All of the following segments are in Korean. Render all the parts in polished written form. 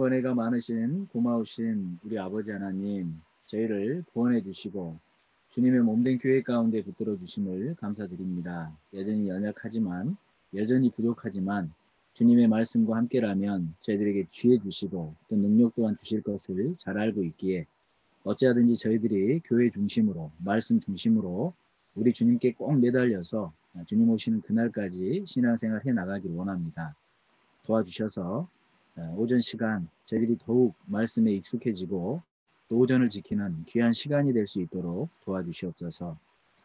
은혜가 많으신 고마우신 우리 아버지 하나님, 저희를 구원해 주시고 주님의 몸된 교회 가운데 붙들어 주심을 감사드립니다. 여전히 연약하지만, 여전히 부족하지만 주님의 말씀과 함께라면 저희들에게 지혜 주시고 또 능력 또한 주실 것을 잘 알고 있기에 어찌하든지 저희들이 교회 중심으로, 말씀 중심으로 우리 주님께 꼭 매달려서 주님 오시는 그날까지 신앙생활 해 나가길 원합니다. 도와주셔서 오전 시간 저희들이 더욱 말씀에 익숙해지고 또 오전을 지키는 귀한 시간이 될 수 있도록 도와주시옵소서.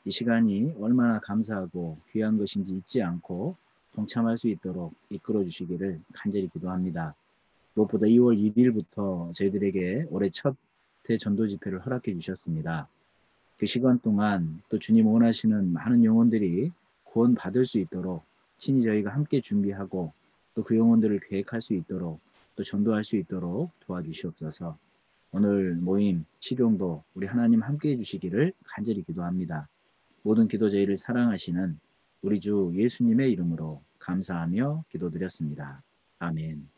이 시간이 얼마나 감사하고 귀한 것인지 잊지 않고 동참할 수 있도록 이끌어 주시기를 간절히 기도합니다. 무엇보다 2월 1일부터 저희들에게 올해 첫 대전도 집회를 허락해 주셨습니다. 그 시간 동안 또 주님 원하시는 많은 영혼들이 구원받을 수 있도록 친히 저희가 함께 준비하고 또 그 영혼들을 계획할 수 있도록 또 전도할 수 있도록 도와주시옵소서. 오늘 모임 실용도 우리 하나님 함께 해주시기를 간절히 기도합니다. 모든 기도 저희를 사랑하시는 우리 주 예수님의 이름으로 감사하며 기도드렸습니다. 아멘.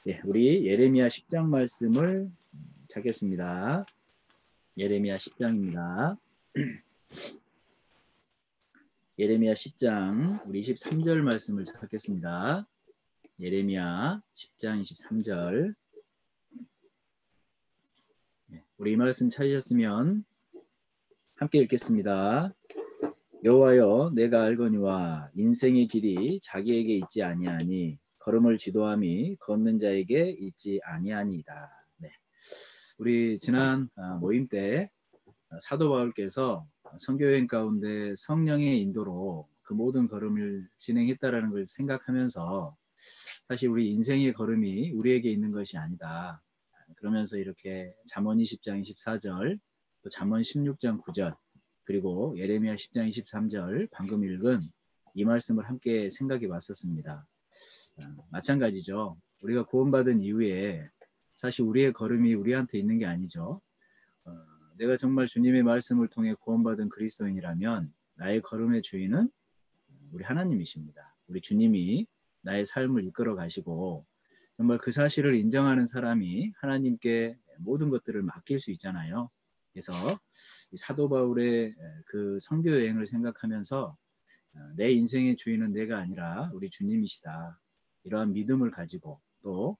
예, 우리 예레미야 10장 말씀을 찾겠습니다. 예레미야 10장입니다. 예레미야 10장 우리 23절 말씀을 찾겠습니다. 예레미야 10장 23절. 우리 이 말씀 찾으셨으면 함께 읽겠습니다. 여호와여, 내가 알거니와 인생의 길이 자기에게 있지 아니하니 걸음을 지도함이 걷는 자에게 있지 아니하니이다. 네. 우리 지난 모임 때 사도 바울께서 선교여행 가운데 성령의 인도로 그 모든 걸음을 진행했다라는 걸 생각하면서 사실 우리 인생의 걸음이 우리에게 있는 것이 아니다. 그러면서 이렇게 잠언 20장 24절, 또 잠언 16장 9절, 그리고 예레미야 10장 23절 방금 읽은 이 말씀을 함께 생각해 봤었습니다. 마찬가지죠. 우리가 구원받은 이후에 사실 우리의 걸음이 우리한테 있는 게 아니죠. 내가 정말 주님의 말씀을 통해 구원받은 그리스도인이라면 나의 걸음의 주인은 우리 하나님이십니다. 우리 주님이 나의 삶을 이끌어 가시고 정말 그 사실을 인정하는 사람이 하나님께 모든 것들을 맡길 수 있잖아요. 그래서 사도 바울의 그 선교 여행을 생각하면서 내 인생의 주인은 내가 아니라 우리 주님이시다. 이러한 믿음을 가지고 또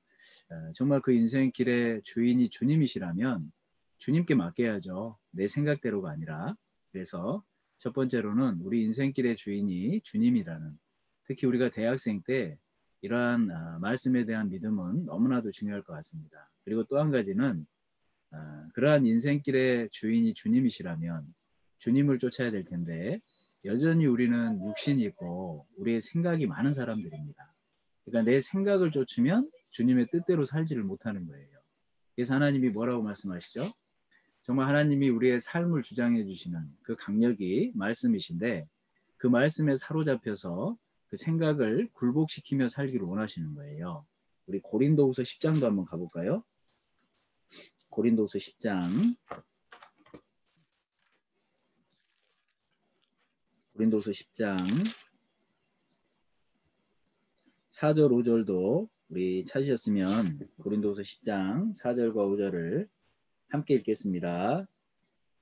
정말 그 인생 길의 주인이 주님이시라면 주님께 맡겨야죠. 내 생각대로가 아니라. 그래서 첫 번째로는 우리 인생길의 주인이 주님이라는, 특히 우리가 대학생 때 이러한 말씀에 대한 믿음은 너무나도 중요할 것 같습니다. 그리고 또 한 가지는 그러한 인생길의 주인이 주님이시라면 주님을 쫓아야 될 텐데 여전히 우리는 육신이 있고 우리의 생각이 많은 사람들입니다. 그러니까 내 생각을 쫓으면 주님의 뜻대로 살지를 못하는 거예요. 그래서 하나님이 뭐라고 말씀하시죠? 정말 하나님이 우리의 삶을 주장해 주시는 그 강력이 말씀이신데 그 말씀에 사로잡혀서 그 생각을 굴복시키며 살기를 원하시는 거예요. 우리 고린도후서 10장도 한번 가볼까요? 고린도후서 10장. 고린도후서 10장 4절 5절도 우리 찾으셨으면 고린도후서 10장 4절과 5절을 함께 읽겠습니다.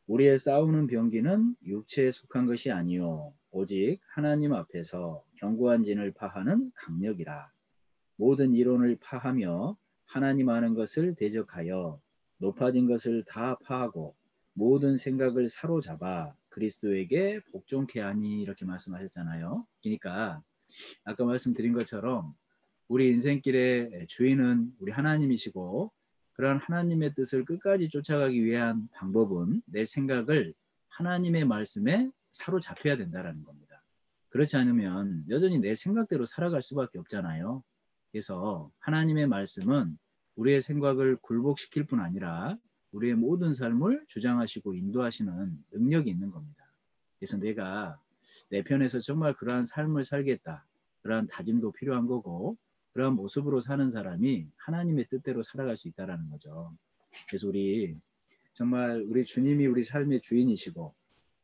우리의 싸우는 병기는 육체에 속한 것이 아니요 오직 하나님 앞에서 견고한 진을 파하는 강력이라. 모든 이론을 파하며 하나님 아는 것을 대적하여 높아진 것을 다 파하고 모든 생각을 사로잡아 그리스도에게 복종케 하니, 이렇게 말씀하셨잖아요. 그러니까 아까 말씀드린 것처럼 우리 인생길의 주인은 우리 하나님이시고 그러한 하나님의 뜻을 끝까지 쫓아가기 위한 방법은 내 생각을 하나님의 말씀에 사로잡혀야 된다는 겁니다. 그렇지 않으면 여전히 내 생각대로 살아갈 수밖에 없잖아요. 그래서 하나님의 말씀은 우리의 생각을 굴복시킬 뿐 아니라 우리의 모든 삶을 주장하시고 인도하시는 능력이 있는 겁니다. 그래서 내가 내 편에서 정말 그러한 삶을 살겠다, 그러한 다짐도 필요한 거고 그러한 모습으로 사는 사람이 하나님의 뜻대로 살아갈 수 있다는 거죠. 그래서 우리 정말 우리 주님이 우리 삶의 주인이시고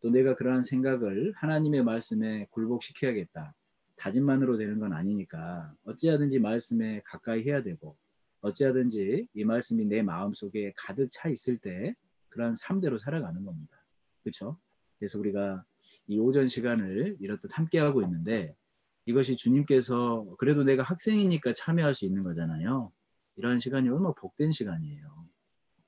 또 내가 그러한 생각을 하나님의 말씀에 굴복시켜야겠다, 다짐만으로 되는 건 아니니까 어찌하든지 말씀에 가까이 해야 되고 어찌하든지 이 말씀이 내 마음속에 가득 차 있을 때 그러한 삶대로 살아가는 겁니다. 그렇죠? 그래서 우리가 이 오전 시간을 이렇듯 함께하고 있는데 이것이 주님께서 그래도 내가 학생이니까 참여할 수 있는 거잖아요. 이러한 시간이 얼마나 복된 시간이에요.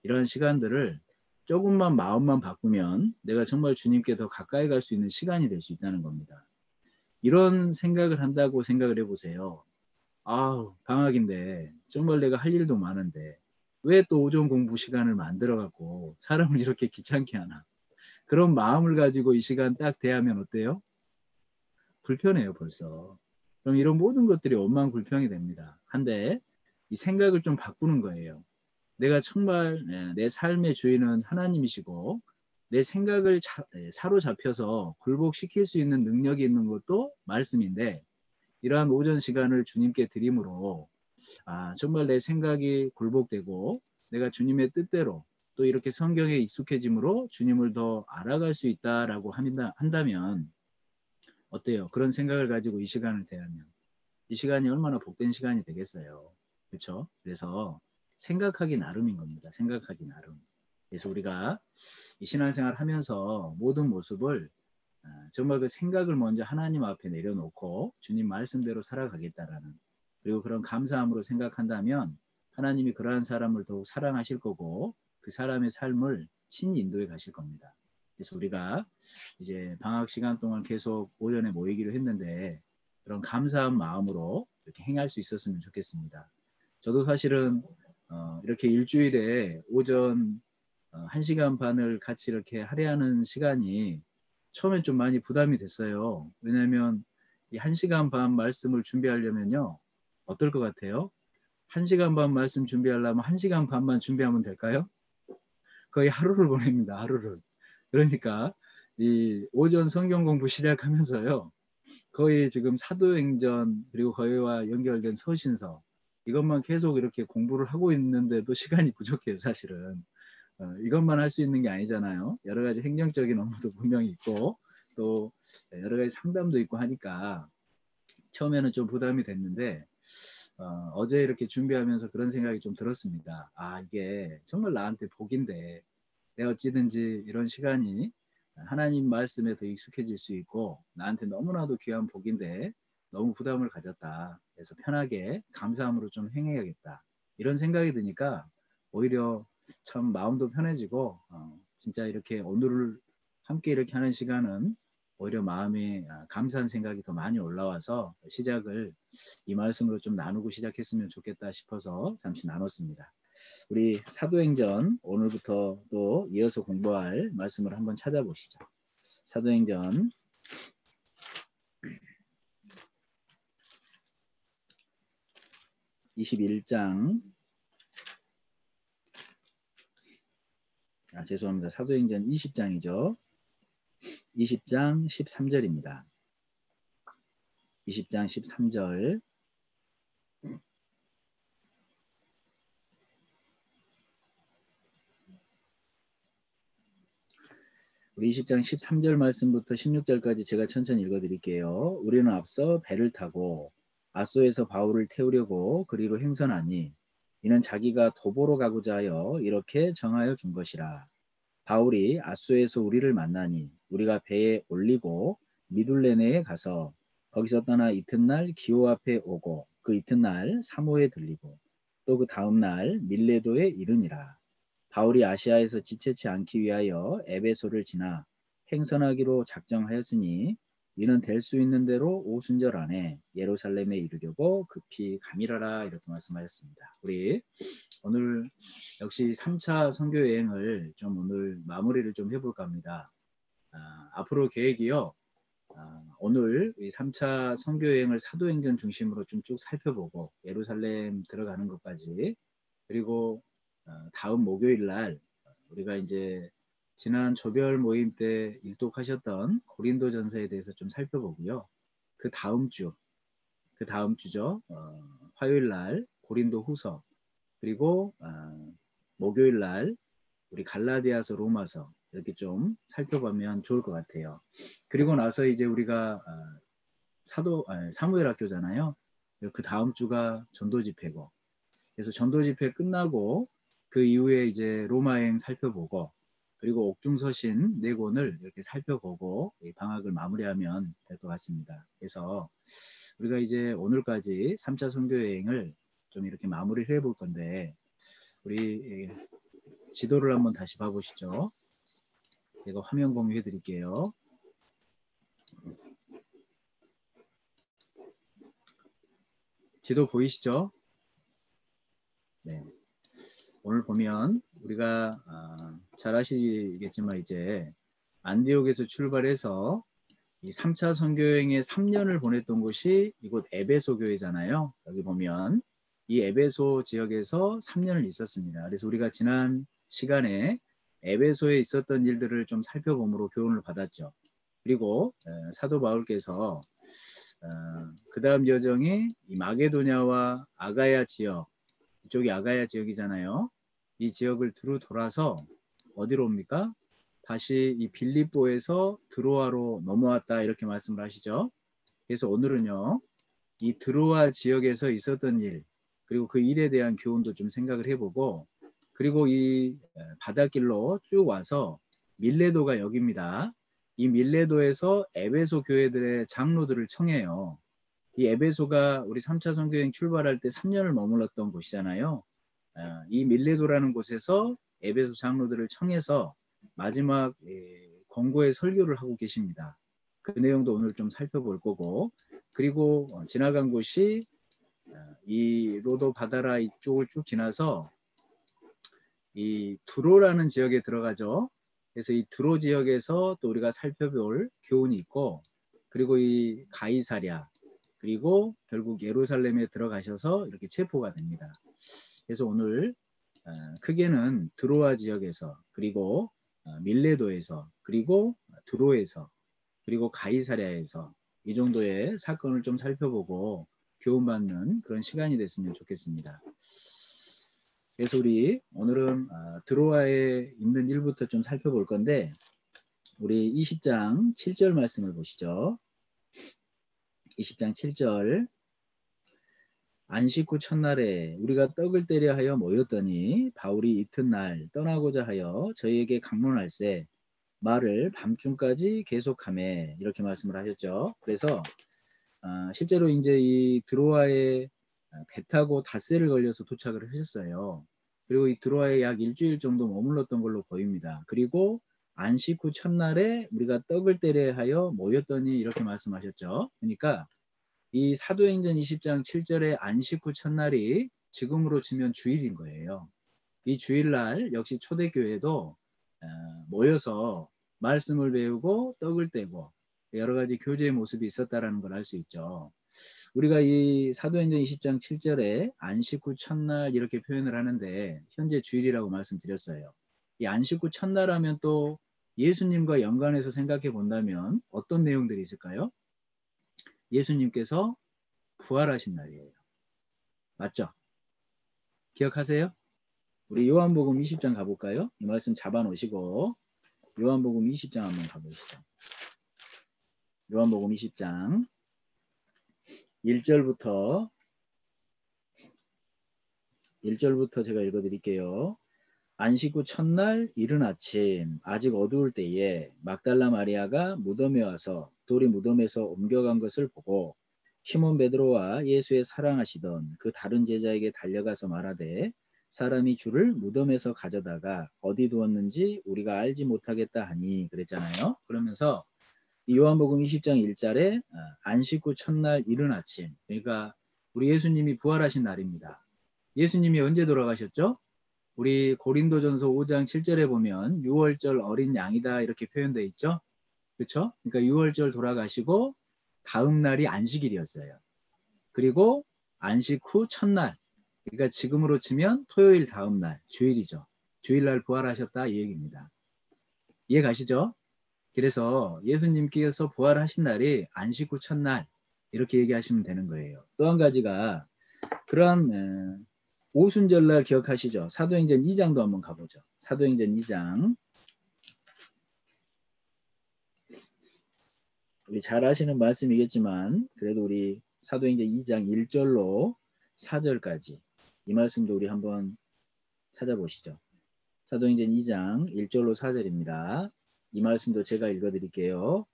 이러한 시간들을 조금만 마음만 바꾸면 내가 정말 주님께 더 가까이 갈 수 있는 시간이 될 수 있다는 겁니다. 이런 생각을 한다고 생각을 해보세요. 아, 방학인데 정말 내가 할 일도 많은데 왜 또 오전 공부 시간을 만들어 갖고 사람을 이렇게 귀찮게 하나. 그런 마음을 가지고 이 시간 딱 대하면 어때요? 불편해요, 벌써. 그럼 이런 모든 것들이 원망불평이 됩니다. 한데 이 생각을 좀 바꾸는 거예요. 내가 정말 내 삶의 주인은 하나님이시고 내 생각을 사로잡혀서 굴복시킬 수 있는 능력이 있는 것도 말씀인데 이러한 오전 시간을 주님께 드림으로 정말 내 생각이 굴복되고 내가 주님의 뜻대로 또 이렇게 성경에 익숙해짐으로 주님을 더 알아갈 수 있다라고 한다면 어때요? 그런 생각을 가지고 이 시간을 대하면 이 시간이 얼마나 복된 시간이 되겠어요. 그렇죠? 그래서 생각하기 나름인 겁니다. 생각하기 나름. 그래서 우리가 이 신앙생활 하면서 모든 모습을 정말 그 생각을 먼저 하나님 앞에 내려놓고 주님 말씀대로 살아가겠다라는 그리고 그런 감사함으로 생각한다면 하나님이 그러한 사람을 더욱 사랑하실 거고 그 사람의 삶을 친인도해 가실 겁니다. 그래서 우리가 이제 방학 시간 동안 계속 오전에 모이기로 했는데 그런 감사한 마음으로 이렇게 행할 수 있었으면 좋겠습니다. 저도 사실은 이렇게 일주일에 오전 1시간 반을 같이 이렇게 할애하는 시간이 처음엔 좀 많이 부담이 됐어요. 왜냐하면 이 1시간 반 말씀을 준비하려면요. 어떨 것 같아요? 1시간 반 말씀 준비하려면 1시간 반만 준비하면 될까요? 거의 하루를 보냅니다. 하루를. 그러니까 이 오전 성경 공부 시작하면서요. 거의 지금 사도행전 그리고 거기와 연결된 서신서 이것만 계속 이렇게 공부를 하고 있는데도 시간이 부족해요. 사실은. 이것만 할 수 있는 게 아니잖아요. 여러 가지 행정적인 업무도 분명히 있고 또 여러 가지 상담도 있고 하니까 처음에는 좀 부담이 됐는데 어제 이렇게 준비하면서 그런 생각이 좀 들었습니다. 이게 정말 나한테 복인데 내가 어찌든지 이런 시간이 하나님 말씀에 더 익숙해질 수 있고 나한테 너무나도 귀한 복인데 너무 부담을 가졌다. 그래서 편하게 감사함으로 좀 행해야겠다. 이런 생각이 드니까 오히려 참 마음도 편해지고 진짜 이렇게 오늘을 함께 이렇게 하는 시간은 오히려 마음에 감사한 생각이 더 많이 올라와서 시작을 이 말씀으로 좀 나누고 시작했으면 좋겠다 싶어서 잠시 나눴습니다. 우리 사도행전 오늘부터 또 이어서 공부할 말씀을 한번 찾아보시죠. 사도행전 21장 죄송합니다. 사도행전 20장이죠. 20장 13절입니다. 20장 13절 우리 20장 13절 말씀부터 16절까지 제가 천천히 읽어드릴게요. 우리는 앞서 배를 타고 아소에서 바울을 태우려고 그리로 행선하니 이는 자기가 도보로 가고자 하여 이렇게 정하여 준 것이라. 바울이 아소에서 우리를 만나니 우리가 배에 올리고 미둘레네에 가서 거기서 떠나 이튿날 기호 앞에 오고 그 이튿날 사모에 들리고 또 그 다음날 밀레도에 이르니라. 바울이 아시아에서 지체치 않기 위하여 에베소를 지나 행선하기로 작정하였으니 이는 될 수 있는 대로 오순절 안에 예루살렘에 이르려고 급히 감이라라 이렇게 말씀하셨습니다. 우리 오늘 역시 3차 선교 여행을 좀 오늘 마무리를 좀 해볼까 합니다. 앞으로 계획이요. 오늘 이 3차 선교 여행을 사도행전 중심으로 좀 쭉 살펴보고 예루살렘 들어가는 것까지 그리고 다음 목요일 날 우리가 이제 지난 조별 모임 때 일독하셨던 고린도전서에 대해서 좀 살펴보고요. 그 다음 주죠. 화요일 날 고린도 후서 그리고 목요일 날 우리 갈라디아서 로마서 이렇게 좀 살펴보면 좋을 것 같아요. 그리고 나서 이제 우리가 사무엘 학교잖아요. 그 다음 주가 전도 집회고 그래서 전도 집회 끝나고 그 이후에 이제 로마행 살펴보고 그리고 옥중서신 4권을 이렇게 살펴보고 방학을 마무리하면 될 것 같습니다. 그래서 우리가 이제 오늘까지 3차 선교여행을 좀 이렇게 마무리를 해볼 건데 우리 지도를 한번 다시 봐보시죠. 제가 화면 공유해 드릴게요. 지도 보이시죠? 네. 오늘 보면 우리가 잘 아시겠지만 이제 안디옥에서 출발해서 이 3차 선교여행에 3년을 보냈던 곳이 이곳 에베소 교회잖아요. 여기 보면 이 에베소 지역에서 3년을 있었습니다. 그래서 우리가 지난 시간에 에베소에 있었던 일들을 좀 살펴봄으로 교훈을 받았죠. 그리고 사도 바울께서 그 다음 여정이 이 마게도냐와 아가야 지역, 이쪽이 아가야 지역이잖아요. 이 지역을 두루 돌아서 어디로 옵니까? 다시 이 빌립보에서 드로아로 넘어왔다 이렇게 말씀을 하시죠. 그래서 오늘은요. 이 드로아 지역에서 있었던 일 그리고 그 일에 대한 교훈도 좀 생각을 해보고 그리고 이 바닷길로 쭉 와서 밀레도가 여기입니다. 이 밀레도에서 에베소 교회들의 장로들을 청해요. 이 에베소가 우리 3차 선교여행 출발할 때 3년을 머물렀던 곳이잖아요. 이 밀레도라는 곳에서 에베소 장로들을 청해서 마지막 권고의 설교를 하고 계십니다. 그 내용도 오늘 좀 살펴볼 거고 그리고 지나간 곳이 이 로도 바다라 이쪽을 쭉 지나서 이 두로라는 지역에 들어가죠. 그래서 이 두로 지역에서 또 우리가 살펴볼 교훈이 있고 그리고 이 가이사랴 그리고 결국 예루살렘에 들어가셔서 이렇게 체포가 됩니다. 그래서 오늘 크게는 드로아 지역에서 그리고 밀레도에서 그리고 두로에서 그리고 가이사랴에서 이 정도의 사건을 좀 살펴보고 교훈받는 그런 시간이 됐으면 좋겠습니다. 그래서 우리 오늘은 드로아에 있는 일부터 좀 살펴볼 건데 우리 20장 7절 말씀을 보시죠. 20장 7절 안식 후 첫날에 우리가 떡을 떼려 하여 모였더니 바울이 이튿날 떠나고자 하여 저희에게 강론할세 말을 밤중까지 계속하매 이렇게 말씀을 하셨죠. 그래서 실제로 이제 이 드로아에 배 타고 닷새를 걸려서 도착을 하셨어요. 그리고 이 드로아에 약 일주일 정도 머물렀던 걸로 보입니다. 그리고 안식 후 첫날에 우리가 떡을 떼려 하여 모였더니 이렇게 말씀하셨죠. 그러니까 이 사도행전 20장 7절의 안식 후 첫날이 지금으로 치면 주일인 거예요. 이 주일날 역시 초대교회도 모여서 말씀을 배우고 떡을 떼고 여러 가지 교제의 모습이 있었다라는 걸 알 수 있죠. 우리가 이 사도행전 20장 7절에 안식 후 첫날 이렇게 표현을 하는데 현재 주일이라고 말씀드렸어요. 이 안식 후 첫날 하면 또 예수님과 연관해서 생각해 본다면 어떤 내용들이 있을까요? 예수님께서 부활하신 날이에요. 맞죠? 기억하세요? 우리 요한복음 20장 가볼까요? 이 말씀 잡아놓으시고 요한복음 20장 한번 가보시죠. 요한복음 20장 1절부터 제가 읽어드릴게요. 안식 후 첫날 이른 아침 아직 어두울 때에 막달라 마리아가 무덤에 와서 돌이 무덤에서 옮겨간 것을 보고 시몬 베드로와 예수의 사랑하시던 그 다른 제자에게 달려가서 말하되 사람이 주를 무덤에서 가져다가 어디 두었는지 우리가 알지 못하겠다 하니 그랬잖아요. 그러면서 이 요한복음 20장 1절에 안식 후 첫날 이른 아침 그러니까 우리 예수님이 부활하신 날입니다. 예수님이 언제 돌아가셨죠? 우리 고린도전서 5장 7절에 보면 6월절 어린 양이다 이렇게 표현되어 있죠. 그렇죠? 그러니까 6월절 돌아가시고 다음 날이 안식일이었어요. 그리고 안식 후 첫날 그러니까 지금으로 치면 토요일 다음 날 주일이죠. 주일날 부활하셨다 이 얘기입니다. 이해 가시죠? 그래서 예수님께서 부활하신 날이 안식 후 첫날 이렇게 얘기하시면 되는 거예요. 또 한 가지가 그런 오순절날 기억하시죠? 사도행전 2장도 한번 가보죠. 사도행전 2장 우리 잘 아시는 말씀이겠지만 그래도 우리 사도행전 2장 1절로 4절까지 이 말씀도 우리 한번 찾아보시죠. 사도행전 2장 1절로 4절입니다. 이 말씀도 제가 읽어드릴게요.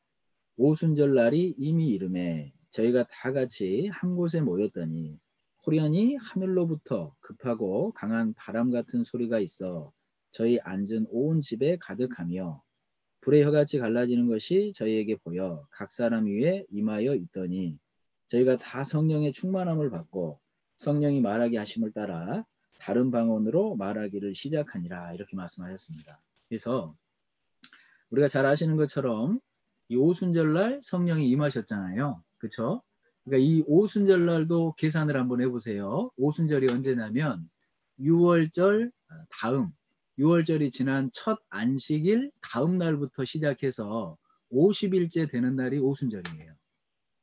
오순절날이 이미 이름에 저희가 다 같이 한 곳에 모였더니 호련히 하늘로부터 급하고 강한 바람 같은 소리가 있어 저희 앉은 온 집에 가득하며 불의 혀같이 갈라지는 것이 저희에게 보여 각 사람 위에 임하여 있더니 저희가 다 성령의 충만함을 받고 성령이 말하게 하심을 따라 다른 방언으로 말하기를 시작하니라 이렇게 말씀하셨습니다. 그래서 우리가 잘 아시는 것처럼 이 오순절날 성령이 임하셨잖아요. 그렇죠? 그러니까 이 오순절날도 계산을 한번 해보세요. 오순절이 언제냐면 6월절 다음 6월절이 지난 첫 안식일 다음 날부터 시작해서 50일째 되는 날이 오순절이에요.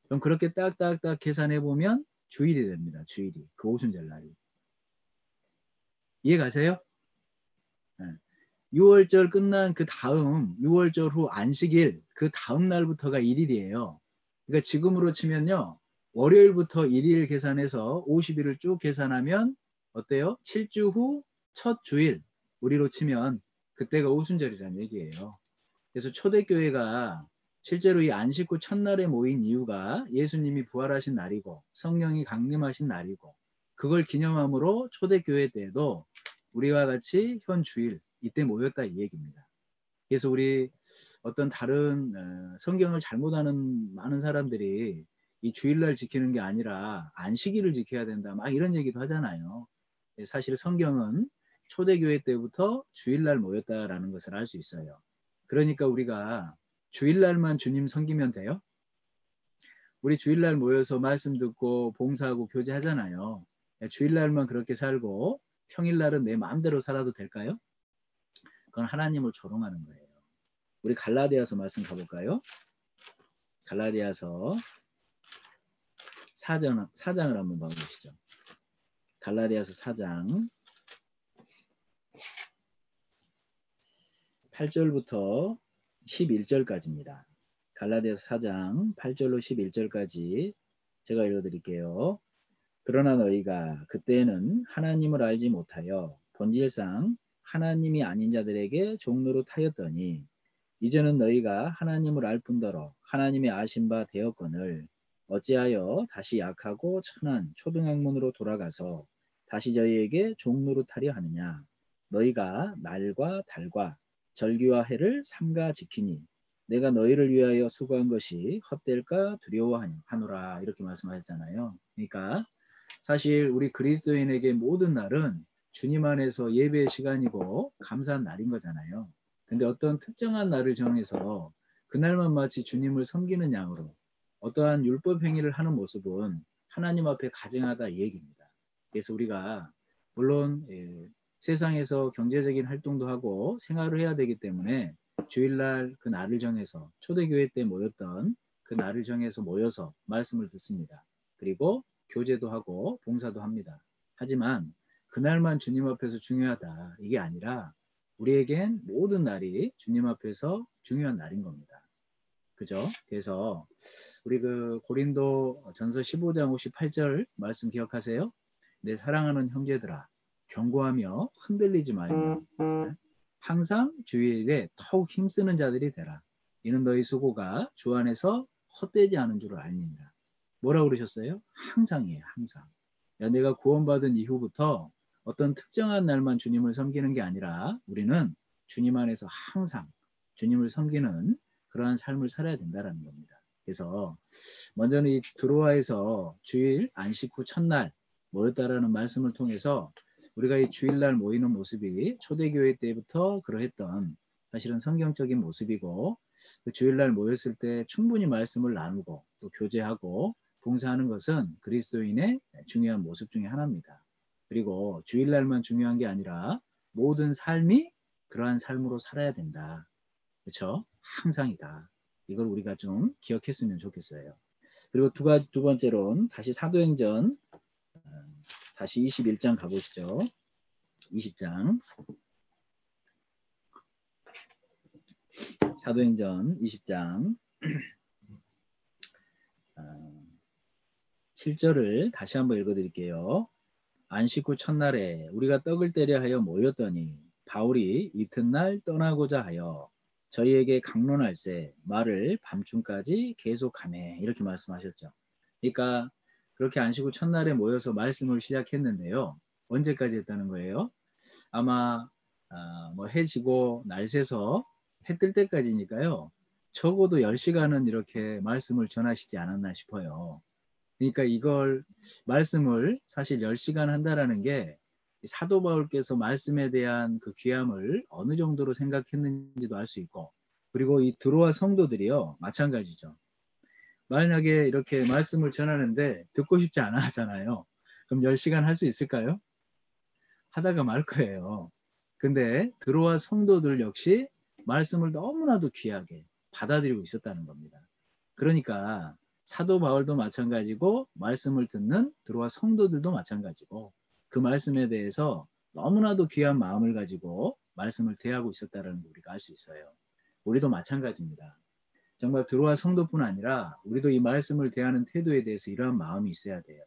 그럼 그렇게 딱딱딱 계산해 보면 주일이 됩니다. 주일이 그 오순절날이. 이해 가세요? 네. 6월절 끝난 그 다음 6월절 후 안식일 그 다음 날부터가 1일이에요. 그러니까 지금으로 치면요. 월요일부터 1일 계산해서 50일을 쭉 계산하면 어때요? 7주 후 첫 주일 우리로 치면 그때가 오순절이라는 얘기예요. 그래서 초대교회가 실제로 이 안식 후 첫날에 모인 이유가 예수님이 부활하신 날이고 성령이 강림하신 날이고 그걸 기념함으로 초대교회 때에도 우리와 같이 현 주일 이때 모였다 이 얘기입니다. 그래서 우리 어떤 다른 성경을 잘못하는 많은 사람들이 이 주일날 지키는 게 아니라 안식일을 지켜야 된다 막 이런 얘기도 하잖아요. 사실 성경은 초대교회 때부터 주일날 모였다라는 것을 알 수 있어요. 그러니까 우리가 주일날만 주님 섬기면 돼요? 우리 주일날 모여서 말씀 듣고 봉사하고 교제하잖아요. 주일날만 그렇게 살고 평일날은 내 마음대로 살아도 될까요? 그건 하나님을 조롱하는 거예요. 우리 갈라디아서 말씀 가볼까요? 갈라디아서 4장을 한번 봐보시죠. 갈라디아서 4장 8절부터 11절까지입니다. 갈라디아서 4장 8절로 11절까지 제가 읽어드릴게요. 그러나 너희가 그때는 하나님을 알지 못하여 본질상 하나님이 아닌 자들에게 종노릇 하였더니 이제는 너희가 하나님을 알 뿐더러 하나님의 아신 바 되었거늘 어찌하여 다시 약하고 천한 초등학문으로 돌아가서 다시 저희에게 종노릇하려 하느냐. 너희가 날과 달과 절기와 해를 삼가 지키니 내가 너희를 위하여 수고한 것이 헛될까 두려워하노라 이렇게 말씀하셨잖아요. 그러니까 사실 우리 그리스도인에게 모든 날은 주님 안에서 예배의 시간이고 감사한 날인 거잖아요. 근데 어떤 특정한 날을 정해서 그날만 마치 주님을 섬기는 양으로 어떠한 율법 행위를 하는 모습은 하나님 앞에 가증하다 이 얘기입니다. 그래서 우리가 물론 세상에서 경제적인 활동도 하고 생활을 해야 되기 때문에 주일날 그 날을 정해서 초대교회 때 모였던 그 날을 정해서 모여서 말씀을 듣습니다. 그리고 교제도 하고 봉사도 합니다. 하지만 그날만 주님 앞에서 중요하다 이게 아니라 우리에겐 모든 날이 주님 앞에서 중요한 날인 겁니다. 그죠? 그래서 우리 그 고린도 전서 15장 58절 말씀 기억하세요? 내 사랑하는 형제들아 경고하며 흔들리지 말며 항상 주일에 더욱 힘쓰는 자들이 되라. 이는 너희 수고가 주 안에서 헛되지 않은 줄 알니라. 뭐라고 그러셨어요? 항상이에요. 항상. 야, 내가 구원받은 이후부터 어떤 특정한 날만 주님을 섬기는 게 아니라 우리는 주님 안에서 항상 주님을 섬기는 그러한 삶을 살아야 된다는 겁니다. 그래서 먼저는 이 드로아에서 주일 안식 후 첫날 모였다라는 말씀을 통해서 우리가 이 주일날 모이는 모습이 초대교회 때부터 그러했던 사실은 성경적인 모습이고 그 주일날 모였을 때 충분히 말씀을 나누고 또 교제하고 봉사하는 것은 그리스도인의 중요한 모습 중에 하나입니다. 그리고 주일날만 중요한 게 아니라 모든 삶이 그러한 삶으로 살아야 된다. 그렇죠? 항상이다. 이걸 우리가 좀 기억했으면 좋겠어요. 그리고 두 번째로는 다시 사도행전 다시 21장 가보시죠. 20장 사도행전 20장 7절을 다시 한번 읽어드릴게요. 안식 후 첫날에 우리가 떡을 떼려 하여 모였더니 바울이 이튿날 떠나고자 하여 저희에게 강론할세 말을 밤중까지 계속하네 이렇게 말씀하셨죠. 그러니까 그렇게 안식 후 첫날에 모여서 말씀을 시작했는데요. 언제까지 했다는 거예요? 아마 뭐 해 지고 날 새서 해 뜰 때까지니까요. 적어도 10시간은 이렇게 말씀을 전하시지 않았나 싶어요. 그러니까 이걸 말씀을 사실 10시간 한다라는 게 사도 바울께서 말씀에 대한 그 귀함을 어느 정도로 생각했는지도 알 수 있고, 그리고 이 드로아 성도들이요 마찬가지죠. 만약에 이렇게 말씀을 전하는데 듣고 싶지 않아 하잖아요. 그럼 10시간 할 수 있을까요? 하다가 말 거예요. 근데 드로아 성도들 역시 말씀을 너무나도 귀하게 받아들이고 있었다는 겁니다. 그러니까 사도 바울도 마찬가지고 말씀을 듣는 드로아 성도들도 마찬가지고 그 말씀에 대해서 너무나도 귀한 마음을 가지고 말씀을 대하고 있었다는 걸 우리가 알 수 있어요. 우리도 마찬가지입니다. 정말 드로아 성도뿐 아니라 우리도 이 말씀을 대하는 태도에 대해서 이러한 마음이 있어야 돼요.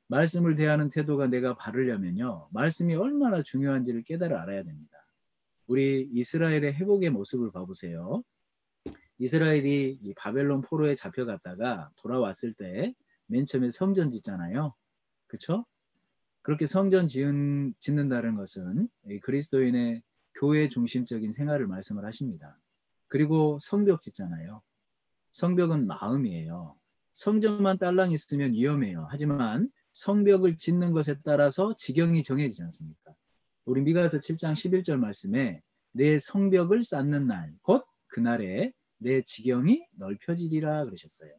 말씀을 대하는 태도가 내가 바르려면요. 말씀이 얼마나 중요한지를 깨달아 알아야 됩니다. 우리 이스라엘의 회복의 모습을 봐보세요. 이스라엘이 이 바벨론 포로에 잡혀갔다가 돌아왔을 때 맨 처음에 성전 짓잖아요. 그렇죠? 그렇게 성전 짓는다는 것은 그리스도인의 교회 중심적인 생활을 말씀을 하십니다. 그리고 성벽 짓잖아요. 성벽은 마음이에요. 성전만 딸랑 있으면 위험해요. 하지만 성벽을 짓는 것에 따라서 지경이 정해지지 않습니까? 우리 미가서 7장 11절 말씀에 내 성벽을 쌓는 날, 곧 그날에 내 지경이 넓혀지리라 그러셨어요.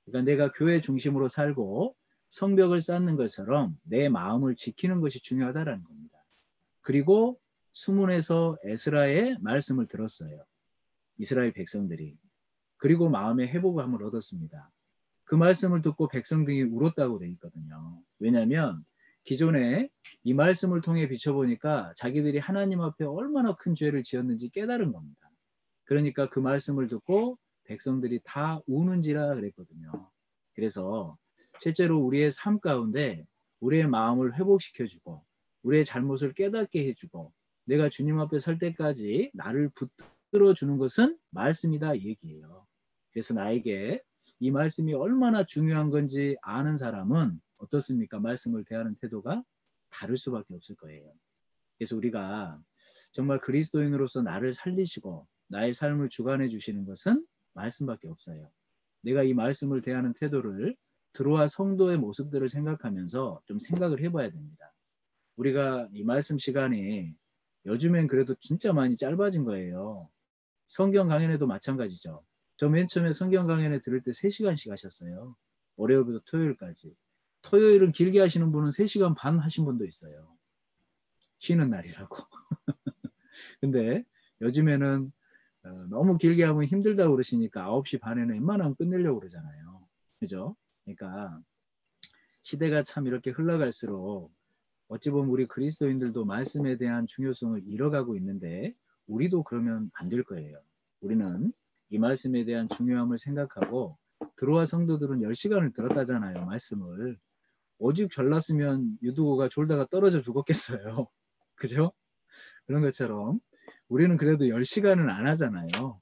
그러니까 내가 교회 중심으로 살고 성벽을 쌓는 것처럼 내 마음을 지키는 것이 중요하다는 겁니다. 그리고 수문에서 에스라의 말씀을 들었어요. 이스라엘 백성들이. 그리고 마음의 회복감을 얻었습니다. 그 말씀을 듣고 백성들이 울었다고 되어 있거든요. 왜냐하면 기존에 이 말씀을 통해 비춰보니까 자기들이 하나님 앞에 얼마나 큰 죄를 지었는지 깨달은 겁니다. 그러니까 그 말씀을 듣고 백성들이 다 우는지라 그랬거든요. 그래서 실제로 우리의 삶 가운데 우리의 마음을 회복시켜주고 우리의 잘못을 깨닫게 해주고 내가 주님 앞에 설 때까지 나를 붙들어 주는 것은 말씀이다 이 얘기예요. 그래서 나에게 이 말씀이 얼마나 중요한 건지 아는 사람은 어떻습니까? 말씀을 대하는 태도가 다를 수밖에 없을 거예요. 그래서 우리가 정말 그리스도인으로서 나를 살리시고 나의 삶을 주관해 주시는 것은 말씀밖에 없어요. 내가 이 말씀을 대하는 태도를 드로아 성도의 모습들을 생각하면서 좀 생각을 해봐야 됩니다. 우리가 이 말씀 시간이 요즘엔 그래도 진짜 많이 짧아진 거예요. 성경 강연에도 마찬가지죠. 저 맨 처음에 성경 강연에 들을 때 3시간씩 하셨어요. 월요일부터 토요일까지. 토요일은 길게 하시는 분은 3시간 반 하신 분도 있어요. 쉬는 날이라고. 근데 요즘에는 너무 길게 하면 힘들다고 그러시니까 9시 반에는 웬만하면 끝내려고 그러잖아요. 그죠? 그러니까 시대가 참 이렇게 흘러갈수록 어찌 보면 우리 그리스도인들도 말씀에 대한 중요성을 잃어가고 있는데 우리도 그러면 안 될 거예요. 우리는 이 말씀에 대한 중요함을 생각하고 드로아 성도들은 10시간을 들었다잖아요. 말씀을. 오직 졸랐으면 유두고가 졸다가 떨어져 죽었겠어요. 그죠? 그런 것처럼 우리는 그래도 10시간은 안 하잖아요.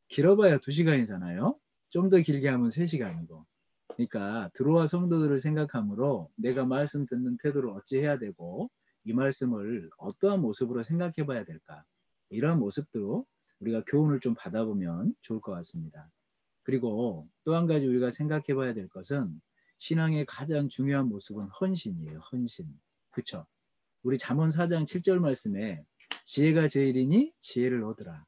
길어봐야 2시간이잖아요. 좀 더 길게 하면 3시간이고. 그러니까 드로아 성도들을 생각하므로 내가 말씀 듣는 태도를 어찌 해야 되고 이 말씀을 어떠한 모습으로 생각해 봐야 될까. 이러한 모습도 우리가 교훈을 좀 받아보면 좋을 것 같습니다. 그리고 또 한 가지 우리가 생각해 봐야 될 것은 신앙의 가장 중요한 모습은 헌신이에요. 헌신. 그렇죠? 우리 잠언 4장 7절 말씀에 지혜가 제일이니 지혜를 얻으라.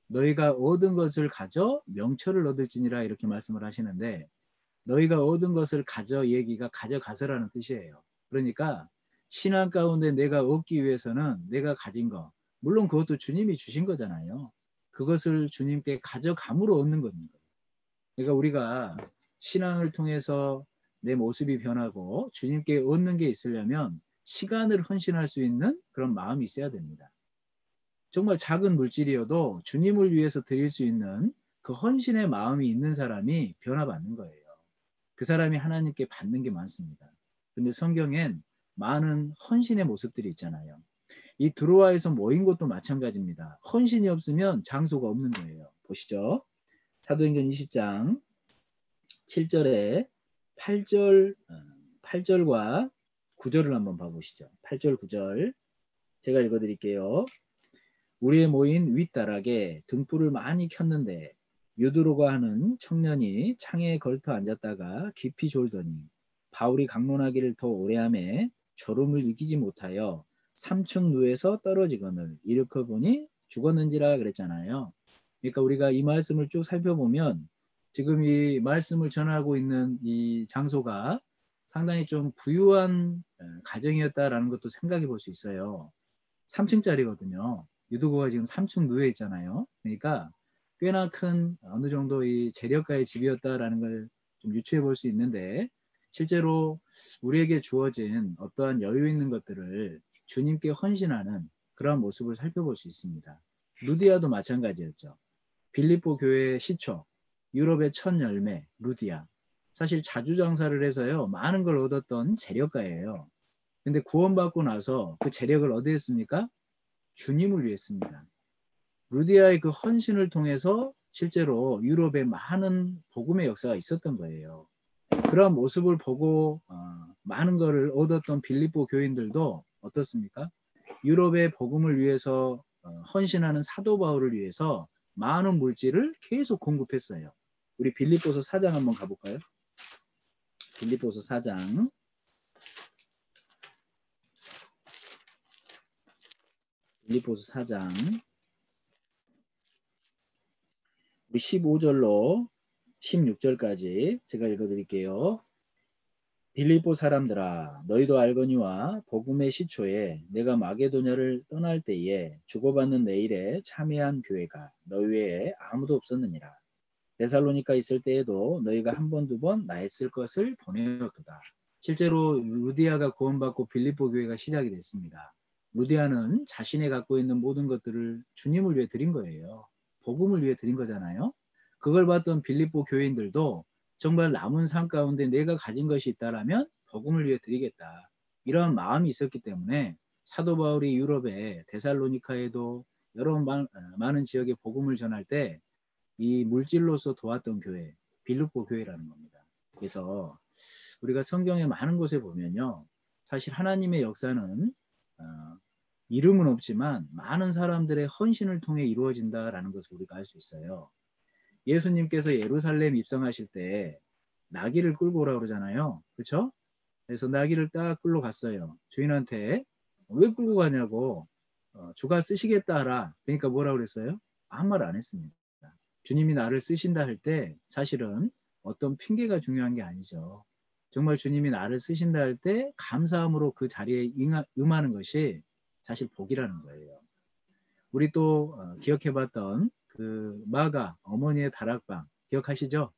너희가 얻은 것을 가져 명철을 얻을지니라 이렇게 말씀을 하시는데 너희가 얻은 것을 가져 얘기가 가져가서라는 뜻이에요. 그러니까 신앙 가운데 내가 얻기 위해서는 내가 가진 거 물론 그것도 주님이 주신 거잖아요. 그것을 주님께 가져감으로 얻는 겁니다. 그러니까 우리가 신앙을 통해서 내 모습이 변하고 주님께 얻는 게 있으려면 시간을 헌신할 수 있는 그런 마음이 있어야 됩니다. 정말 작은 물질이어도 주님을 위해서 드릴 수 있는 그 헌신의 마음이 있는 사람이 변화받는 거예요. 그 사람이 하나님께 받는 게 많습니다. 근데 성경엔 많은 헌신의 모습들이 있잖아요. 이 드로아에서 모인 것도 마찬가지입니다. 헌신이 없으면 장소가 없는 거예요. 보시죠. 사도행전 20장 7절에 8절과 9절을 한번 봐보시죠. 8절 9절 제가 읽어드릴게요. 우리의 모인 윗다락에 등불을 많이 켰는데 유드로가 하는 청년이 창에 걸터 앉았다가 깊이 졸더니 바울이 강론하기를 더 오래하매 졸음을 이기지 못하여 3층 누에서 떨어지거늘 일으켜 보니 죽었는지라 그랬잖아요. 그러니까 우리가 이 말씀을 쭉 살펴보면 지금 이 말씀을 전하고 있는 이 장소가 상당히 좀 부유한 가정이었다라는 것도 생각해 볼 수 있어요. 3층짜리거든요. 유도고가 지금 3층 누에 있잖아요. 그러니까 꽤나 큰 어느 정도 이 재력가의 집이었다라는 걸 좀 유추해 볼 수 있는데 실제로 우리에게 주어진 어떠한 여유 있는 것들을 주님께 헌신하는 그런 모습을 살펴볼 수 있습니다. 루디아도 마찬가지였죠. 빌립보 교회의 시초, 유럽의 첫 열매, 루디아. 사실 자주장사를 해서요. 많은 걸 얻었던 재력가예요. 근데 구원받고 나서 그 재력을 어디에 했습니까? 주님을 위해 했습니다. 루디아의 그 헌신을 통해서 실제로 유럽에 많은 복음의 역사가 있었던 거예요. 그런 모습을 보고 많은 것을 얻었던 빌립보 교인들도 어떻습니까? 유럽의 복음을 위해서 헌신하는 사도 바울을 위해서 많은 물질을 계속 공급했어요. 우리 빌립보서 4장 한번 가볼까요? 빌립보서 4장 빌립보서 4장 우리 15절로 16절까지 제가 읽어드릴게요. 빌립보 사람들아 너희도 알거니와 복음의 시초에 내가 마게도냐를 떠날 때에 주고받는 내 일에 참여한 교회가 너희 외에 아무도 없었느니라. 데살로니가 있을 때에도 너희가 한 번, 두 번 나했을 것을 보내었도다. 실제로 루디아가 구원받고 빌립보 교회가 시작이 됐습니다. 루디아는 자신이 갖고 있는 모든 것들을 주님을 위해 드린 거예요. 복음을 위해 드린 거잖아요. 그걸 봤던 빌립보 교인들도 정말 남은 삶 가운데 내가 가진 것이 있다라면 복음을 위해 드리겠다. 이런 마음이 있었기 때문에 사도 바울이 유럽에 데살로니카에도 여러 많은 지역에 복음을 전할 때 이 물질로서 도왔던 교회, 빌립보 교회라는 겁니다. 그래서 우리가 성경의 많은 곳에 보면요. 사실 하나님의 역사는 이름은 없지만 많은 사람들의 헌신을 통해 이루어진다라는 것을 우리가 알 수 있어요. 예수님께서 예루살렘 입성하실 때 나귀를 끌고 오라고 그러잖아요. 그렇죠? 그래서 나귀를 딱 끌고 갔어요. 주인한테 왜 끌고 가냐고 주가 쓰시겠다 하라. 그러니까 뭐라고 그랬어요? 아무 말 안 했습니다. 주님이 나를 쓰신다 할 때 사실은 어떤 핑계가 중요한 게 아니죠. 정말 주님이 나를 쓰신다 할 때 감사함으로 그 자리에 임하는 것이 사실 복이라는 거예요. 우리 또 기억해봤던 그 마가 어머니의 다락방 기억하시죠?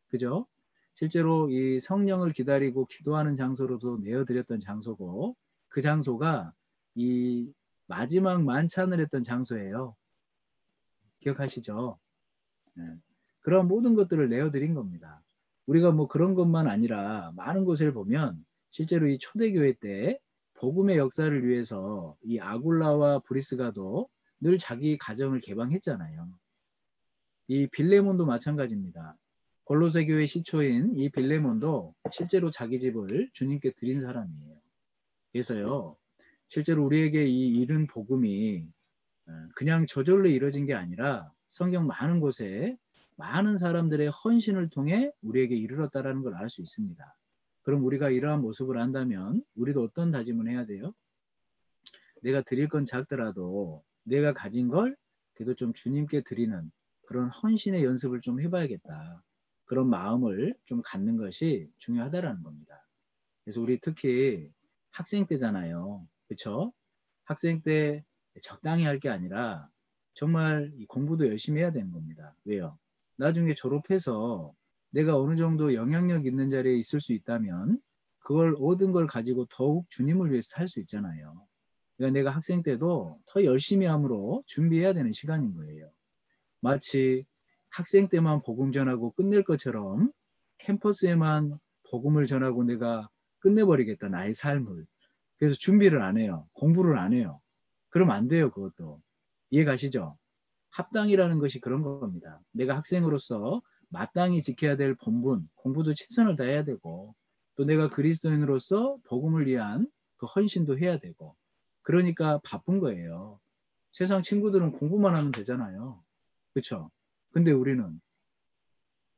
그죠? 실제로 이 성령을 기다리고 기도하는 장소로도 내어드렸던 장소고 그 장소가 이 마지막 만찬을 했던 장소예요. 기억하시죠? 네. 그런 모든 것들을 내어드린 겁니다. 우리가 뭐 그런 것만 아니라 많은 곳을 보면 실제로 이 초대교회 때 복음의 역사를 위해서 이 아굴라와 브리스가도 늘 자기 가정을 개방했잖아요. 이 빌레몬도 마찬가지입니다. 골로새 교회 시초인 이 빌레몬도 실제로 자기 집을 주님께 드린 사람이에요. 그래서요, 실제로 우리에게 이 이른 복음이 그냥 저절로 이루어진 게 아니라 성경 많은 곳에 많은 사람들의 헌신을 통해 우리에게 이르렀다라는 걸 알 수 있습니다. 그럼 우리가 이러한 모습을 안다면 우리도 어떤 다짐을 해야 돼요? 내가 드릴 건 작더라도 내가 가진 걸 그래도 좀 주님께 드리는 그런 헌신의 연습을 좀 해봐야겠다. 그런 마음을 좀 갖는 것이 중요하다라는 겁니다. 그래서 우리 특히 학생 때잖아요. 그렇죠? 학생 때 적당히 할 게 아니라 정말 공부도 열심히 해야 되는 겁니다. 왜요? 나중에 졸업해서 내가 어느 정도 영향력 있는 자리에 있을 수 있다면 그걸 얻은 걸 가지고 더욱 주님을 위해서 살 수 있잖아요. 그러니까 내가 학생 때도 더 열심히 함으로 준비해야 되는 시간인 거예요. 마치 학생 때만 복음 전하고 끝낼 것처럼 캠퍼스에만 복음을 전하고 내가 끝내버리겠다 나의 삶을 그래서 준비를 안 해요. 공부를 안 해요. 그러면 안 돼요. 그것도. 이해 가시죠? 합당이라는 것이 그런 겁니다. 내가 학생으로서 마땅히 지켜야 될 본분, 공부도 최선을 다해야 되고, 또 내가 그리스도인으로서 복음을 위한 그 헌신도 해야 되고, 그러니까 바쁜 거예요. 세상 친구들은 공부만 하면 되잖아요. 그렇죠? 근데 우리는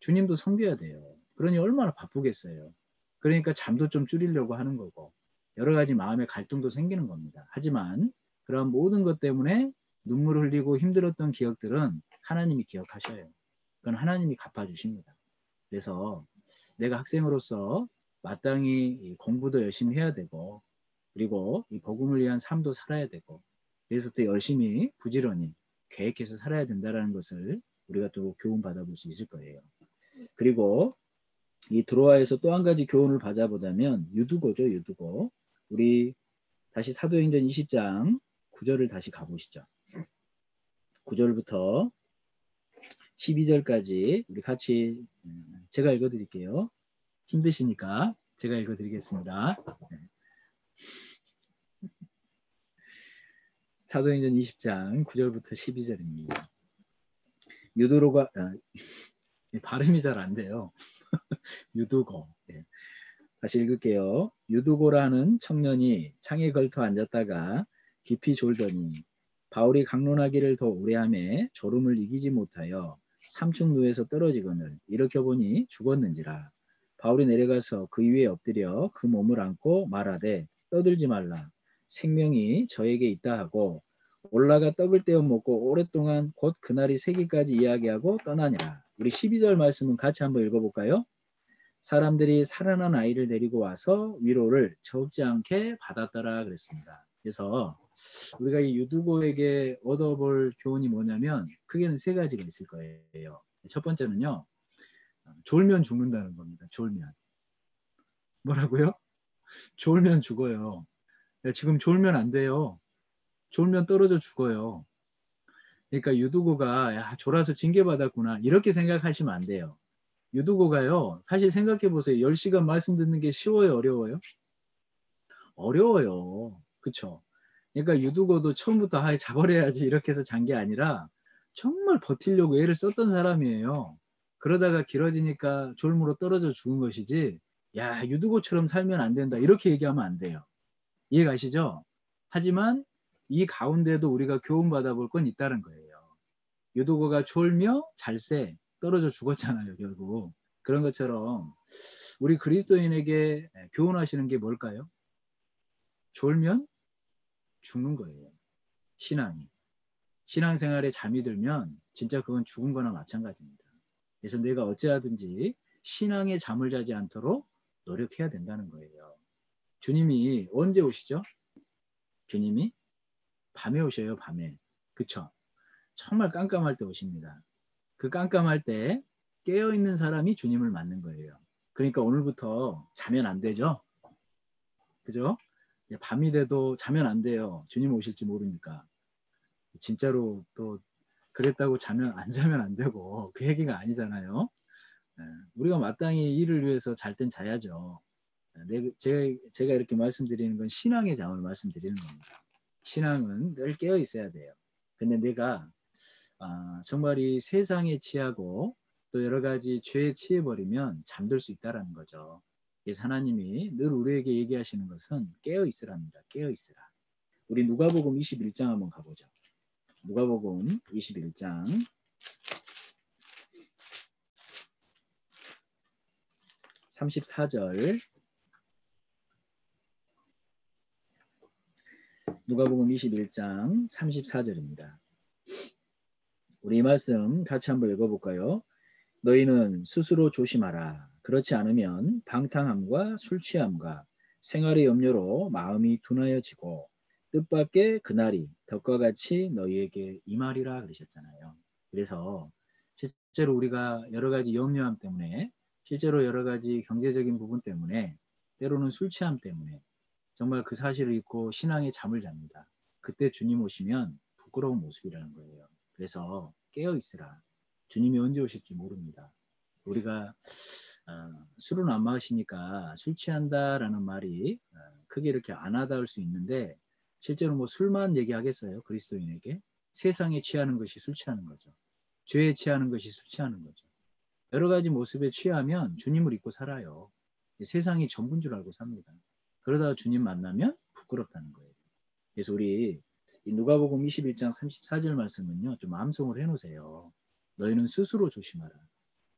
주님도 섬겨야 돼요. 그러니 얼마나 바쁘겠어요. 그러니까 잠도 좀 줄이려고 하는 거고, 여러 가지 마음의 갈등도 생기는 겁니다. 하지만 그런 모든 것 때문에 눈물을 흘리고 힘들었던 기억들은 하나님이 기억하셔요. 그건 하나님이 갚아주십니다. 그래서 내가 학생으로서 마땅히 공부도 열심히 해야 되고, 그리고 이 복음을 위한 삶도 살아야 되고, 그래서 또 열심히 부지런히 계획해서 살아야 된다는 것을 우리가 또 교훈 받아볼 수 있을 거예요. 그리고 이 드로아에서 또 한 가지 교훈을 받아보자면 유두고죠. 유두고. 우리 다시 사도행전 20장 9절을 다시 가보시죠. 9절부터 12절까지 우리 같이 제가 읽어드릴게요. 힘드시니까 제가 읽어드리겠습니다. 사도행전 20장 9절부터 12절입니다. 유도로가 발음이 잘 안 돼요. 유두고. 다시 읽을게요. 유두고라는 청년이 창에 걸터 앉았다가 깊이 졸더니 바울이 강론하기를 더 오래하매 졸음을 이기지 못하여 삼층루에서 떨어지거늘 일으켜보니 죽었는지라. 바울이 내려가서 그 위에 엎드려 그 몸을 안고 말하되 떠들지 말라. 생명이 저에게 있다 하고 올라가 떡을 떼어 먹고 오랫동안 곧 그날이 새기까지 이야기하고 떠나니라. 우리 12절 말씀은 같이 한번 읽어볼까요? 사람들이 살아난 아이를 데리고 와서 위로를 적지 않게 받았더라 그랬습니다. 그래서 우리가 이 유두고에게 얻어볼 교훈이 뭐냐면 크게는 세 가지가 있을 거예요. 첫 번째는요. 졸면 죽는다는 겁니다. 졸면. 뭐라고요? 졸면 죽어요. 지금 졸면 안 돼요. 졸면 떨어져 죽어요. 그러니까 유두고가 야, 졸아서 징계받았구나 이렇게 생각하시면 안 돼요. 유두고가요. 사실 생각해 보세요. 10시간 말씀 듣는 게 쉬워요, 어려워요? 어려워요. 그쵸? 그러니까 유두고도 처음부터 아예 잡아내야지 이렇게 해서 잔 게 아니라 정말 버티려고 애를 썼던 사람이에요. 그러다가 길어지니까 졸음으로 떨어져 죽은 것이지 야 유두고처럼 살면 안 된다 이렇게 얘기하면 안 돼요. 이해 가시죠? 하지만 이 가운데도 우리가 교훈 받아볼 건 있다는 거예요. 유두고가 졸며 잘세 떨어져 죽었잖아요 결국. 그런 것처럼 우리 그리스도인에게 교훈하시는 게 뭘까요? 졸면 죽는 거예요. 신앙이. 신앙생활에 잠이 들면 진짜 그건 죽은 거나 마찬가지입니다. 그래서 내가 어찌하든지 신앙에 잠을 자지 않도록 노력해야 된다는 거예요. 주님이 언제 오시죠? 주님이 밤에 오셔요. 밤에. 그쵸? 정말 깜깜할 때 오십니다. 그 깜깜할 때 깨어있는 사람이 주님을 맞는 거예요. 그러니까 오늘부터 자면 안 되죠? 그죠? 밤이 돼도 자면 안 돼요. 주님 오실지 모르니까. 진짜로 또 그랬다고 자면 안 자면 안 되고 그 얘기가 아니잖아요. 우리가 마땅히 일을 위해서 잘 땐 자야죠. 제가 이렇게 말씀드리는 건 신앙의 잠을 말씀드리는 겁니다. 신앙은 늘 깨어 있어야 돼요. 근데 내가 정말 이 세상에 취하고 또 여러 가지 죄에 취해버리면 잠들 수 있다라는 거죠. 그래서 하나님이 늘 우리에게 얘기하시는 것은 깨어 있으랍니다. 깨어 있으라. 우리 누가복음 21장 한번 가보죠. 누가복음 21장 34절 누가복음 21장 34절입니다. 우리 이 말씀 같이 한번 읽어볼까요? 너희는 스스로 조심하라. 그렇지 않으면 방탕함과 술취함과 생활의 염려로 마음이 둔하여지고 뜻밖의 그날이 덕과 같이 너희에게 임하리라 그러셨잖아요. 그래서 실제로 우리가 여러 가지 염려함 때문에 실제로 여러 가지 경제적인 부분 때문에 때로는 술 취함 때문에 정말 그 사실을 잊고 신앙에 잠을 잡니다. 그때 주님 오시면 부끄러운 모습이라는 거예요. 그래서 깨어 있으라. 주님이 언제 오실지 모릅니다. 우리가 술은 안 마시니까 술 취한다라는 말이 크게 이렇게 안 와닿을 수 있는데 실제로 뭐 술만 얘기하겠어요? 그리스도인에게 세상에 취하는 것이 술 취하는 거죠. 죄에 취하는 것이 술 취하는 거죠. 여러 가지 모습에 취하면 주님을 잊고 살아요. 세상이 전부인 줄 알고 삽니다. 그러다가 주님 만나면 부끄럽다는 거예요. 그래서 우리 이 누가복음 21장 34절 말씀은요, 좀 암송을 해놓으세요. 너희는 스스로 조심하라.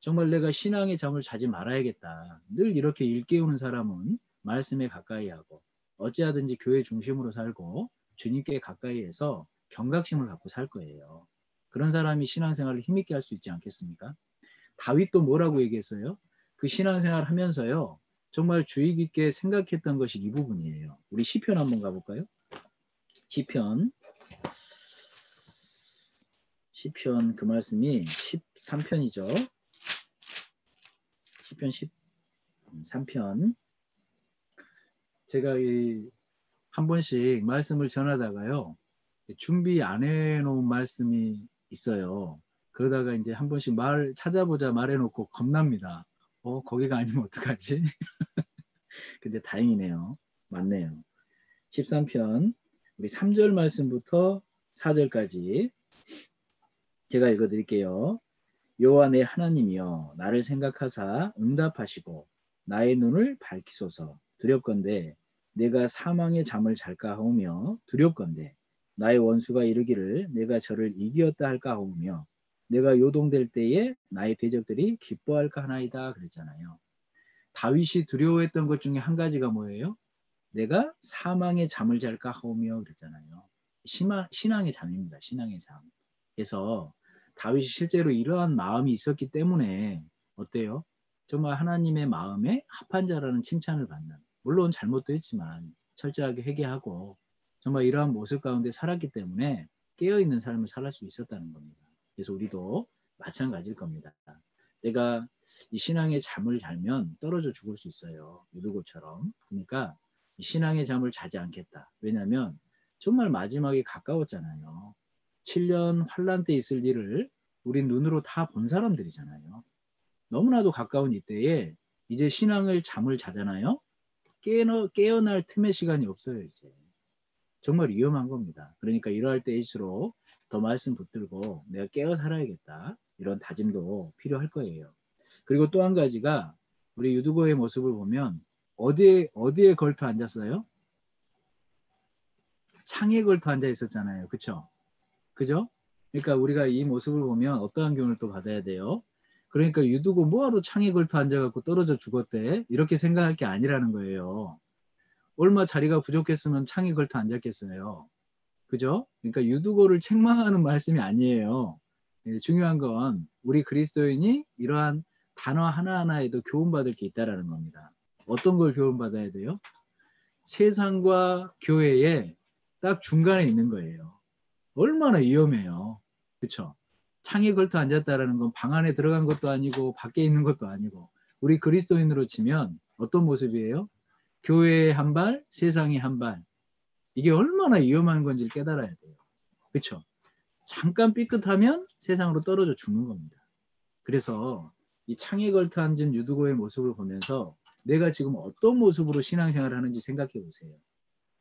정말 내가 신앙의 잠을 자지 말아야겠다. 늘 이렇게 일깨우는 사람은 말씀에 가까이 하고 어찌하든지 교회 중심으로 살고 주님께 가까이해서 경각심을 갖고 살 거예요. 그런 사람이 신앙생활을 힘있게 할 수 있지 않겠습니까? 다윗도 뭐라고 얘기했어요? 그 신앙생활 하면서요. 정말 주의 깊게 생각했던 것이 이 부분이에요. 우리 시편 한번 가볼까요? 시편 그 말씀이 13편이죠. 시편 13편. 제가 한 번씩 말씀을 전하다가요. 준비 안 해놓은 말씀이 있어요. 그러다가 이제 한 번씩 말 찾아보자 말해놓고 겁납니다. 거기가 아니면 어떡하지? 근데 다행이네요. 맞네요. 13편 우리 3절 말씀부터 4절까지 제가 읽어드릴게요. 여호와 내 하나님이여 나를 생각하사 응답하시고 나의 눈을 밝히소서. 두렵건대 내가 사망의 잠을 잘까 하오며 두렵건대 나의 원수가 이르기를 내가 저를 이기었다 할까 하오며 내가 요동될 때에 나의 대적들이 기뻐할까 하나이다 그랬잖아요. 다윗이 두려워했던 것 중에 한 가지가 뭐예요? 내가 사망의 잠을 잘까 하오며 그랬잖아요. 신앙의 잠입니다. 신앙의 잠. 그래서 다윗이 실제로 이러한 마음이 있었기 때문에 어때요? 정말 하나님의 마음에 합한 자라는 칭찬을 받는, 물론 잘못도 했지만 철저하게 회개하고 정말 이러한 모습 가운데 살았기 때문에 깨어있는 삶을 살 수 있었다는 겁니다. 그래서 우리도 마찬가지일 겁니다. 내가 이 신앙의 잠을 자면 떨어져 죽을 수 있어요. 유두고처럼. 그러니까 이 신앙의 잠을 자지 않겠다. 왜냐하면 정말 마지막에 가까웠잖아요. 7년 환란 때 있을 일을 우리 눈으로 다 본 사람들이잖아요. 너무나도 가까운 이때에 이제 신앙을 잠을 자잖아요. 깨어날 틈의 시간이 없어요. 이제 정말 위험한 겁니다. 그러니까 이러할 때일수록 더 말씀 붙들고 내가 깨어 살아야겠다. 이런 다짐도 필요할 거예요. 그리고 또 한 가지가 우리 유두고의 모습을 보면 어디에 걸터 앉았어요? 창에 걸터 앉아 있었잖아요. 그쵸? 그죠? 그러니까 우리가 이 모습을 보면 어떠한 교훈을 또 받아야 돼요? 그러니까 유두고 뭐하러 창에 걸터 앉아갖고 떨어져 죽었대? 이렇게 생각할 게 아니라는 거예요. 얼마 자리가 부족했으면 창에 걸터 앉았겠어요. 그죠? 그러니까 유두고를 책망하는 말씀이 아니에요. 중요한 건 우리 그리스도인이 이러한 단어 하나하나에도 교훈받을 게 있다라는 겁니다. 어떤 걸 교훈받아야 돼요? 세상과 교회에 딱 중간에 있는 거예요. 얼마나 위험해요. 그렇죠? 창에 걸터 앉았다라는 건 방 안에 들어간 것도 아니고 밖에 있는 것도 아니고 우리 그리스도인으로 치면 어떤 모습이에요? 교회에 한 발, 세상에 한 발. 이게 얼마나 위험한 건지를 깨달아야 돼요. 그렇죠? 잠깐 삐끗하면 세상으로 떨어져 죽는 겁니다. 그래서 이 창에 걸터 앉은 유두고의 모습을 보면서 내가 지금 어떤 모습으로 신앙생활을 하는지 생각해 보세요.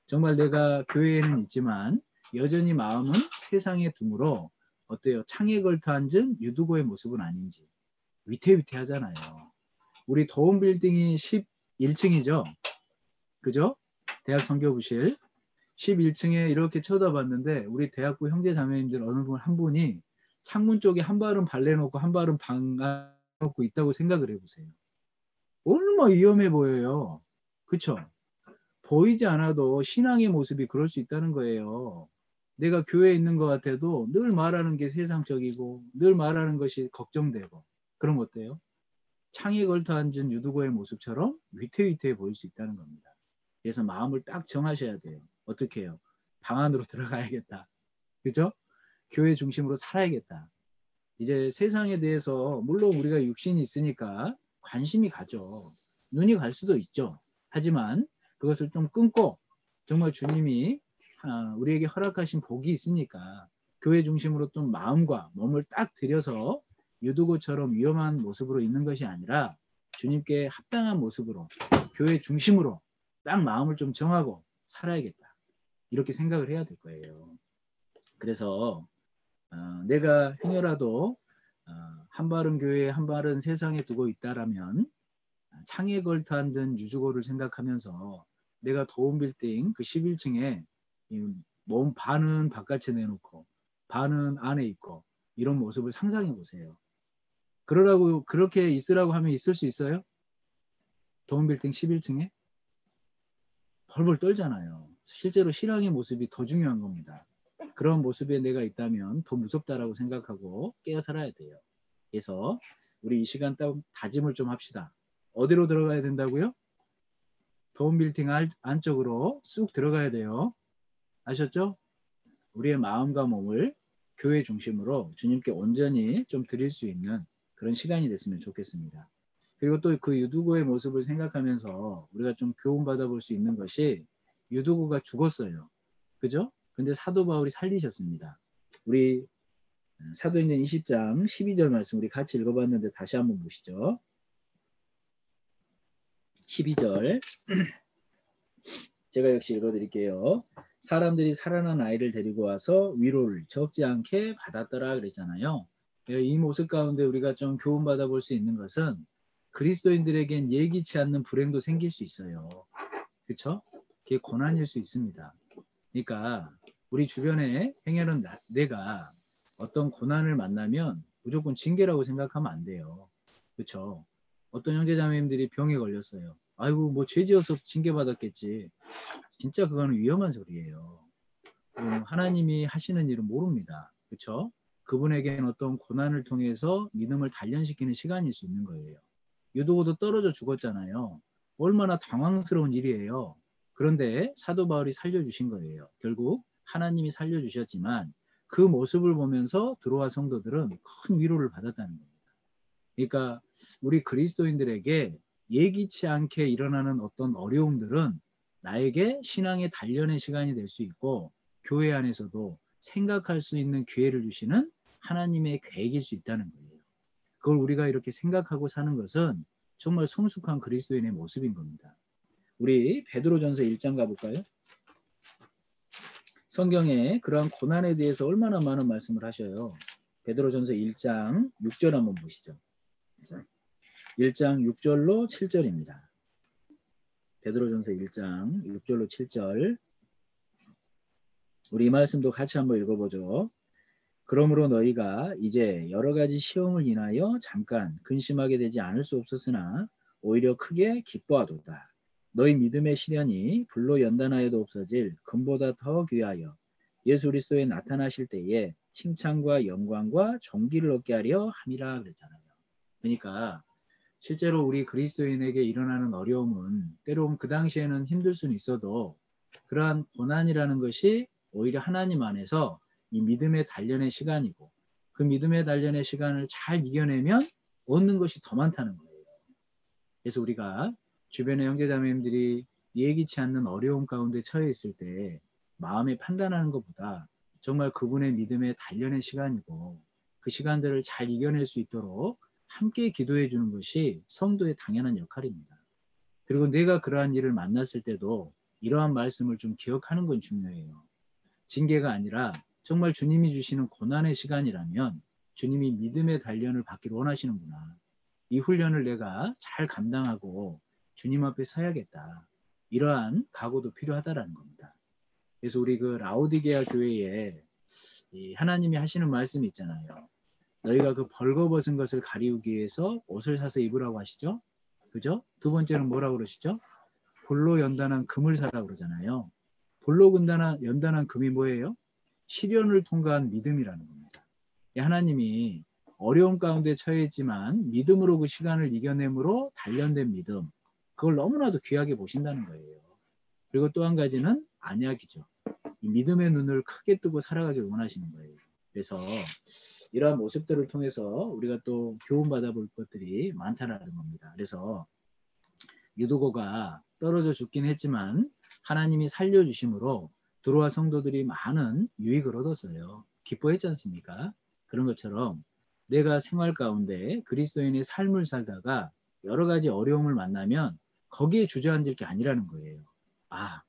정말 내가 교회에는 있지만 여전히 마음은 세상에 둠으로 어때요? 창에 걸터 앉은 유두고의 모습은 아닌지 위태위태하잖아요. 우리 도움 빌딩이 11층이죠. 그죠? 대학 선교부실 11층에 이렇게 쳐다봤는데 우리 대학부 형제 자매님들 어느 분 한 분이 창문 쪽에 한 발은 발레놓고 한 발은 방아놓고 있다고 생각을 해보세요. 얼마나 위험해 보여요. 그쵸? 보이지 않아도 신앙의 모습이 그럴 수 있다는 거예요. 내가 교회에 있는 것 같아도 늘 말하는 게 세상적이고 늘 말하는 것이 걱정되고 그런 것 어때요? 창에 걸터 앉은 유두고의 모습처럼 위태위태해 보일 수 있다는 겁니다. 그래서 마음을 딱 정하셔야 돼요. 어떻게 해요? 방 안으로 들어가야겠다. 그죠? 교회 중심으로 살아야겠다. 이제 세상에 대해서 물론 우리가 육신이 있으니까 관심이 가죠. 눈이 갈 수도 있죠. 하지만 그것을 좀 끊고 정말 주님이 우리에게 허락하신 복이 있으니까 교회 중심으로 좀 마음과 몸을 딱 들여서 유두고처럼 위험한 모습으로 있는 것이 아니라 주님께 합당한 모습으로 교회 중심으로 딱 마음을 좀 정하고 살아야겠다. 이렇게 생각을 해야 될 거예요. 그래서 내가 행여라도 한바른 교회 한바른 세상에 두고 있다라면 창에 걸터한 듯 유주고를 생각하면서 내가 도움 빌딩 그 11층에 몸 반은 바깥에 내놓고 반은 안에 있고 이런 모습을 상상해 보세요. 그러라고 그렇게 있으라고 하면 있을 수 있어요? 도움 빌딩 11층에? 벌벌 떨잖아요. 실제로 신앙의 모습이 더 중요한 겁니다. 그런 모습에 내가 있다면 더 무섭다라고 생각하고 깨어 살아야 돼요. 그래서 우리 이 시간 딱 다짐을 좀 합시다. 어디로 들어가야 된다고요? 도움 빌딩 안쪽으로 쑥 들어가야 돼요. 아셨죠? 우리의 마음과 몸을 교회 중심으로 주님께 온전히 좀 드릴 수 있는 그런 시간이 됐으면 좋겠습니다. 그리고 또 그 유두고의 모습을 생각하면서 우리가 좀 교훈 받아볼 수 있는 것이 유두고가 죽었어요. 그죠? 근데 사도 바울이 살리셨습니다. 우리 사도행전 20장 12절 말씀 우리 같이 읽어봤는데 다시 한번 보시죠. 12절 제가 역시 읽어드릴게요. 사람들이 살아난 아이를 데리고 와서 위로를 적지 않게 받았더라 그랬잖아요. 이 모습 가운데 우리가 좀 교훈 받아볼 수 있는 것은 그리스도인들에겐 예기치 않는 불행도 생길 수 있어요. 그렇죠? 그게 고난일 수 있습니다. 그러니까 우리 주변에 행여는 내가 어떤 고난을 만나면 무조건 징계라고 생각하면 안 돼요. 그렇죠? 어떤 형제자매님들이 병에 걸렸어요. 아이고 뭐 죄지어서 징계받았겠지. 진짜 그거는 위험한 소리예요. 하나님이 하시는 일은 모릅니다. 그렇죠? 그분에게는 어떤 고난을 통해서 믿음을 단련시키는 시간일 수 있는 거예요. 유도고도 떨어져 죽었잖아요. 얼마나 당황스러운 일이에요. 그런데 사도 바울이 살려주신 거예요. 결국 하나님이 살려주셨지만 그 모습을 보면서 들어와 성도들은 큰 위로를 받았다는 겁니다. 그러니까 우리 그리스도인들에게 예기치 않게 일어나는 어떤 어려움들은 나에게 신앙의 단련의 시간이 될 수 있고 교회 안에서도 생각할 수 있는 기회를 주시는 하나님의 계획일 수 있다는 거예요. 그걸 우리가 이렇게 생각하고 사는 것은 정말 성숙한 그리스도인의 모습인 겁니다. 우리 베드로전서 1장 가볼까요? 성경에 그러한 고난에 대해서 얼마나 많은 말씀을 하셔요. 베드로전서 1장 6절 한번 보시죠. 1장 6절로 7절입니다. 베드로전서 1장 6절로 7절 우리 이 말씀도 같이 한번 읽어보죠. 그러므로 너희가 이제 여러 가지 시험을 인하여 잠깐 근심하게 되지 않을 수 없었으나 오히려 크게 기뻐하도다. 너희 믿음의 시련이 불로 연단하여도 없어질 금보다 더 귀하여 예수 그리스도에 나타나실 때에 칭찬과 영광과 존귀를 얻게 하려 함이라 그랬잖아요. 그러니까 실제로 우리 그리스도인에게 일어나는 어려움은 때로는 그 당시에는 힘들 수는 있어도 그러한 고난이라는 것이 오히려 하나님 안에서 이 믿음의 단련의 시간이고 그 믿음의 단련의 시간을 잘 이겨내면 얻는 것이 더 많다는 거예요. 그래서 우리가 주변의 형제자매님들이 예기치 않는 어려움 가운데 처해 있을 때 마음에 판단하는 것보다 정말 그분의 믿음의 단련의 시간이고 그 시간들을 잘 이겨낼 수 있도록 함께 기도해 주는 것이 성도의 당연한 역할입니다. 그리고 내가 그러한 일을 만났을 때도 이러한 말씀을 좀 기억하는 건 중요해요. 징계가 아니라 정말 주님이 주시는 고난의 시간이라면 주님이 믿음의 단련을 받기를 원하시는구나. 이 훈련을 내가 잘 감당하고 주님 앞에 서야겠다. 이러한 각오도 필요하다라는 겁니다. 그래서 우리 그 라오디게아 교회에 하나님이 하시는 말씀이 있잖아요. 너희가 그 벌거벗은 것을 가리우기 위해서 옷을 사서 입으라고 하시죠. 그죠? 두 번째는 뭐라고 그러시죠? 볼로 연단한 금을 사라고 그러잖아요. 볼로 연단한 금이 뭐예요? 시련을 통과한 믿음이라는 겁니다. 하나님이 어려움 가운데 처해 있지만 믿음으로 그 시간을 이겨내므로 단련된 믿음, 그걸 너무나도 귀하게 보신다는 거예요. 그리고 또 한 가지는 안약이죠. 이 믿음의 눈을 크게 뜨고 살아가길 원하시는 거예요. 그래서 이러한 모습들을 통해서 우리가 또 교훈 받아볼 것들이 많다는 겁니다. 그래서 유도고가 떨어져 죽긴 했지만 하나님이 살려주심으로 들어와 성도들이 많은 유익을 얻었어요. 기뻐했지 않습니까? 그런 것처럼 내가 생활 가운데 그리스도인의 삶을 살다가 여러 가지 어려움을 만나면 거기에 주저앉을 게 아니라는 거예요. 아,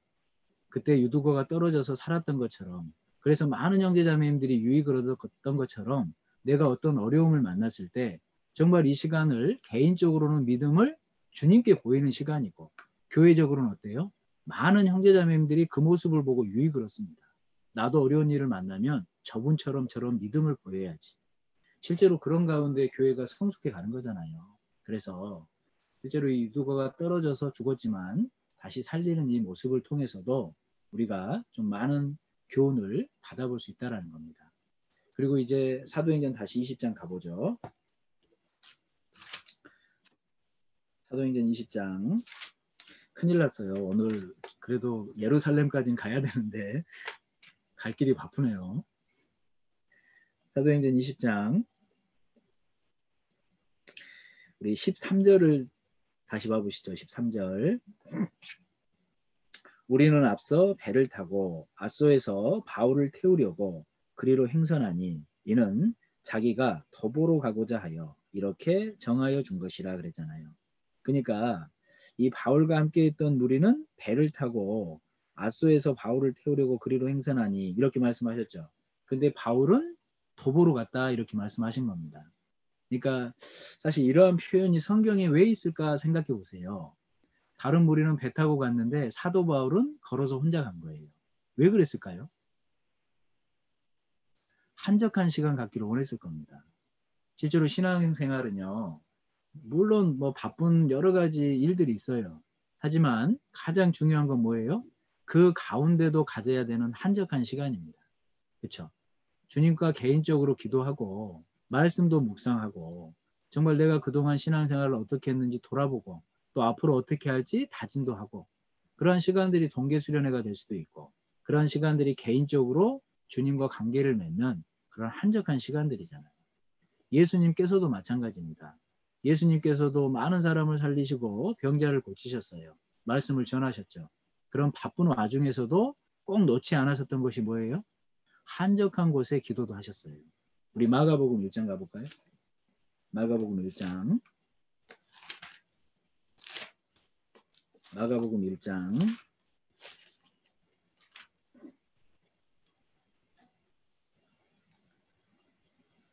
그때 유두거가 떨어져서 살았던 것처럼, 그래서 많은 형제자매님들이 유익을 얻었던 것처럼 내가 어떤 어려움을 만났을 때 정말 이 시간을 개인적으로는 믿음을 주님께 보이는 시간이고, 교회적으로는 어때요? 많은 형제자매님들이 그 모습을 보고 유익을 얻습니다. 나도 어려운 일을 만나면 저분처럼 저런 믿음을 보여야지. 실제로 그런 가운데 교회가 성숙해 가는 거잖아요. 그래서 실제로 이 유두거가 떨어져서 죽었지만 다시 살리는 이 모습을 통해서도 우리가 좀 많은 교훈을 받아볼 수 있다는 겁니다. 그리고 이제 사도행전 다시 20장 가보죠. 사도행전 20장. 큰일 났어요. 오늘 그래도 예루살렘까지는 가야 되는데 갈 길이 바쁘네요. 사도행전 20장 우리 13절을 다시 봐보시죠. 13절. 우리는 앞서 배를 타고 아소에서 바울을 태우려고 그리로 행선하니 이는 자기가 도보로 가고자 하여 이렇게 정하여 준 것이라 그랬잖아요. 그러니까 이 바울과 함께 있던 무리는 배를 타고 아소에서 바울을 태우려고 그리로 행선하니 이렇게 말씀하셨죠. 근데 바울은 도보로 갔다 이렇게 말씀하신 겁니다. 그러니까 사실 이러한 표현이 성경에 왜 있을까 생각해 보세요. 다른 무리는 배 타고 갔는데 사도 바울은 걸어서 혼자 간 거예요. 왜 그랬을까요? 한적한 시간 갖기를 원했을 겁니다. 실제로 신앙생활은요, 물론 뭐 바쁜 여러 가지 일들이 있어요. 하지만 가장 중요한 건 뭐예요? 그 가운데도 가져야 되는 한적한 시간입니다. 그렇죠? 주님과 개인적으로 기도하고 말씀도 묵상하고 정말 내가 그동안 신앙생활을 어떻게 했는지 돌아보고 또 앞으로 어떻게 할지 다짐도 하고 그러한 시간들이 동계수련회가 될 수도 있고 그러한 시간들이 개인적으로 주님과 관계를 맺는 그런 한적한 시간들이잖아요. 예수님께서도 마찬가지입니다. 예수님께서도 많은 사람을 살리시고 병자를 고치셨어요. 말씀을 전하셨죠. 그런 바쁜 와중에서도 꼭 놓지 않으셨던 것이 뭐예요? 한적한 곳에 기도도 하셨어요. 우리 마가복음 1장 가볼까요? 마가복음 1장. 마가복음 1장.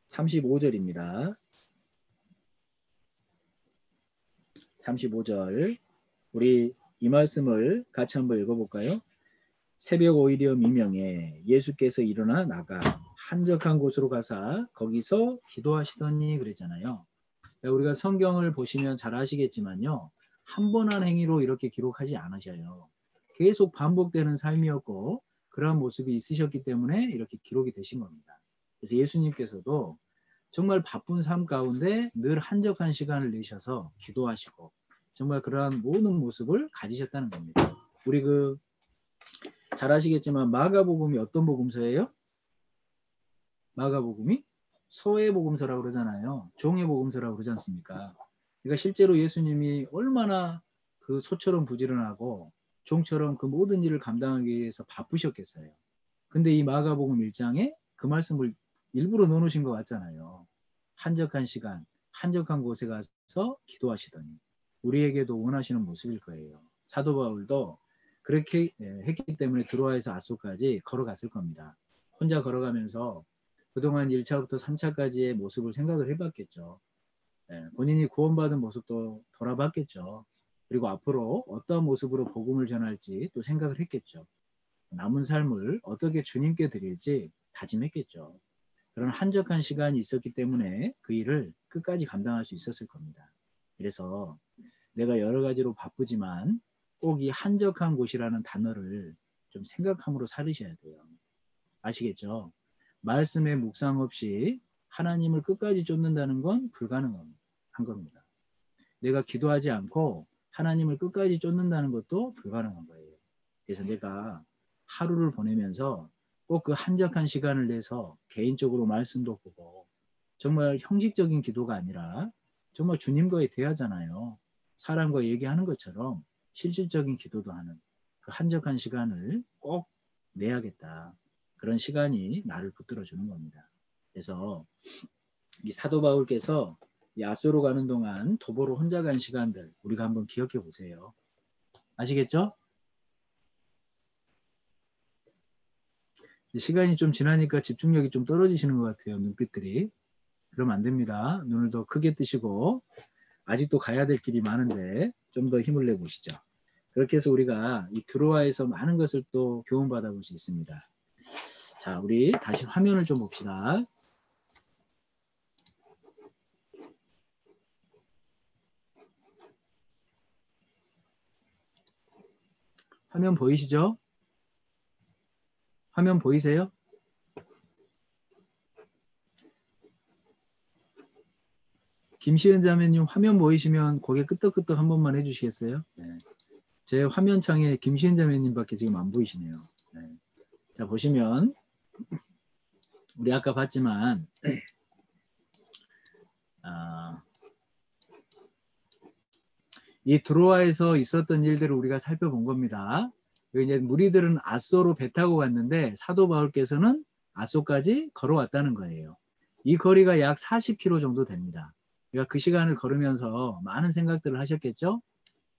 35절입니다. 35절. 우리 이 말씀을 같이 한번 읽어볼까요? 새벽 오이려 미명에 예수께서 일어나 나가 한적한 곳으로 가사 거기서 기도하시더니 그랬잖아요. 우리가 성경을 보시면 잘 아시겠지만요. 한 번 한 행위로 이렇게 기록하지 않으셔요. 계속 반복되는 삶이었고 그러한 모습이 있으셨기 때문에 이렇게 기록이 되신 겁니다. 그래서 예수님께서도 정말 바쁜 삶 가운데 늘 한적한 시간을 내셔서 기도하시고 정말 그러한 모든 모습을 가지셨다는 겁니다. 우리 잘 아시겠지만 마가복음이 어떤 복음서예요? 마가복음이 소의 복음서라고 그러잖아요. 종의 복음서라고 그러지 않습니까? 그러니까 실제로 예수님이 얼마나 그 소처럼 부지런하고 종처럼 그 모든 일을 감당하기 위해서 바쁘셨겠어요. 근데 이 마가복음 1장에 그 말씀을 일부러 넣어놓으신 것 같잖아요. 한적한 시간, 한적한 곳에 가서 기도하시더니 우리에게도 원하시는 모습일 거예요. 사도 바울도 그렇게 했기 때문에 드로아에서 아소까지 걸어갔을 겁니다. 혼자 걸어가면서 그동안 1차부터 3차까지의 모습을 생각을 해봤겠죠. 본인이 구원받은 모습도 돌아봤겠죠. 그리고 앞으로 어떤 모습으로 복음을 전할지 또 생각을 했겠죠. 남은 삶을 어떻게 주님께 드릴지 다짐했겠죠. 그런 한적한 시간이 있었기 때문에 그 일을 끝까지 감당할 수 있었을 겁니다. 그래서 내가 여러 가지로 바쁘지만 꼭 이 한적한 곳이라는 단어를 좀 생각함으로 살으셔야 돼요. 아시겠죠? 말씀의 묵상 없이 하나님을 끝까지 쫓는다는 건 불가능한 겁니다. 내가 기도하지 않고 하나님을 끝까지 쫓는다는 것도 불가능한 거예요. 그래서 내가 하루를 보내면서 꼭 그 한적한 시간을 내서 개인적으로 말씀도 보고 정말 형식적인 기도가 아니라 정말 주님과의 대화잖아요. 사람과 얘기하는 것처럼 실질적인 기도도 하는 그 한적한 시간을 꼭 내야겠다. 그런 시간이 나를 붙들어 주는 겁니다. 그래서 이 사도 바울께서 이 아소로 가는 동안 도보로 혼자 간 시간들 우리가 한번 기억해 보세요. 아시겠죠? 시간이 좀 지나니까 집중력이 좀 떨어지시는 것 같아요. 눈빛들이. 그러면 안 됩니다. 눈을 더 크게 뜨시고 아직도 가야 될 길이 많은데 좀 더 힘을 내보시죠. 그렇게 해서 우리가 이 드로아에서 많은 것을 또 교훈받아 볼 수 있습니다. 자, 우리 다시 화면을 좀 봅시다. 화면 보이시죠? 화면 보이세요? 김시은 자매님 화면 보이시면 고개 끄덕끄덕 한 번만 해주시겠어요? 네. 제 화면창에 김시은 자매님밖에 지금 안 보이시네요. 네. 자, 보시면 우리 아까 봤지만 이 드로아에서 있었던 일들을 우리가 살펴본 겁니다. 이제 무리들은 아소로 배 타고 갔는데 사도 바울께서는 아소까지 걸어왔다는 거예요. 이 거리가 약 40km 정도 됩니다. 그러니까 그 시간을 걸으면서 많은 생각들을 하셨겠죠.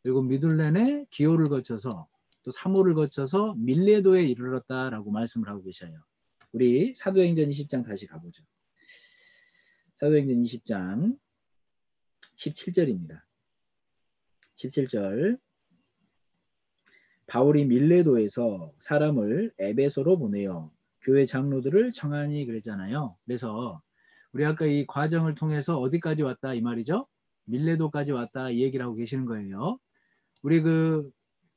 그리고 미둘렌의 기호를 거쳐서 또 사모를 거쳐서 밀레도에 이르렀다라고 말씀을 하고 계셔요. 우리 사도행전 20장 다시 가보죠. 사도행전 20장 17절입니다. 17절 바울이 밀레도에서 사람을 에베소로 보내어 교회 장로들을 청하니 그랬잖아요. 그래서 우리 아까 이 과정을 통해서 어디까지 왔다 이 말이죠. 밀레도까지 왔다 이 얘기를 하고 계시는 거예요. 우리 그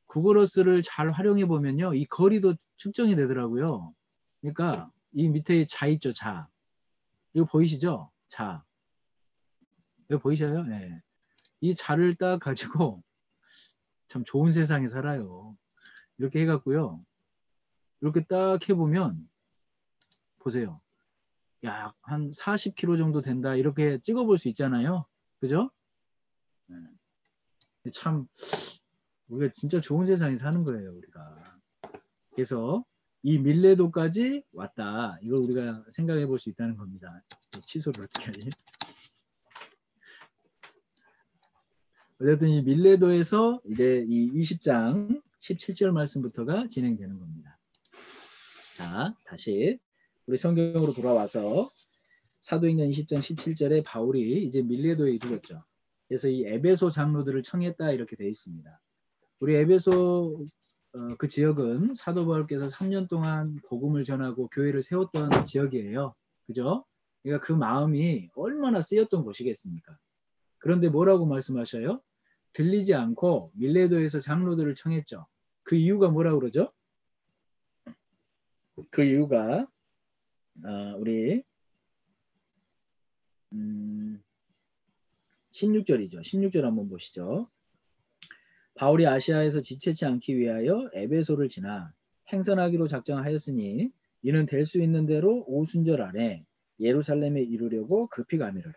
구글어스를 잘 활용해 보면요. 이 거리도 측정이 되더라고요. 그러니까 이 밑에 자 있죠. 자. 이거 보이시죠? 자. 이거 보이셔요? 네. 이 자를 딱 가지고 참 좋은 세상에 살아요. 이렇게 해갖고요. 이렇게 딱 해보면 보세요. 약 한 40km 정도 된다. 이렇게 찍어볼 수 있잖아요. 그죠? 네. 참 우리가 진짜 좋은 세상에 사는 거예요. 우리가. 그래서 이 밀레도까지 왔다. 이걸 우리가 생각해 볼 수 있다는 겁니다. 취소를 어떻게 하지? 어쨌든 이 밀레도에서 이제 이 20장 17절 말씀부터가 진행되는 겁니다. 자, 다시 우리 성경으로 돌아와서 사도행전 20장 17절에 바울이 이제 밀레도에 이르렀죠. 그래서 이 에베소 장로들을 청했다 이렇게 되어 있습니다. 우리 에베소 그 지역은 사도 바울께서 3년 동안 복음을 전하고 교회를 세웠던 지역이에요. 그죠? 그러니까 그 마음이 얼마나 쓰였던 곳이겠습니까? 그런데 뭐라고 말씀하셔요? 들리지 않고 밀레도에서 장로들을 청했죠. 그 이유가 뭐라고 그러죠? 그 이유가 우리 16절이죠. 16절 한번 보시죠. 바울이 아시아에서 지체치 않기 위하여 에베소를 지나 행선하기로 작정하였으니 이는 될 수 있는 대로 오순절 안에 예루살렘에 이르려고 급히 가미르라.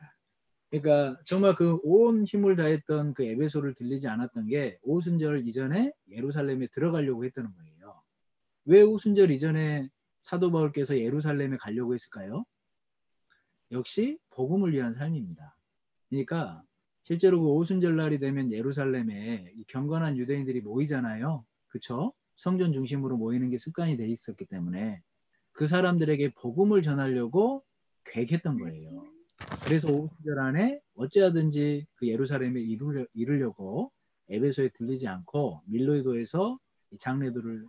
그러니까 정말 그 온 힘을 다했던 그 에베소를 들리지 않았던 게 오순절 이전에 예루살렘에 들어가려고 했다는 거예요. 왜 오순절 이전에 사도 바울께서 예루살렘에 가려고 했을까요? 역시 복음을 위한 삶입니다. 그러니까 실제로 그 오순절 날이 되면 예루살렘에 이 경건한 유대인들이 모이잖아요. 그렇죠? 성전 중심으로 모이는 게 습관이 돼 있었기 때문에 그 사람들에게 복음을 전하려고 계획했던 거예요. 그래서 오순절 안에 어찌하든지 그 예루살렘에 이르려고 에베소에 들리지 않고 밀레도에서 이 장례들을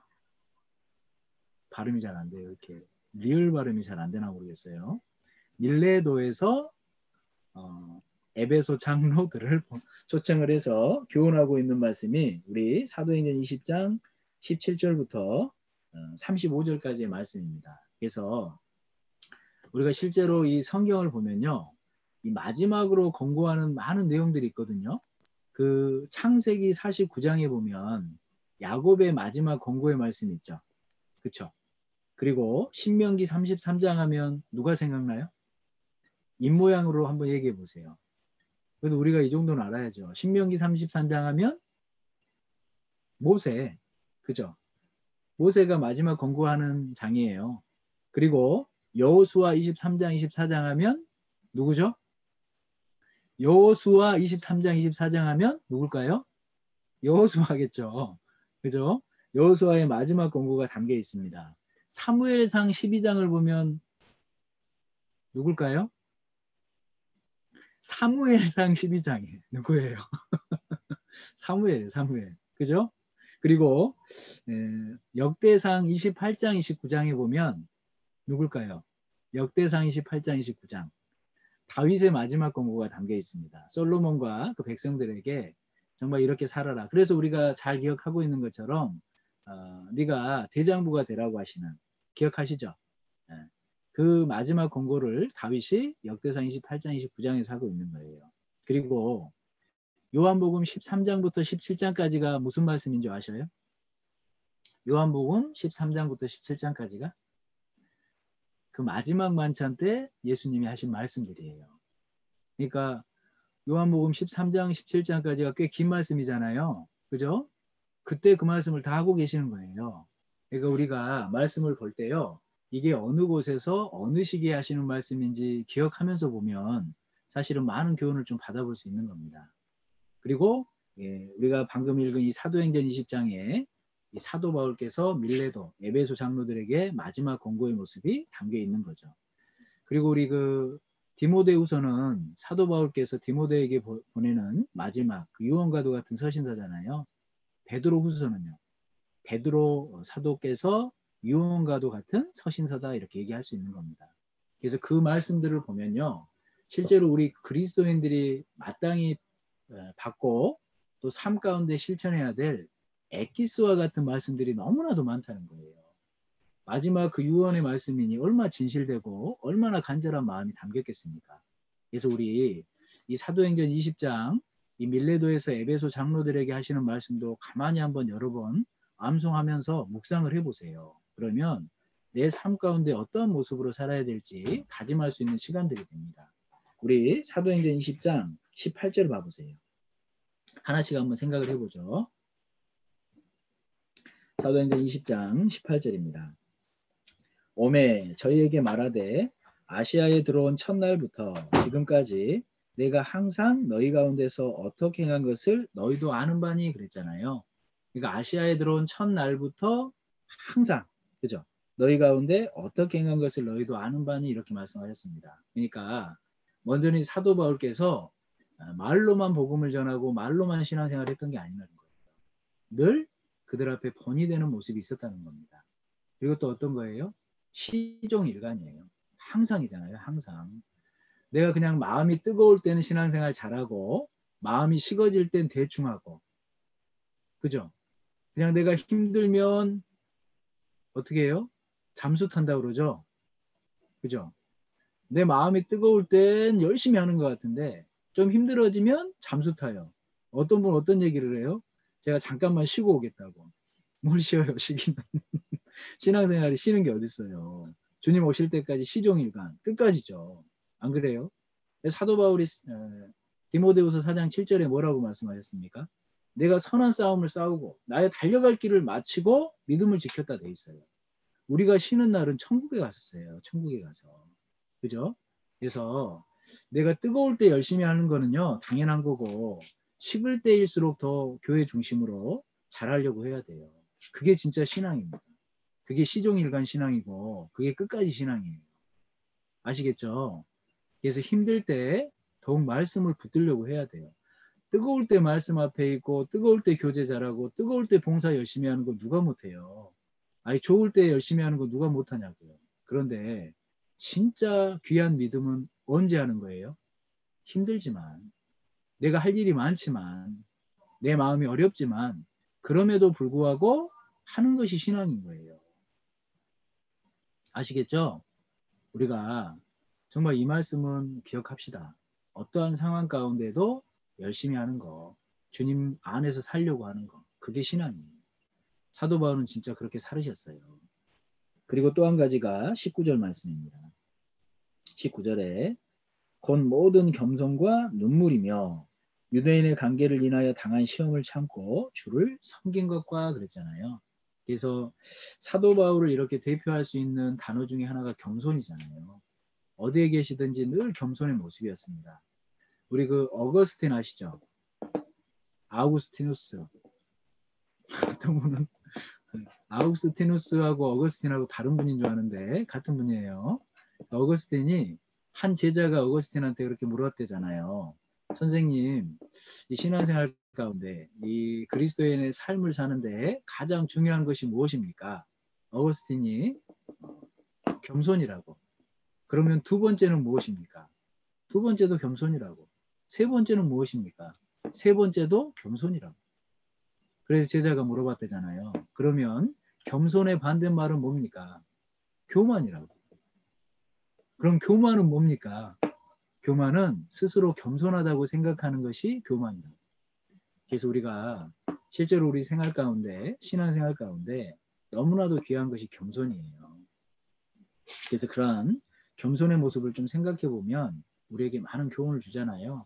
발음이 잘 안 돼요. 이렇게 리을 발음이 잘 안 되나 모르겠어요. 밀레도에서 에베소 장로들을 초청을 해서 교훈하고 있는 말씀이 우리 사도행전 20장 17절부터 35절까지의 말씀입니다. 그래서 우리가 실제로 이 성경을 보면요. 이 마지막으로 권고하는 많은 내용들이 있거든요. 그 창세기 49장에 보면 야곱의 마지막 권고의 말씀이 있죠. 그렇죠? 그리고 신명기 33장 하면 누가 생각나요? 입모양으로 한번 얘기해 보세요. 그래도 우리가 이 정도는 알아야죠. 신명기 33장 하면 모세, 그죠? 모세가 마지막 권고하는 장이에요. 그리고 여호수아 23장, 24장 하면 누구죠? 여호수아 23장 24장 하면 누굴까요? 여호수아겠죠. 그죠? 여호수아의 마지막 권고가 담겨 있습니다. 사무엘상 12장을 보면 누굴까요? 사무엘상 12장에 누구예요? 사무엘. 그죠? 그리고 역대상 28장 29장에 보면 누굴까요? 역대상 28장 29장. 다윗의 마지막 권고가 담겨 있습니다. 솔로몬과 그 백성들에게 정말 이렇게 살아라. 그래서 우리가 잘 기억하고 있는 것처럼 네가 대장부가 되라고 하시는, 기억하시죠? 예. 그 마지막 권고를 다윗이 역대상 28장 29장에서 하고 있는 거예요. 그리고 요한복음 13장부터 17장까지가 무슨 말씀인 줄 아셔요? 요한복음 13장부터 17장까지가 그 마지막 만찬 때 예수님이 하신 말씀들이에요. 그러니까 요한복음 13장 17장까지가 꽤 긴 말씀이잖아요. 그죠? 그때 그 말씀을 다 하고 계시는 거예요. 그러니까 우리가 말씀을 볼 때요, 이게 어느 곳에서 어느 시기에 하시는 말씀인지 기억하면서 보면 사실은 많은 교훈을 좀 받아볼 수 있는 겁니다. 그리고 우리가 방금 읽은 이 사도행전 20장에 이 사도 바울께서 밀레도, 에베소 장로들에게 마지막 권고의 모습이 담겨 있는 거죠. 그리고 우리 그 디모데후서는 사도 바울께서 디모데에게 보내는 마지막 그 유언과도 같은 서신서잖아요. 베드로후서는요, 베드로 사도께서 유언과도 같은 서신서다, 이렇게 얘기할 수 있는 겁니다. 그래서 그 말씀들을 보면요, 실제로 우리 그리스도인들이 마땅히 받고 또 삶 가운데 실천해야 될 엑기스와 같은 말씀들이 너무나도 많다는 거예요. 마지막 그 유언의 말씀이니 얼마나 진실되고 얼마나 간절한 마음이 담겼겠습니까? 그래서 우리 이 사도행전 20장 이 밀레도에서 에베소 장로들에게 하시는 말씀도 가만히 한번 여러 번 암송하면서 묵상을 해보세요. 그러면 내 삶 가운데 어떤 모습으로 살아야 될지 다짐할 수 있는 시간들이 됩니다. 우리 사도행전 20장 18절을 봐보세요. 하나씩 한번 생각을 해보죠. 사도행전 20장 18절입니다. 오매 저희에게 말하되 아시아에 들어온 첫날부터 지금까지 내가 항상 너희 가운데서 어떻게 행한 것을 너희도 아는 바니, 그랬잖아요. 그러니까 아시아에 들어온 첫날부터 항상, 그죠? 너희 가운데 어떻게 행한 것을 너희도 아는 바니, 이렇게 말씀하셨습니다. 그러니까 먼저는 사도 바울께서 말로만 복음을 전하고 말로만 신앙생활을 했던 게 아니라는 거예요. 늘 그들 앞에 본이 되는 모습이 있었다는 겁니다. 그리고 또 어떤 거예요? 시종일관이에요. 항상이잖아요. 항상. 내가 그냥 마음이 뜨거울 때는 신앙생활 잘하고 마음이 식어질 땐 대충 하고, 그죠? 그냥 내가 힘들면 어떻게 해요? 잠수 탄다고 그러죠? 그죠? 내 마음이 뜨거울 땐 열심히 하는 것 같은데 좀 힘들어지면 잠수 타요. 어떤 분 어떤 얘기를 해요? 제가 잠깐만 쉬고 오겠다고. 뭘 쉬어요, 쉬기는. 신앙생활이 쉬는 게 어딨어요. 주님 오실 때까지 시종일관 끝까지죠. 안 그래요? 사도 바울이 디모데후서 4장 7절에 뭐라고 말씀하셨습니까? 내가 선한 싸움을 싸우고 나의 달려갈 길을 마치고 믿음을 지켰다 돼 있어요. 우리가 쉬는 날은 천국에 갔었어요. 천국에 가서. 그죠? 그래서 내가 뜨거울 때 열심히 하는 거는요, 당연한 거고, 식을 때일수록 더 교회 중심으로 잘하려고 해야 돼요. 그게 진짜 신앙입니다. 그게 시종일관 신앙이고 그게 끝까지 신앙이에요. 아시겠죠? 그래서 힘들 때 더욱 말씀을 붙들려고 해야 돼요. 뜨거울 때 말씀 앞에 있고 뜨거울 때 교제 잘하고 뜨거울 때 봉사 열심히 하는 거 누가 못해요? 아니 좋을 때 열심히 하는 거 누가 못하냐고요. 그런데 진짜 귀한 믿음은 언제 하는 거예요? 힘들지만, 내가 할 일이 많지만, 내 마음이 어렵지만 그럼에도 불구하고 하는 것이 신앙인 거예요. 아시겠죠? 우리가 정말 이 말씀은 기억합시다. 어떠한 상황 가운데도 열심히 하는 거, 주님 안에서 살려고 하는 거, 그게 신앙이에요. 사도 바울은 진짜 그렇게 살으셨어요. 그리고 또 한 가지가 19절 말씀입니다. 19절에 곧 모든 겸손과 눈물이며 유대인의 관계를 인하여 당한 시험을 참고 주를 섬긴 것과 그랬잖아요. 그래서 사도 바울을 이렇게 대표할 수 있는 단어 중에 하나가 겸손이잖아요. 어디에 계시든지 늘 겸손의 모습이었습니다. 우리 그 어거스틴 아시죠? 아우구스티누스. 어떤 분은 아우구스티누스하고 어거스틴하고 다른 분인 줄 아는데 같은 분이에요. 어거스틴이 한 제자가 어거스틴한테 그렇게 물었대잖아요. 선생님, 이 신앙생활 가운데 이 그리스도인의 삶을 사는데 가장 중요한 것이 무엇입니까? 어거스틴이 겸손이라고. 그러면 두 번째는 무엇입니까? 두 번째도 겸손이라고. 세 번째는 무엇입니까? 세 번째도 겸손이라고. 그래서 제자가 물어봤대잖아요. 그러면 겸손의 반대말은 뭡니까? 교만이라고. 그럼 교만은 뭡니까? 교만은 스스로 겸손하다고 생각하는 것이 교만이라고. 그래서 우리가 실제로 우리 생활 가운데, 신앙생활 가운데 너무나도 귀한 것이 겸손이에요. 그래서 그러한 겸손의 모습을 좀 생각해 보면 우리에게 많은 교훈을 주잖아요.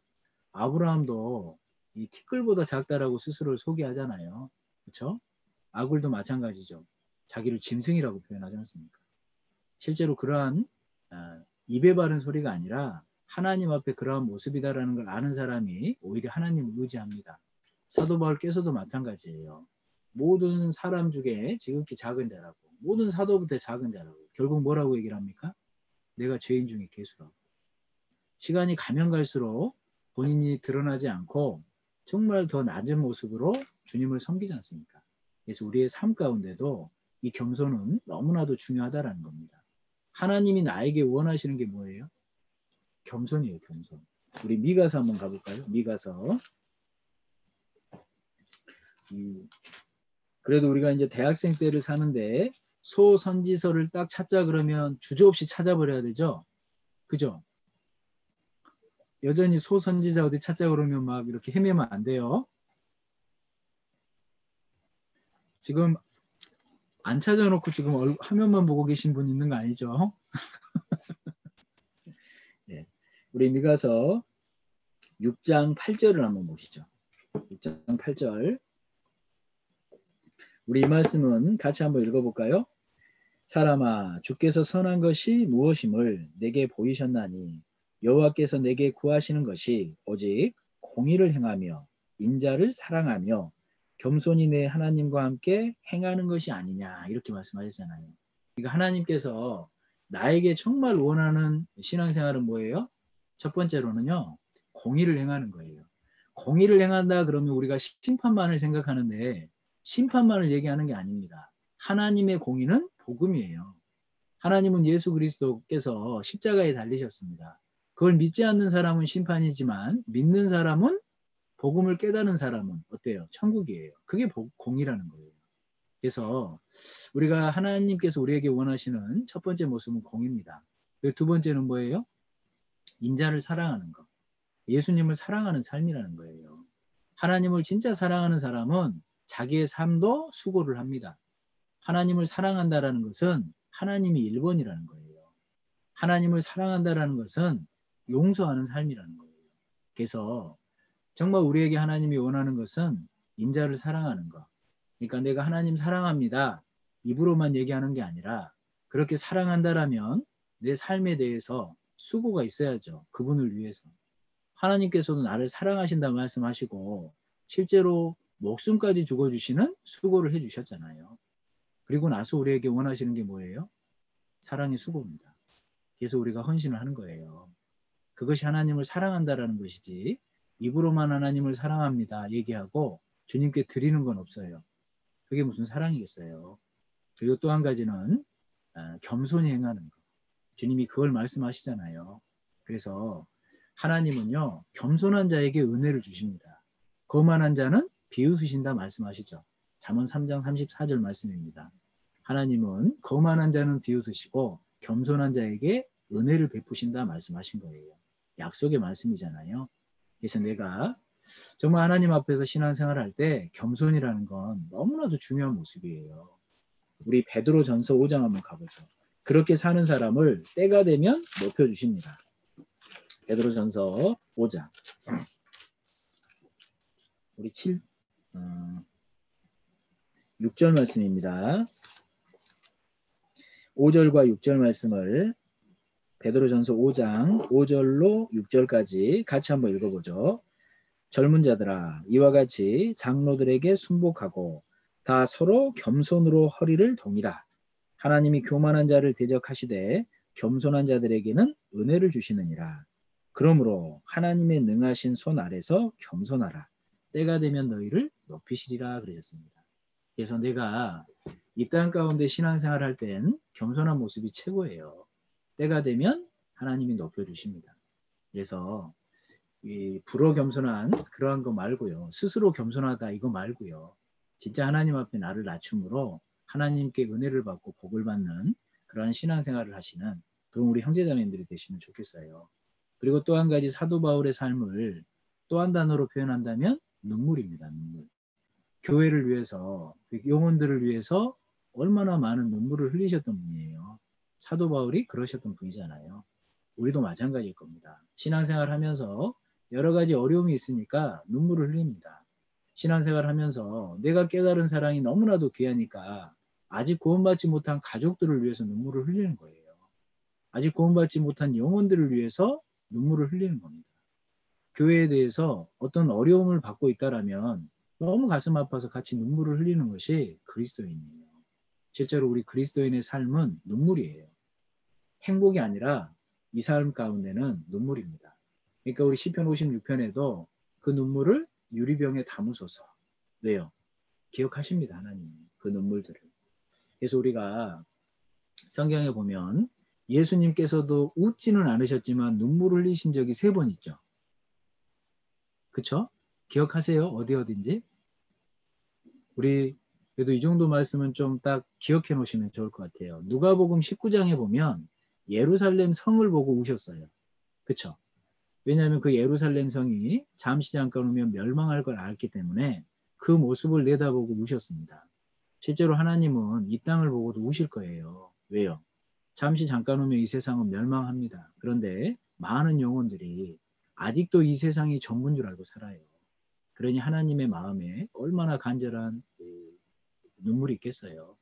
아브라함도 이 티끌보다 작다라고 스스로를 소개하잖아요. 그렇죠? 아굴도 마찬가지죠. 자기를 짐승이라고 표현하지 않습니까? 실제로 그러한 입에 바른 소리가 아니라 하나님 앞에 그러한 모습이다라는 걸 아는 사람이 오히려 하나님을 의지합니다. 사도 바울께서도 마찬가지예요. 모든 사람 중에 지극히 작은 자라고, 모든 사도부터 작은 자라고, 결국 뭐라고 얘기를 합니까? 내가 죄인 중에 괴수라고. 시간이 가면 갈수록 본인이 드러나지 않고 정말 더 낮은 모습으로 주님을 섬기지 않습니까? 그래서 우리의 삶 가운데도 이 겸손은 너무나도 중요하다라는 겁니다. 하나님이 나에게 원하시는 게 뭐예요? 겸손이에요, 겸손. 우리 미가서 한번 가볼까요? 미가서. 그래도 우리가 이제 대학생 때를 사는데 소선지서를 딱 찾자 그러면 주저없이 찾아버려야 되죠? 그죠? 여전히 소선지자 어디 찾자 그러면 막 이렇게 헤매면 안 돼요. 지금 안 찾아놓고 지금 화면만 보고 계신 분 있는 거 아니죠? 네. 우리 미가서 6장 8절을 한번 보시죠. 6장 8절. 우리 이 말씀은 같이 한번 읽어볼까요? 사람아, 주께서 선한 것이 무엇임을 내게 보이셨나니 여호와께서 내게 구하시는 것이 오직 공의를 행하며 인자를 사랑하며 겸손히 내 하나님과 함께 행하는 것이 아니냐, 이렇게 말씀하셨잖아요. 그러니까 하나님께서 나에게 정말 원하는 신앙생활은 뭐예요? 첫 번째로는요, 공의를 행하는 거예요. 공의를 행한다 그러면 우리가 심판만을 생각하는데 심판만을 얘기하는 게 아닙니다. 하나님의 공의는 복음이에요. 하나님은 예수 그리스도께서 십자가에 달리셨습니다. 그걸 믿지 않는 사람은 심판이지만 믿는 사람은, 복음을 깨닫는 사람은 어때요? 천국이에요. 그게 공의라는 거예요. 그래서 우리가 하나님께서 우리에게 원하시는 첫 번째 모습은 공의입니다. 두 번째는 뭐예요? 인자를 사랑하는 것. 예수님을 사랑하는 삶이라는 거예요. 하나님을 진짜 사랑하는 사람은 자기의 삶도 수고를 합니다. 하나님을 사랑한다라는 것은 하나님이 1번이라는 거예요. 하나님을 사랑한다라는 것은 용서하는 삶이라는 거예요. 그래서 정말 우리에게 하나님이 원하는 것은 인자를 사랑하는 것. 그러니까 내가 하나님 사랑합니다. 입으로만 얘기하는 게 아니라 그렇게 사랑한다라면 내 삶에 대해서 수고가 있어야죠. 그분을 위해서. 하나님께서도 나를 사랑하신다 말씀하시고 실제로 목숨까지 죽어주시는 수고를 해주셨잖아요. 그리고 나서 우리에게 원하시는 게 뭐예요? 사랑의 수고입니다. 그래서 우리가 헌신을 하는 거예요. 그것이 하나님을 사랑한다라는 것이지 입으로만 하나님을 사랑합니다 얘기하고 주님께 드리는 건 없어요. 그게 무슨 사랑이겠어요. 그리고 또 한 가지는 겸손히 행하는 것. 주님이 그걸 말씀하시잖아요. 그래서 하나님은요, 겸손한 자에게 은혜를 주십니다. 거만한 자는 비웃으신다 말씀하시죠. 잠언 3장 34절 말씀입니다. 하나님은 거만한 자는 비웃으시고 겸손한 자에게 은혜를 베푸신다 말씀하신 거예요. 약속의 말씀이잖아요. 그래서 내가 정말 하나님 앞에서 신앙생활을 할 때 겸손이라는 건 너무나도 중요한 모습이에요. 우리 베드로전서 5장 한번 가보죠. 그렇게 사는 사람을 때가 되면 높여주십니다. 베드로전서 5장 우리 6절 말씀입니다. 5절과 6절 말씀을 베드로전서 5장 5절로 6절까지 같이 한번 읽어보죠. 젊은 자들아 이와 같이 장로들에게 순복하고 다 서로 겸손으로 허리를 동이라. 하나님이 교만한 자를 대적하시되 겸손한 자들에게는 은혜를 주시느니라. 그러므로 하나님의 능하신 손 아래서 겸손하라. 때가 되면 너희를 높이시리라 그러셨습니다. 그래서 내가 이 땅 가운데 신앙생활 할 땐 겸손한 모습이 최고예요. 때가 되면 하나님이 높여주십니다. 그래서 이 불어 겸손한 그러한 거 말고요. 스스로 겸손하다 이거 말고요. 진짜 하나님 앞에 나를 낮춤으로 하나님께 은혜를 받고 복을 받는 그러한 신앙생활을 하시는 그런 우리 형제자매님들이 되시면 좋겠어요. 그리고 또 한 가지 사도 바울의 삶을 또 한 단어로 표현한다면 눈물입니다. 눈물. 교회를 위해서 영혼들을 위해서 얼마나 많은 눈물을 흘리셨던 분이에요. 사도 바울이 그러셨던 분이잖아요. 우리도 마찬가지일 겁니다. 신앙생활 하면서 여러 가지 어려움이 있으니까 눈물을 흘립니다. 신앙생활 하면서 내가 깨달은 사랑이 너무나도 귀하니까 아직 구원받지 못한 가족들을 위해서 눈물을 흘리는 거예요. 아직 구원받지 못한 영혼들을 위해서 눈물을 흘리는 겁니다. 교회에 대해서 어떤 어려움을 받고 있다라면 너무 가슴 아파서 같이 눈물을 흘리는 것이 그리스도인이에요. 실제로 우리 그리스도인의 삶은 눈물이에요. 행복이 아니라 이 삶 가운데는 눈물입니다. 그러니까 우리 시편 56편에도 그 눈물을 유리병에 담으소서. 왜요? 기억하십니다. 하나님 그 눈물들을. 그래서 우리가 성경에 보면 예수님께서도 웃지는 않으셨지만 눈물을 흘리신 적이 3번 있죠. 그쵸? 기억하세요? 어딘지? 우리 그래도 이 정도 말씀은 좀 딱 기억해 놓으시면 좋을 것 같아요. 누가복음 19장에 보면 예루살렘 성을 보고 우셨어요. 그쵸? 왜냐하면 그 예루살렘 성이 잠시 잠깐 오면 멸망할 걸 알기 때문에 그 모습을 내다보고 우셨습니다. 실제로 하나님은 이 땅을 보고도 우실 거예요. 왜요? 잠시 잠깐 오면 이 세상은 멸망합니다. 그런데 많은 영혼들이 아직도 이 세상이 전부인 줄 알고 살아요. 그러니 하나님의 마음에 얼마나 간절한 눈물이 있겠어요.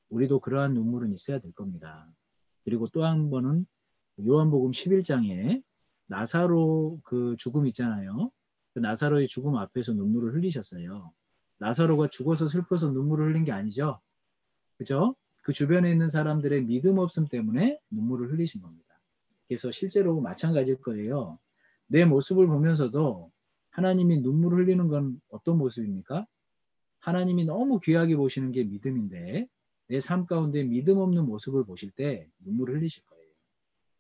우리도 그러한 눈물은 있어야 될 겁니다. 그리고 또 한 번은 요한복음 11장에 나사로 그 죽음 있잖아요. 그 나사로의 죽음 앞에서 눈물을 흘리셨어요. 나사로가 죽어서 슬퍼서 눈물을 흘린 게 아니죠. 그죠? 그 주변에 있는 사람들의 믿음 없음 때문에 눈물을 흘리신 겁니다. 그래서 실제로 마찬가지일 거예요. 내 모습을 보면서도 하나님이 눈물을 흘리는 건 어떤 모습입니까? 하나님이 너무 귀하게 보시는 게 믿음인데 내 삶 가운데 믿음 없는 모습을 보실 때 눈물을 흘리실 거예요.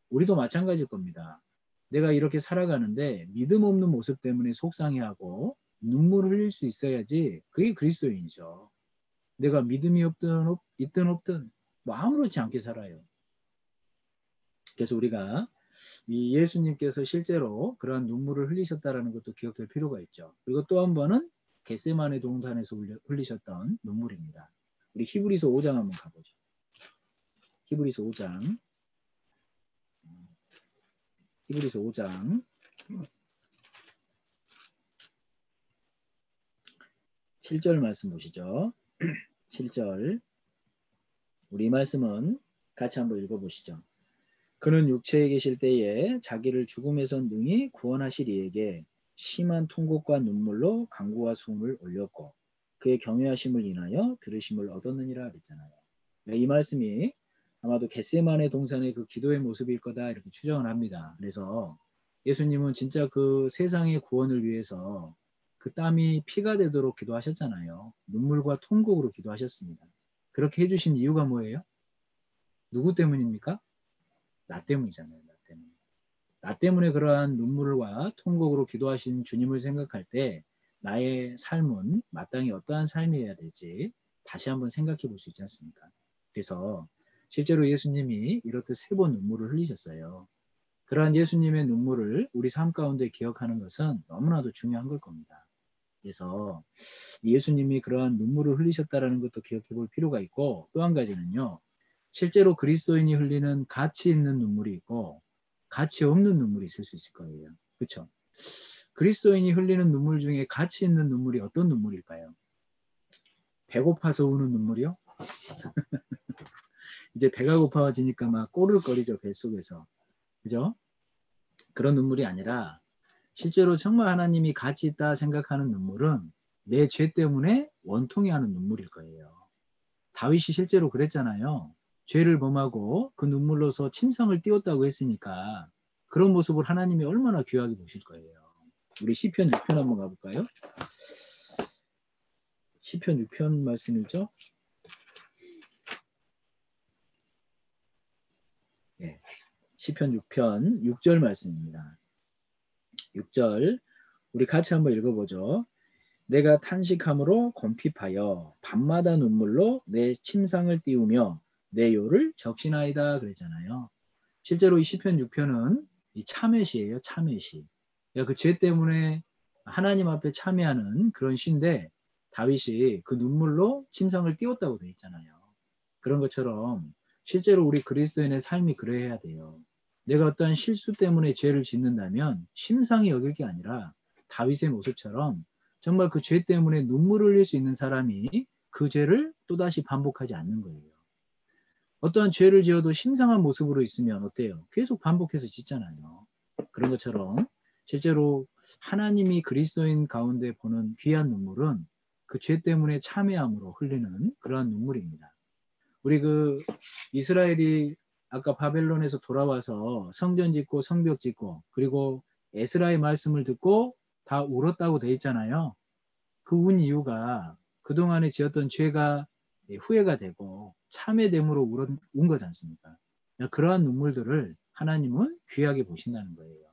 우리도 마찬가지일 겁니다. 내가 이렇게 살아가는데 믿음 없는 모습 때문에 속상해하고 눈물을 흘릴 수 있어야지 그게 그리스도인이죠. 내가 믿음이 있든 없든 뭐 아무렇지 않게 살아요. 그래서 우리가 이 예수님께서 실제로 그러한 눈물을 흘리셨다라는 것도 기억할 필요가 있죠. 그리고 또 한 번은 겟세마네 동산에서 흘리셨던 눈물입니다. 우리 히브리서 5장 한번 가보죠. 히브리서 5장 7절 말씀 보시죠. 7절 우리 이 말씀은 같이 한번 읽어보시죠. 그는 육체에 계실 때에 자기를 죽음에서 능히 구원하실 이에게 심한 통곡과 눈물로 간구와 소음을 올렸고 그의 경외하심을 인하여 들으심을 얻었느니라 그랬잖아요. 이 말씀이 아마도 겟세마네 동산의 그 기도의 모습일 거다 이렇게 추정을 합니다. 그래서 예수님은 진짜 그 세상의 구원을 위해서 그 땀이 피가 되도록 기도하셨잖아요. 눈물과 통곡으로 기도하셨습니다. 그렇게 해주신 이유가 뭐예요? 누구 때문입니까? 나 때문이잖아요. 나 때문에. 나 때문에 그러한 눈물과 통곡으로 기도하신 주님을 생각할 때 나의 삶은 마땅히 어떠한 삶이어야 될지 다시 한번 생각해 볼 수 있지 않습니까? 그래서 실제로 예수님이 이렇듯 3번 눈물을 흘리셨어요. 그러한 예수님의 눈물을 우리 삶 가운데 기억하는 것은 너무나도 중요한 걸 겁니다. 그래서 예수님이 그러한 눈물을 흘리셨다는 것도 기억해 볼 필요가 있고 또 한 가지는요. 실제로 그리스도인이 흘리는 가치 있는 눈물이 있고 가치 없는 눈물이 있을 수 있을 거예요. 그렇죠? 그리스도인이 흘리는 눈물 중에 가치 있는 눈물이 어떤 눈물일까요? 배고파서 우는 눈물이요? 이제 배가 고파지니까 막 꼬르륵거리죠, 뱃속에서. 그죠? 그런 눈물이 아니라 실제로 정말 하나님이 가치 있다 생각하는 눈물은 내 죄 때문에 원통해 하는 눈물일 거예요. 다윗이 실제로 그랬잖아요. 죄를 범하고 그 눈물로서 침상을 띄웠다고 했으니까 그런 모습을 하나님이 얼마나 귀하게 보실 거예요. 우리 시편 6편 한번 가볼까요? 시편 6편 말씀이죠. 네. 시편 6편 6절 말씀입니다. 6절 우리 같이 한번 읽어보죠. 내가 탄식함으로 곰핍하여 밤마다 눈물로 내 침상을 띄우며 내 요를 적시나이다 그랬잖아요. 실제로 이 시편 6편은 이 참회시예요. 참회시. 그 죄 때문에 하나님 앞에 참회하는 그런 시인데 다윗이 그 눈물로 침상을 띄웠다고 돼 있잖아요. 그런 것처럼 실제로 우리 그리스도인의 삶이 그래야 돼요. 내가 어떤 실수 때문에 죄를 짓는다면 심상히 여길 게 아니라 다윗의 모습처럼 정말 그 죄 때문에 눈물을 흘릴 수 있는 사람이 그 죄를 또다시 반복하지 않는 거예요. 어떠한 죄를 지어도 심상한 모습으로 있으면 어때요? 계속 반복해서 짓잖아요. 그런 것처럼 실제로 하나님이 그리스도인 가운데 보는 귀한 눈물은 그 죄 때문에 참회함으로 흘리는 그러한 눈물입니다. 우리 그 이스라엘이 아까 바벨론에서 돌아와서 성전 짓고 성벽 짓고 그리고 에스라의 말씀을 듣고 다 울었다고 돼 있잖아요. 그 운 이유가 그동안에 지었던 죄가 후회가 되고 참회됨으로 운 거지 않습니까? 그러한 눈물들을 하나님은 귀하게 보신다는 거예요.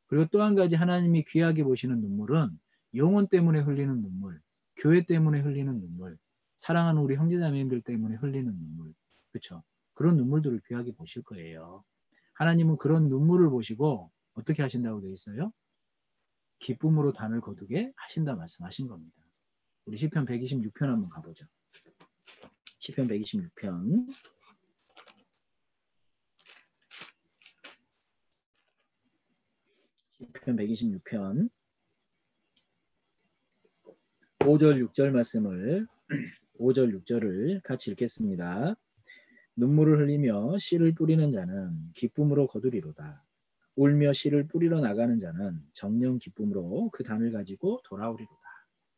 그리고 또 한 가지 하나님이 귀하게 보시는 눈물은 영혼 때문에 흘리는 눈물, 교회 때문에 흘리는 눈물, 사랑하는 우리 형제자매님들 때문에 흘리는 눈물. 그렇죠? 그런 눈물들을 귀하게 보실 거예요. 하나님은 그런 눈물을 보시고 어떻게 하신다고 되어 있어요? 기쁨으로 단을 거두게 하신다 말씀하신 겁니다. 우리 시편 126편 한번 가보죠. 시편 126편. 시편 126편 5절 6절 말씀을 5절 6절을 같이 읽겠습니다. 눈물을 흘리며 씨를 뿌리는 자는 기쁨으로 거두리로다. 울며 씨를 뿌리러 나가는 자는 정녕 기쁨으로 그 담을 가지고 돌아오리로다.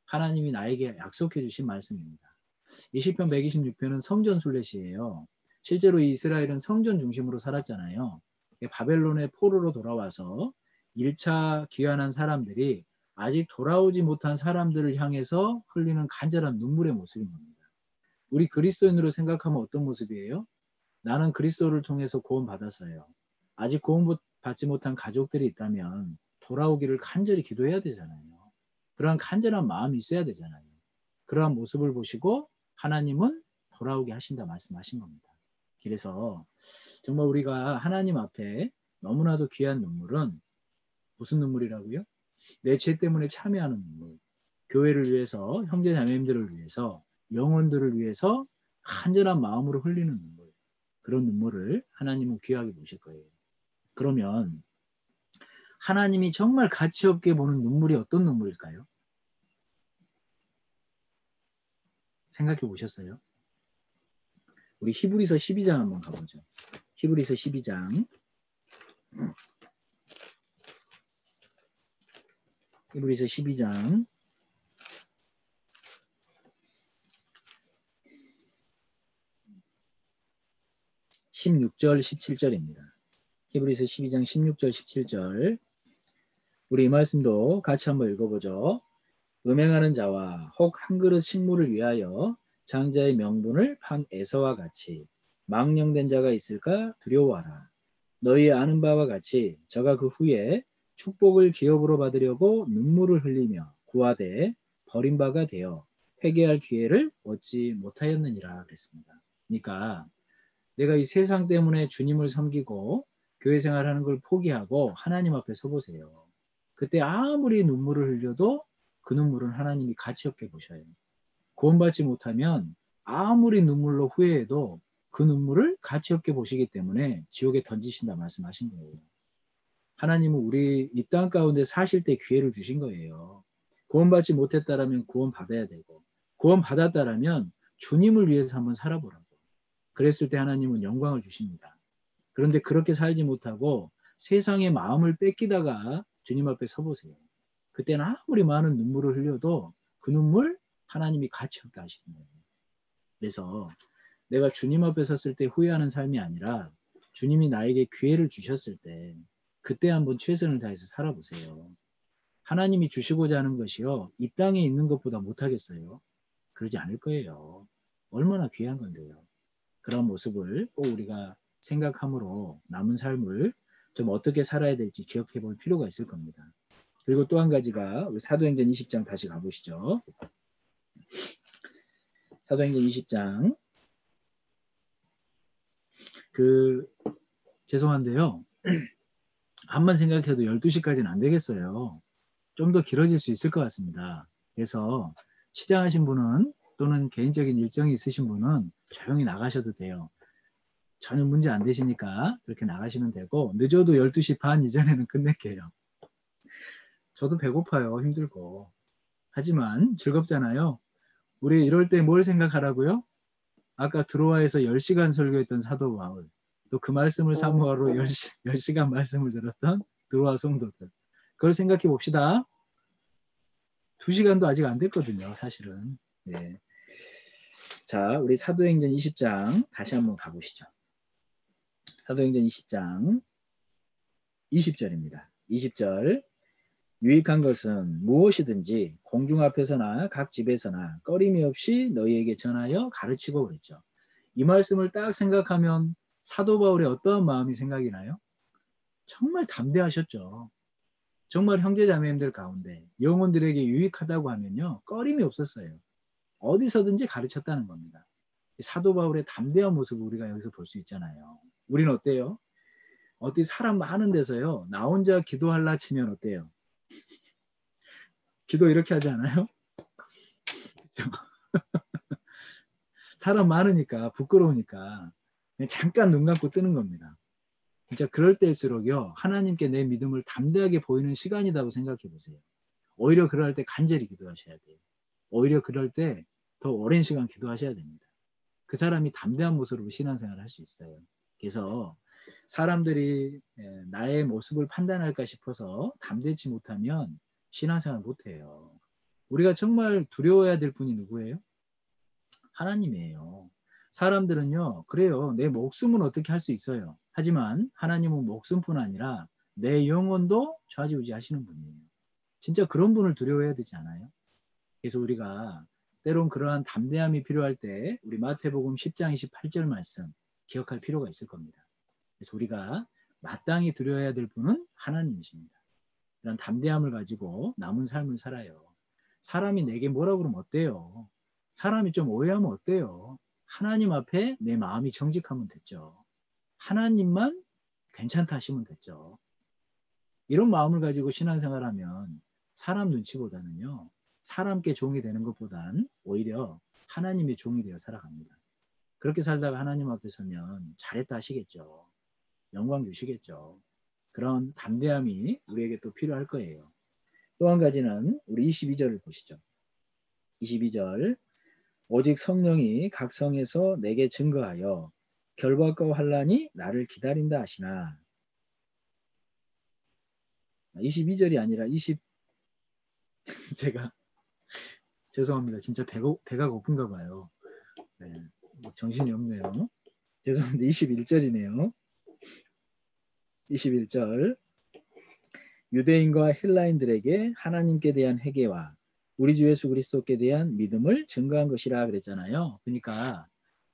하나님이 나에게 약속해 주신 말씀입니다. 이 시편 126편은 성전 순례시예요. 실제로 이스라엘은 성전 중심으로 살았잖아요. 바벨론의 포로로 돌아와서 1차 귀환한 사람들이 아직 돌아오지 못한 사람들을 향해서 흘리는 간절한 눈물의 모습인 겁니다. 우리 그리스도인으로 생각하면 어떤 모습이에요? 나는 그리스도를 통해서 구원받았어요. 아직 구원받지 못한 가족들이 있다면 돌아오기를 간절히 기도해야 되잖아요. 그러한 간절한 마음이 있어야 되잖아요. 그러한 모습을 보시고 하나님은 돌아오게 하신다 말씀하신 겁니다. 그래서 정말 우리가 하나님 앞에 너무나도 귀한 눈물은 무슨 눈물이라고요? 내 죄 때문에 참여하는 눈물. 교회를 위해서, 형제 자매님들을 위해서, 영혼들을 위해서 간절한 마음으로 흘리는 눈물. 그런 눈물을 하나님은 귀하게 보실 거예요. 그러면 하나님이 정말 가치 없게 보는 눈물이 어떤 눈물일까요? 생각해 보셨어요? 우리 히브리서 12장 한번 가보죠. 히브리서 12장. 히브리서 12장 16절 17절입니다. 히브리서 12장 16절 17절. 우리 이 말씀도 같이 한번 읽어보죠. 음행하는 자와 혹 한 그릇 식물을 위하여 장자의 명분을 판 에서와 같이 망령된 자가 있을까 두려워하라. 너희 아는 바와 같이 저가 그 후에 축복을 기업으로 받으려고 눈물을 흘리며 구하되 버린 바가 되어 회개할 기회를 얻지 못하였느니라 그랬습니다. 그러니까 내가 이 세상 때문에 주님을 섬기고 교회 생활하는 걸 포기하고 하나님 앞에 서보세요. 그때 아무리 눈물을 흘려도 그 눈물은 하나님이 가치 없게 보셔요. 구원받지 못하면 아무리 눈물로 후회해도 그 눈물을 가치 없게 보시기 때문에 지옥에 던지신다 말씀하신 거예요. 하나님은 우리 이 땅 가운데 사실 때 기회를 주신 거예요. 구원받지 못했다라면 구원받아야 되고 구원받았다라면 주님을 위해서 한번 살아보라고. 그랬을 때 하나님은 영광을 주십니다. 그런데 그렇게 살지 못하고 세상의 마음을 뺏기다가 주님 앞에 서보세요. 그때는 아무리 많은 눈물을 흘려도 그 눈물 하나님이 가치 없게 하시는 거예요. 그래서 내가 주님 앞에 섰을 때 후회하는 삶이 아니라 주님이 나에게 기회를 주셨을 때 그때 한번 최선을 다해서 살아보세요. 하나님이 주시고자 하는 것이요, 이 땅에 있는 것보다 못하겠어요? 그러지 않을 거예요. 얼마나 귀한 건데요. 그런 모습을 꼭 우리가 생각함으로 남은 삶을 좀 어떻게 살아야 될지 기억해 볼 필요가 있을 겁니다. 그리고 또 한 가지가 우리 사도행전 20장 다시 가보시죠. 사도행전 20장 죄송한데요. 한번 생각해도 12시까지는 안 되겠어요. 좀 더 길어질 수 있을 것 같습니다. 그래서 시장하신 분은 또는 개인적인 일정이 있으신 분은 조용히 나가셔도 돼요. 전혀 문제 안 되시니까 그렇게 나가시면 되고 늦어도 12시 반 이전에는 끝낼게요. 저도 배고파요. 힘들고. 하지만 즐겁잖아요. 우리 이럴 때 뭘 생각하라고요? 아까 드로아에서 10시간 설교했던 사도 바울, 또 그 말씀을 사모하러 10시간 말씀을 들었던 드로아 성도들. 그걸 생각해 봅시다. 2시간도 아직 안 됐거든요, 사실은. 네. 자, 우리 사도행전 20장 다시 한번 가보시죠. 사도행전 20장 20절입니다. 20절. 유익한 것은 무엇이든지 공중 앞에서나 각 집에서나 꺼림이 없이 너희에게 전하여 가르치고 그랬죠. 이 말씀을 딱 생각하면 사도 바울의 어떠한 마음이 생각이 나요? 정말 담대하셨죠. 정말 형제자매님들 가운데 영혼들에게 유익하다고 하면요, 꺼림이 없었어요. 어디서든지 가르쳤다는 겁니다. 사도 바울의 담대한 모습을 우리가 여기서 볼 수 있잖아요. 우리는 어때요? 어디 사람 많은 데서요, 나 혼자 기도할라 치면 어때요? 기도 이렇게 하지 않아요? 사람 많으니까 부끄러우니까 그냥 잠깐 눈 감고 뜨는 겁니다. 진짜 그럴 때일수록요, 하나님께 내 믿음을 담대하게 보이는 시간이라고 생각해 보세요. 오히려 그럴 때 간절히 기도하셔야 돼요. 오히려 그럴 때 더 오랜 시간 기도하셔야 됩니다. 그 사람이 담대한 모습으로 신앙생활을 할 수 있어요. 그래서 사람들이 나의 모습을 판단할까 싶어서 담대치 못하면 신앙생활 못해요. 우리가 정말 두려워해야 될 분이 누구예요? 하나님이에요. 사람들은요, 그래요. 내 목숨은 어떻게 할 수 있어요. 하지만 하나님은 목숨뿐 아니라 내 영혼도 좌지우지 하시는 분이에요. 진짜 그런 분을 두려워해야 되지 않아요? 그래서 우리가 때론 그러한 담대함이 필요할 때 우리 마태복음 10장 28절 말씀 기억할 필요가 있을 겁니다. 그래서 우리가 마땅히 두려워해야 될 분은 하나님이십니다. 이런 담대함을 가지고 남은 삶을 살아요. 사람이 내게 뭐라고 그러면 어때요? 사람이 좀 오해하면 어때요? 하나님 앞에 내 마음이 정직하면 됐죠. 하나님만 괜찮다 하시면 됐죠. 이런 마음을 가지고 신앙생활하면 사람 눈치보다는요, 사람께 종이 되는 것보단 오히려 하나님의 종이 되어 살아갑니다. 그렇게 살다가 하나님 앞에 서면 잘했다 하시겠죠. 영광 주시겠죠. 그런 담대함이 우리에게 또 필요할 거예요. 또 한 가지는 우리 22절을 보시죠. 22절. 오직 성령이 각 성에서 내게 증거하여 결박과 환난이 나를 기다린다 하시나. 22절이 아니라 제가 죄송합니다. 진짜 배가 고픈가 봐요. 네, 정신이 없네요. 죄송합니다. 21절이네요. 21절. 유대인과 헬라인들에게 하나님께 대한 회개와 우리 주 예수 그리스도께 대한 믿음을 증거한 것이라 그랬잖아요. 그러니까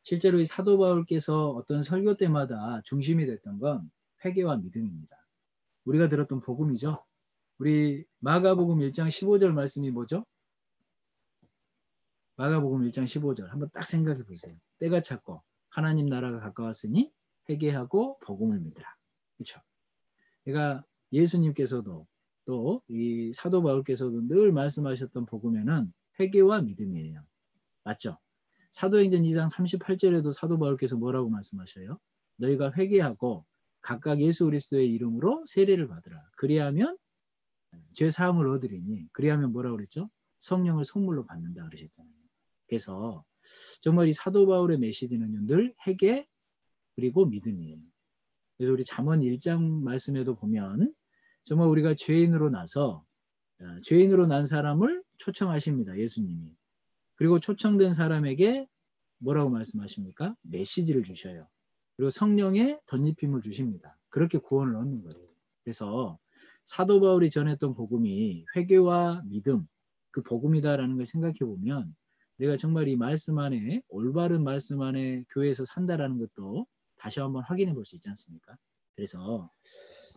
실제로 이 사도 바울께서 어떤 설교 때마다 중심이 됐던 건 회개와 믿음입니다. 우리가 들었던 복음이죠. 우리 마가복음 1장 15절 말씀이 뭐죠? 마가복음 1장 15절 한번 딱 생각해 보세요. 때가 찼고 하나님 나라가 가까웠으니 회개하고 복음을 믿으라. 그렇죠? 그러니까 예수님께서도 또 이 사도 바울께서도 늘 말씀하셨던 복음에는 회개와 믿음이에요. 맞죠? 사도행전 2장 38절에도 사도 바울께서 뭐라고 말씀하셔요? 너희가 회개하고 각각 예수 그리스도의 이름으로 세례를 받으라. 그리하면 죄 사함을 얻으리니. 그리하면 뭐라고 그랬죠? 성령을 선물로 받는다 그러셨잖아요. 그래서 정말 이 사도 바울의 메시지는 늘 회개 그리고 믿음이에요. 그래서 우리 잠언 1장 말씀에도 보면 정말 우리가 죄인으로 나서 죄인으로 난 사람을 초청하십니다. 예수님이. 그리고 초청된 사람에게 뭐라고 말씀하십니까? 메시지를 주셔요. 그리고 성령의 덧입힘을 주십니다. 그렇게 구원을 얻는 거예요. 그래서 사도 바울이 전했던 복음이 회개와 믿음, 그 복음이다라는 걸 생각해 보면 내가 정말 이 말씀 안에 올바른 말씀 안에 교회에서 산다라는 것도 다시 한번 확인해 볼 수 있지 않습니까? 그래서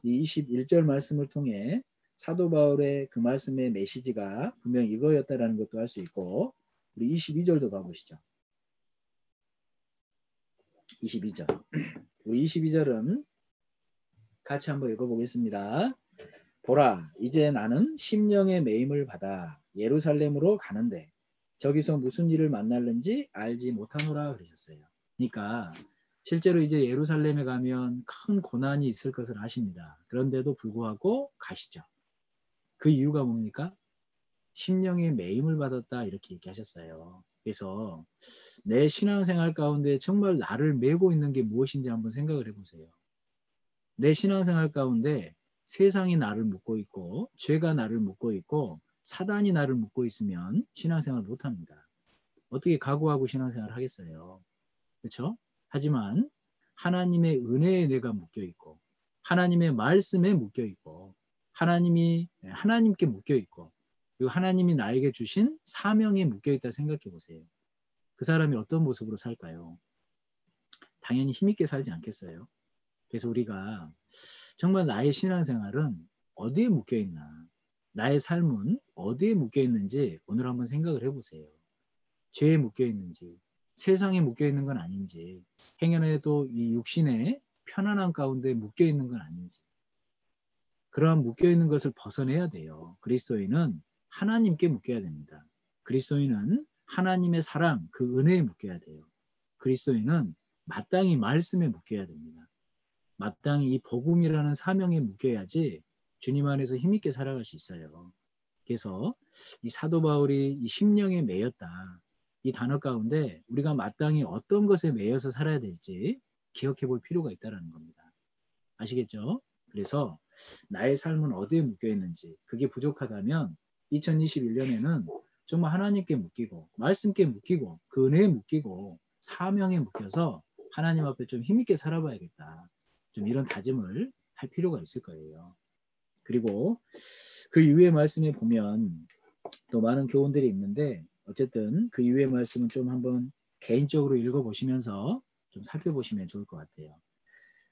이 21절 말씀을 통해 사도 바울의 그 말씀의 메시지가 분명 이거였다라는 것도 알 수 있고 우리 22절도 가보시죠. 22절. 우리 22절은 같이 한번 읽어보겠습니다. 보라, 이제 나는 심령의 매임을 받아 예루살렘으로 가는데 저기서 무슨 일을 만날는지 알지 못하노라 그러셨어요. 그러니까 실제로 이제 예루살렘에 가면 큰 고난이 있을 것을 아십니다. 그런데도 불구하고 가시죠. 그 이유가 뭡니까? 심령의 매임을 받았다 이렇게 얘기하셨어요. 그래서 내 신앙생활 가운데 정말 나를 메고 있는 게 무엇인지 한번 생각을 해보세요. 내 신앙생활 가운데 세상이 나를 묶고 있고 죄가 나를 묶고 있고 사단이 나를 묶고 있으면 신앙생활 못합니다. 어떻게 각오하고 신앙생활 하겠어요? 그렇죠? 하지만 하나님의 은혜에 내가 묶여 있고 하나님의 말씀에 묶여 있고 하나님께 묶여 있고 그리고 하나님이 나에게 주신 사명에 묶여 있다 생각해 보세요. 그 사람이 어떤 모습으로 살까요? 당연히 힘있게 살지 않겠어요? 그래서 우리가 정말 나의 신앙생활은 어디에 묶여 있나? 나의 삶은 어디에 묶여 있는지 오늘 한번 생각을 해보세요. 죄에 묶여 있는지, 세상에 묶여 있는 건 아닌지, 행여라도 이 육신의 편안한 가운데 묶여 있는 건 아닌지. 그러한 묶여 있는 것을 벗어내야 돼요. 그리스도인은 하나님께 묶여야 됩니다. 그리스도인은 하나님의 사랑, 그 은혜에 묶여야 돼요. 그리스도인은 마땅히 말씀에 묶여야 됩니다. 마땅히 이 복음이라는 사명에 묶여야지 주님 안에서 힘있게 살아갈 수 있어요. 그래서 이 사도 바울이 이 심령에 매였다. 이 단어 가운데 우리가 마땅히 어떤 것에 매여서 살아야 될지 기억해 볼 필요가 있다는 겁니다. 아시겠죠? 그래서 나의 삶은 어디에 묶여 있는지 그게 부족하다면 2021년에는 정말 하나님께 묶이고 말씀께 묶이고 그 은혜에 묶이고 사명에 묶여서 하나님 앞에 좀 힘있게 살아봐야겠다. 좀 이런 다짐을 할 필요가 있을 거예요. 그리고 그 이후의 말씀에 보면 또 많은 교훈들이 있는데 어쨌든 그 이후의 말씀은 좀 한번 개인적으로 읽어보시면서 좀 살펴보시면 좋을 것 같아요.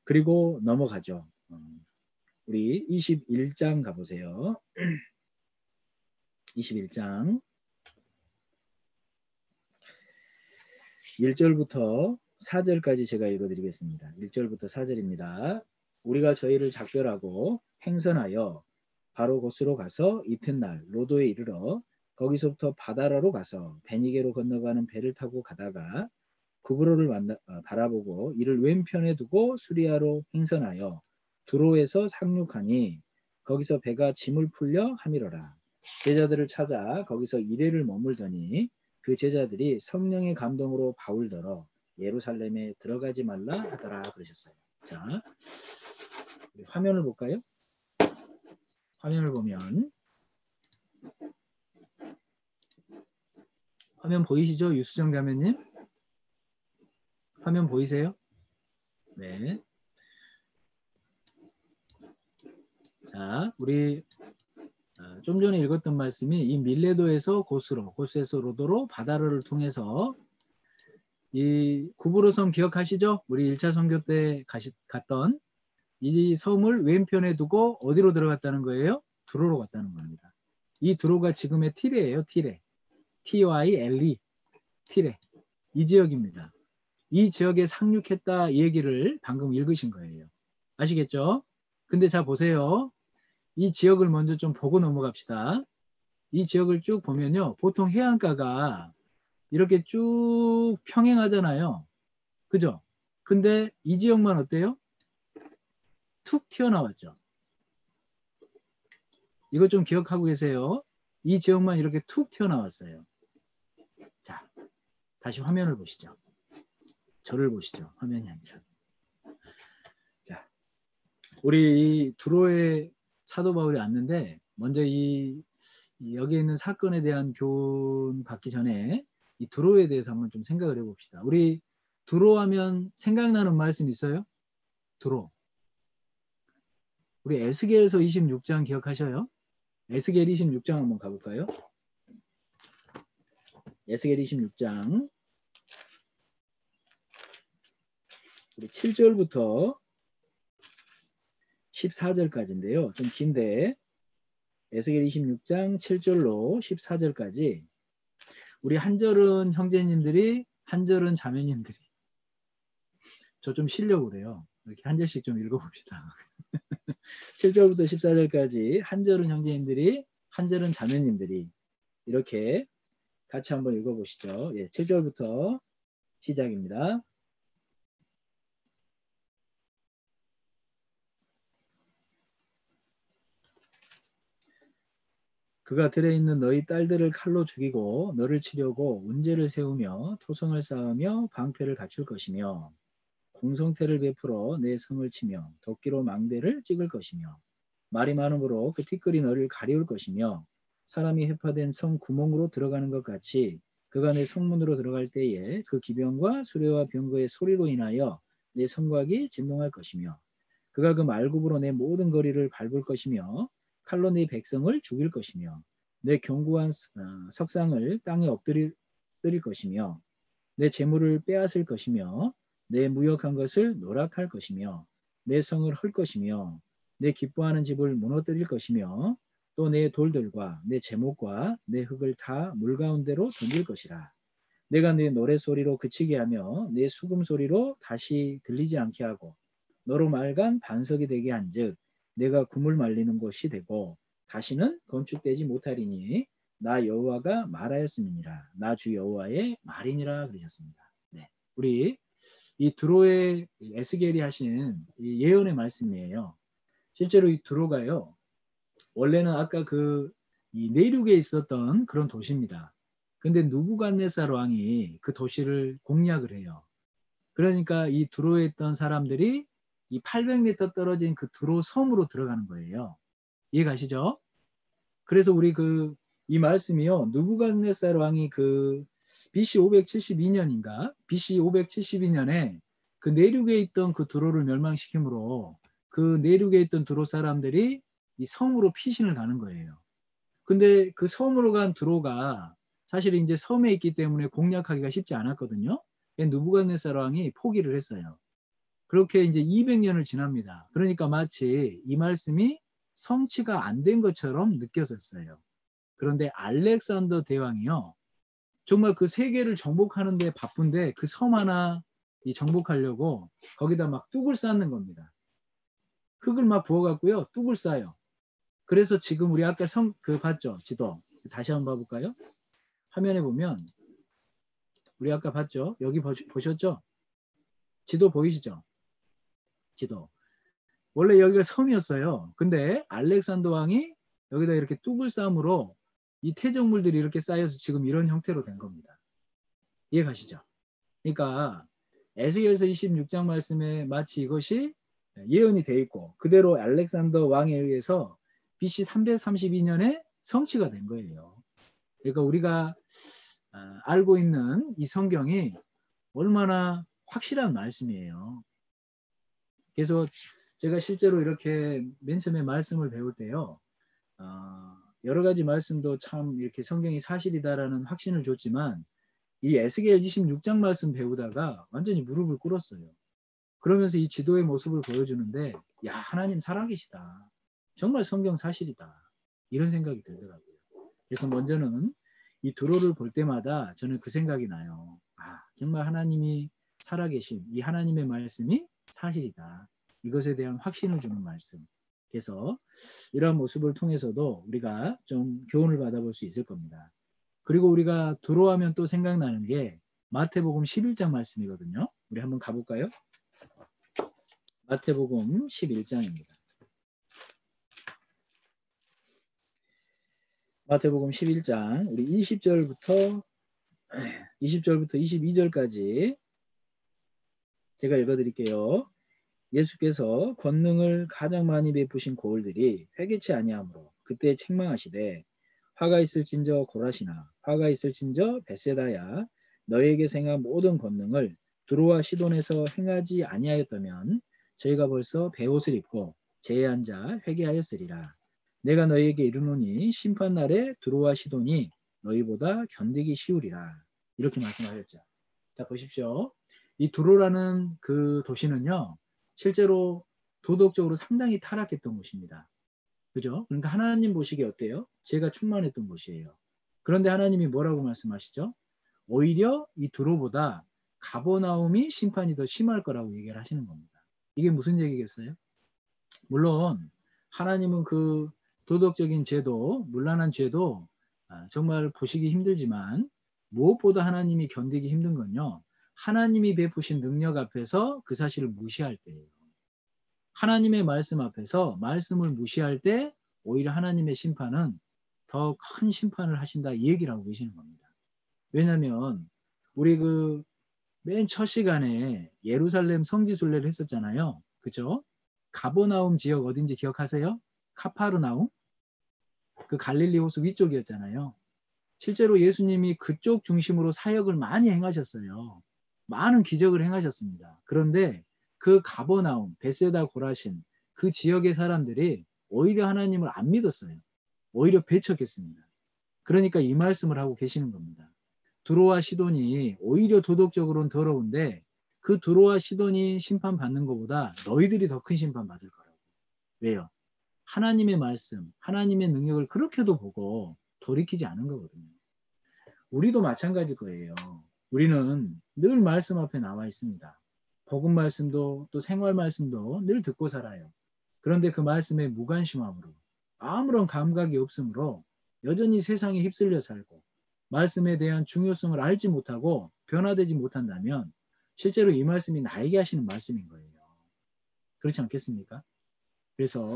그리고 넘어가죠. 우리 21장 가보세요. 21장 1절부터 4절까지 제가 읽어드리겠습니다. 1절부터 4절입니다. 우리가 저희를 작별하고 행선하여 바로 곳으로 가서 이튿날 로도에 이르러 거기서부터 바다라로 가서 베니게로 건너가는 배를 타고 가다가 구브로를 바라보고 이를 왼편에 두고 수리아로 행선하여 두로에서 상륙하니 거기서 배가 짐을 풀려 함이러라. 제자들을 찾아 거기서 이레를 머물더니 그 제자들이 성령의 감동으로 바울더러 예루살렘에 들어가지 말라 하더라 그러셨어요. 자, 화면을 볼까요? 화면을 보면 화면 보이시죠? 유수정 가면님? 화면 보이세요? 네. 자, 우리 좀 전에 읽었던 말씀이 이 밀레도에서 고스에서 로도로 바다를 통해서 이 구브로 섬 기억하시죠? 우리 1차 선교 때 갔던 이 섬을 왼편에 두고 어디로 들어갔다는 거예요? 두로로 갔다는 겁니다. 이 두로가 지금의 티레예요. 티레. T-Y-L-E. 티레. 이 지역입니다. 이 지역에 상륙했다 이 얘기를 방금 읽으신 거예요. 아시겠죠? 근데 자 보세요. 이 지역을 먼저 좀 보고 넘어갑시다. 이 지역을 쭉 보면요. 보통 해안가가 이렇게 쭉 평행하잖아요. 그죠? 근데 이 지역만 어때요? 툭 튀어나왔죠. 이거 좀 기억하고 계세요. 이 지역만 이렇게 툭 튀어나왔어요. 자, 다시 화면을 보시죠. 저를 보시죠. 화면이 아니라. 자, 우리 이 두로에 사도 바울이 왔는데 먼저 여기 있는 사건에 대한 교훈 받기 전에 이 두로에 대해서 한번 좀 생각을 해봅시다. 우리 두로 하면 생각나는 말씀 있어요? 두로. 우리 에스겔서 26장 기억하셔요? 에스겔 26장 한번 가볼까요? 에스겔 26장 우리 7절부터 14절까지인데요. 좀 긴데 에스겔 26장 7절로 14절까지 우리 한 절은 형제님들이 한 절은 자매님들이 저 좀 쉬려고 그래요. 이렇게 한 절씩 좀 읽어봅시다. 7절부터 14절까지 한 절은 형제님들이 한 절은 자매님들이 이렇게 같이 한번 읽어보시죠. 예, 7절부터 시작입니다. 그가 들에 있는 너희 딸들을 칼로 죽이고 너를 치려고 운제를 세우며 토성을 쌓으며 방패를 갖출 것이며 공성태를 베풀어 내 성을 치며 도끼로 망대를 찍을 것이며 말이 많음으로 그 티끌이 너를 가리울 것이며 사람이 해파된 성 구멍으로 들어가는 것 같이 그가 내 성문으로 들어갈 때에 그 기병과 수레와 병거의 소리로 인하여 내 성곽이 진동할 것이며 그가 그 말굽으로 내 모든 거리를 밟을 것이며 칼로 내 백성을 죽일 것이며 내 견고한 석상을 땅에 엎드릴 것이며 내 재물을 빼앗을 것이며 내 무역한 것을 노락할 것이며 내 성을 헐 것이며 내 기뻐하는 집을 무너뜨릴 것이며 또 내 돌들과 내 제목과 내 흙을 다 물 가운데로 던질 것이라. 내가 내 노래소리로 그치게 하며 내 수금소리로 다시 들리지 않게 하고 너로 말간 반석이 되게 한즉 내가 굼을 말리는 곳이 되고 다시는 건축되지 못하리니 나 여호와가 말하였음이니라. 나 주 여호와의 말이니라 그러셨습니다. 네, 우리 이 두로의 에스겔이 하신 이 예언의 말씀이에요. 실제로 이 두로가요. 원래는 아까 이 내륙에 있었던 그런 도시입니다. 근데 누부갓네살 왕이 그 도시를 공략을 해요. 그러니까 이 두로에 있던 사람들이 이 800m 떨어진 그 두로 섬으로 들어가는 거예요. 이해 가시죠? 그래서 우리 이 말씀이요. 누부갓네살 왕이 BC 572년인가? BC 572년에 그 내륙에 있던 그 두로를 멸망시키므로 그 내륙에 있던 두로 사람들이 이 섬으로 피신을 가는 거예요. 근데 그 섬으로 간 두로가 사실 이제 섬에 있기 때문에 공략하기가 쉽지 않았거든요. 누부갓네살 왕이 포기를 했어요. 그렇게 이제 200년을 지납니다. 그러니까 마치 이 말씀이 성취가 안 된 것처럼 느껴졌어요. 그런데 알렉산더 대왕이요. 정말 그 세계를 정복하는 데 바쁜데 그 섬 하나 정복하려고 거기다 막 뚝을 쌓는 겁니다. 흙을 막 부어갖고요. 뚝을 쌓아요. 그래서 지금 우리 아까 봤죠? 지도. 다시 한번 봐볼까요? 화면에 보면 우리 아까 봤죠? 여기 보셨죠? 지도 보이시죠? 지도. 원래 여기가 섬이었어요. 근데 알렉산더 왕이 여기다 이렇게 뚝을 쌓음으로 이 퇴적물들이 이렇게 쌓여서 지금 이런 형태로 된 겁니다. 이해 가시죠? 그러니까 에스겔서 26장 말씀에 마치 이것이 예언이 돼 있고 그대로 알렉산더 왕에 의해서 BC 332년에 성취가 된 거예요. 그러니까 우리가 알고 있는 이 성경이 얼마나 확실한 말씀이에요. 그래서 제가 실제로 이렇게 맨 처음에 말씀을 배울 때요. 여러 가지 말씀도 참 이렇게 성경이 사실이다라는 확신을 줬지만 이 에스겔 26장 말씀 배우다가 완전히 무릎을 꿇었어요. 그러면서 이 지도의 모습을 보여주는데 야 하나님 살아계시다. 정말 성경 사실이다. 이런 생각이 들더라고요. 그래서 먼저는 이 두로를 볼 때마다 저는 그 생각이 나요. 정말 하나님이 살아계신 이 하나님의 말씀이 사실이다. 이것에 대한 확신을 주는 말씀. 그래서 이러한 모습을 통해서도 우리가 좀 교훈을 받아볼 수 있을 겁니다. 그리고 우리가 두로하면 또 생각나는 게 마태복음 11장 말씀이거든요. 우리 한번 가볼까요? 마태복음 11장입니다. 마태복음 11장 우리 20절부터 22절까지 제가 읽어드릴게요. 예수께서 권능을 가장 많이 베푸신 고을들이 회개치 아니하므로 그때 책망하시되 화가 있을진저 고라시나 화가 있을진저 벳세다야 너에게 행한 모든 권능을 두로와 시돈에서 행하지 아니하였다면 저희가 벌써 베옷을 입고 제에 앉아 회개하였으리라. 내가 너희에게 이르노니 심판날에 두로와 시돈이 너희보다 견디기 쉬우리라. 이렇게 말씀하셨죠. 자, 보십시오. 이 두로라는 그 도시는요, 실제로 도덕적으로 상당히 타락했던 곳입니다. 그죠? 그러니까 하나님 보시기에 어때요? 죄가 충만했던 곳이에요. 그런데 하나님이 뭐라고 말씀하시죠? 오히려 이 두로보다 가버나움이 심판이 더 심할 거라고 얘기를 하시는 겁니다. 이게 무슨 얘기겠어요? 물론 하나님은 그 도덕적인 죄도, 문란한 죄도 정말 보시기 힘들지만 무엇보다 하나님이 견디기 힘든 건요. 하나님이 베푸신 능력 앞에서 그 사실을 무시할 때예요. 하나님의 말씀 앞에서 말씀을 무시할 때 오히려 하나님의 심판은 더 큰 심판을 하신다 이 얘기를 하고 계시는 겁니다. 왜냐하면 우리 그 맨 첫 시간에 예루살렘 성지순례를 했었잖아요. 그죠? 가버나움 지역 어딘지 기억하세요? 카파르나움? 그 갈릴리 호수 위쪽이었잖아요. 실제로 예수님이 그쪽 중심으로 사역을 많이 행하셨어요. 많은 기적을 행하셨습니다. 그런데 그 가버나움, 베세다 고라신 그 지역의 사람들이 오히려 하나님을 안 믿었어요. 오히려 배척했습니다. 그러니까 이 말씀을 하고 계시는 겁니다. 두로와 시돈이 오히려 도덕적으로는 더러운데 그 두로와 시돈이 심판받는 것보다 너희들이 더 큰 심판 받을 거라고. 왜요? 하나님의 말씀, 하나님의 능력을 그렇게도 보고 돌이키지 않은 거거든요. 우리도 마찬가지일 거예요. 우리는 늘 말씀 앞에 나와 있습니다. 복음 말씀도 또 생활 말씀도 늘 듣고 살아요. 그런데 그 말씀에 무관심함으로 아무런 감각이 없으므로 여전히 세상에 휩쓸려 살고 말씀에 대한 중요성을 알지 못하고 변화되지 못한다면 실제로 이 말씀이 나에게 하시는 말씀인 거예요. 그렇지 않겠습니까? 그래서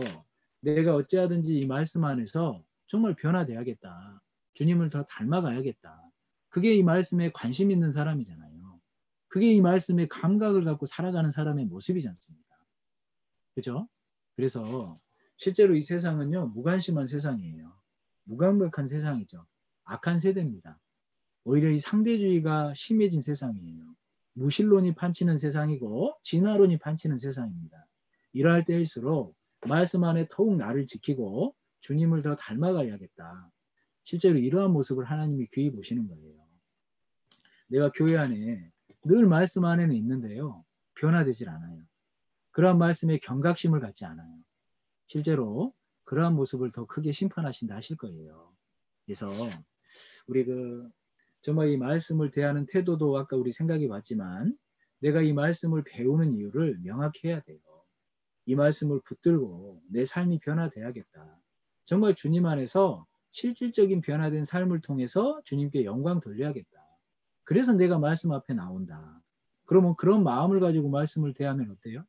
내가 어찌하든지 이 말씀 안에서 정말 변화돼야겠다. 주님을 더 닮아가야겠다. 그게 이 말씀에 관심 있는 사람이잖아요. 그게 이 말씀에 감각을 갖고 살아가는 사람의 모습이지 않습니까? 그죠? 그래서 실제로 이 세상은요, 무관심한 세상이에요. 무감각한 세상이죠. 악한 세대입니다. 오히려 이 상대주의가 심해진 세상이에요. 무신론이 판치는 세상이고 진화론이 판치는 세상입니다. 이러할 때일수록 말씀 안에 더욱 나를 지키고 주님을 더 닮아가야겠다. 실제로 이러한 모습을 하나님이 귀히 보시는 거예요. 내가 교회 안에 늘 말씀 안에는 있는데요. 변화되질 않아요. 그러한 말씀에 경각심을 갖지 않아요. 실제로 그러한 모습을 더 크게 심판하신다 하실 거예요. 그래서 우리 정말 이 말씀을 대하는 태도도 아까 우리 생각해 봤지만 내가 이 말씀을 배우는 이유를 명확히 해야 돼요. 이 말씀을 붙들고 내 삶이 변화돼야겠다. 정말 주님 안에서 실질적인 변화된 삶을 통해서 주님께 영광 돌려야겠다. 그래서 내가 말씀 앞에 나온다. 그러면 그런 마음을 가지고 말씀을 대하면 어때요?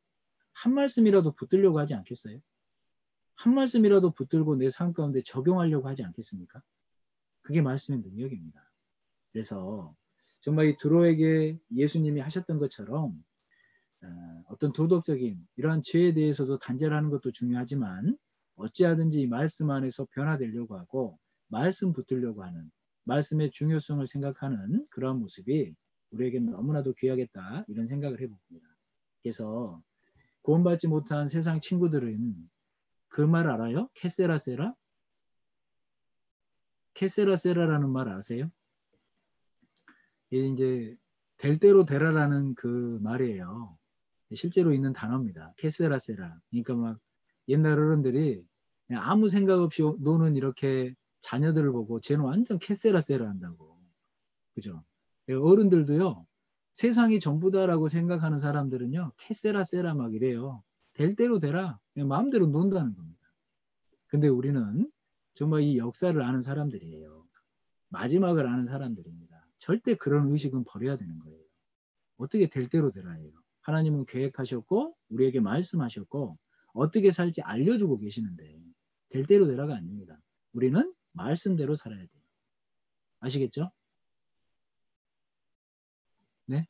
한 말씀이라도 붙들려고 하지 않겠어요? 한 말씀이라도 붙들고 내 삶 가운데 적용하려고 하지 않겠습니까? 그게 말씀의 능력입니다. 그래서 정말 이 두로에게 예수님이 하셨던 것처럼 어떤 도덕적인 이러한 죄에 대해서도 단절하는 것도 중요하지만 어찌하든지 이 말씀 안에서 변화되려고 하고 말씀 붙들려고 하는 말씀의 중요성을 생각하는 그러한 모습이 우리에게는 너무나도 귀하겠다 이런 생각을 해봅니다. 그래서 구원받지 못한 세상 친구들은 그 말 알아요? 케세라세라? 케세라세라라는 말 아세요? 이게 이제 될 대로 되라라는 그 말이에요. 실제로 있는 단어입니다. 케세라세라. 그러니까 막 옛날 어른들이 그냥 아무 생각 없이 노는 이렇게 자녀들을 보고 쟤는 완전 케세라세라 한다고. 그죠? 어른들도요. 세상이 전부다라고 생각하는 사람들은요. 케세라세라 막 이래요. 될 대로 되라. 그냥 마음대로 논다는 겁니다. 근데 우리는 정말 이 역사를 아는 사람들이에요. 마지막을 아는 사람들입니다. 절대 그런 의식은 버려야 되는 거예요. 어떻게 될 대로 되라예요. 하나님은 계획하셨고 우리에게 말씀하셨고 어떻게 살지 알려주고 계시는데 될 대로 되라가 아닙니다. 우리는 말씀대로 살아야 돼요. 아시겠죠? 네?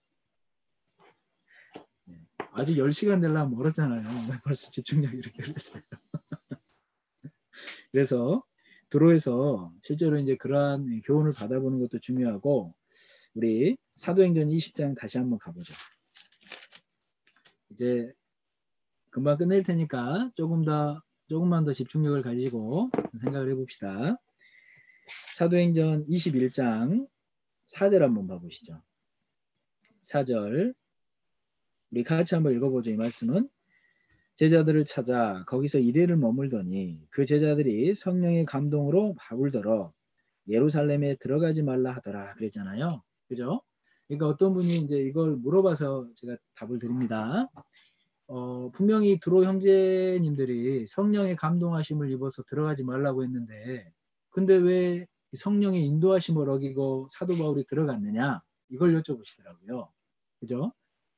네. 아직 10시간 되려면 멀었잖아요. 벌써 집중력이 이렇게 그랬어요. 그래서 도로에서 실제로 이제 그러한 교훈을 받아보는 것도 중요하고, 우리 사도행전 20장 다시 한번 가보죠. 이제 금방 끝낼 테니까 조금만 더 집중력을 가지고 생각을 해봅시다. 사도행전 21장 4절 한번 봐보시죠. 4절 우리 같이 한번 읽어보죠. 이 말씀은 제자들을 찾아 거기서 이래를 머물더니 그 제자들이 성령의 감동으로 바울더러 예루살렘에 들어가지 말라 하더라 그랬잖아요. 그죠? 그러니까 어떤 분이 이제 이걸 물어봐서 제가 답을 드립니다. 분명히 두로 형제님들이 성령의 감동하심을 입어서 들어가지 말라고 했는데, 근데 왜 성령의 인도하심을 어기고 사도 바울이 들어갔느냐? 이걸 여쭤보시더라고요. 그죠?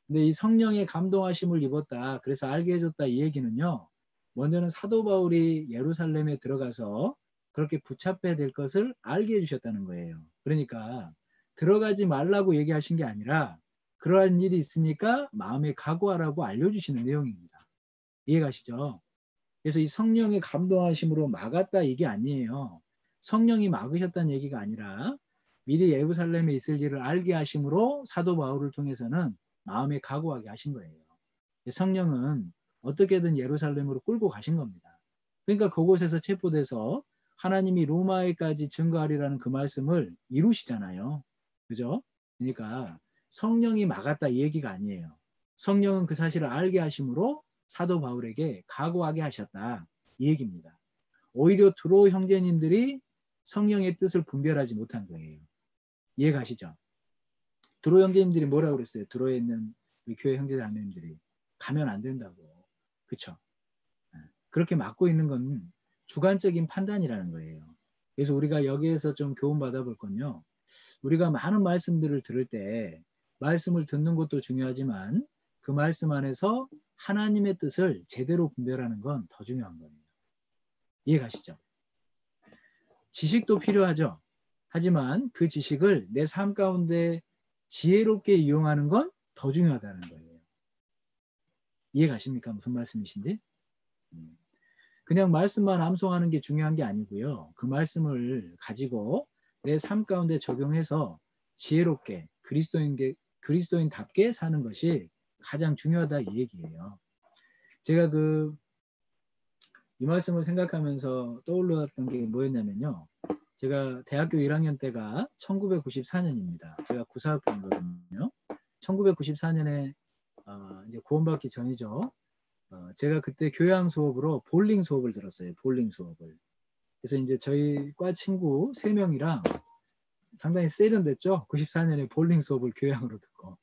근데 이 성령의 감동하심을 입었다, 그래서 알게 해줬다, 이 얘기는요, 먼저는 사도 바울이 예루살렘에 들어가서 그렇게 붙잡혀야 될 것을 알게 해주셨다는 거예요. 그러니까 들어가지 말라고 얘기하신 게 아니라 그러한 일이 있으니까 마음에 각오하라고 알려주시는 내용입니다. 이해가시죠? 그래서 이 성령의 감동하심으로 막았다 이게 아니에요. 성령이 막으셨다는 얘기가 아니라 미리 예루살렘에 있을 일을 알게 하심으로 사도 바울을 통해서는 마음에 각오하게 하신 거예요. 성령은 어떻게든 예루살렘으로 끌고 가신 겁니다. 그러니까 그곳에서 체포돼서 하나님이 로마에까지 증거하리라는 그 말씀을 이루시잖아요. 그죠? 그러니까 성령이 막았다 이 얘기가 아니에요. 성령은 그 사실을 알게 하심으로 사도 바울에게 각오하게 하셨다 이 얘기입니다. 오히려 두로 형제님들이 성령의 뜻을 분별하지 못한 거예요. 이해가시죠? 두로 형제님들이 뭐라고 그랬어요? 두로에 있는 우리 교회 형제자매님들이 가면 안 된다고. 그렇죠? 그렇게 막고 있는 건 주관적인 판단이라는 거예요. 그래서 우리가 여기에서 좀 교훈 받아볼 건요. 우리가 많은 말씀들을 들을 때 말씀을 듣는 것도 중요하지만 그 말씀 안에서 하나님의 뜻을 제대로 분별하는 건 더 중요한 거예요. 이해가시죠? 지식도 필요하죠. 하지만 그 지식을 내 삶 가운데 지혜롭게 이용하는 건 더 중요하다는 거예요. 이해가십니까? 무슨 말씀이신지? 그냥 말씀만 암송하는 게 중요한 게 아니고요. 그 말씀을 가지고 내 삶 가운데 적용해서 지혜롭게 그리스도인답게 사는 것이 가장 중요하다 이 얘기예요. 제가 이 말씀을 생각하면서 떠올랐던 게 뭐였냐면요. 제가 대학교 1학년 때가 1994년입니다. 제가 구사학번이거든요. 1994년에 이제 구원받기 전이죠. 제가 그때 교양 수업으로 볼링 수업을 들었어요. 볼링 수업을. 그래서 이제 저희 과 친구 3명이랑 상당히 세련됐죠. 94년에 볼링 수업을 교양으로 듣고.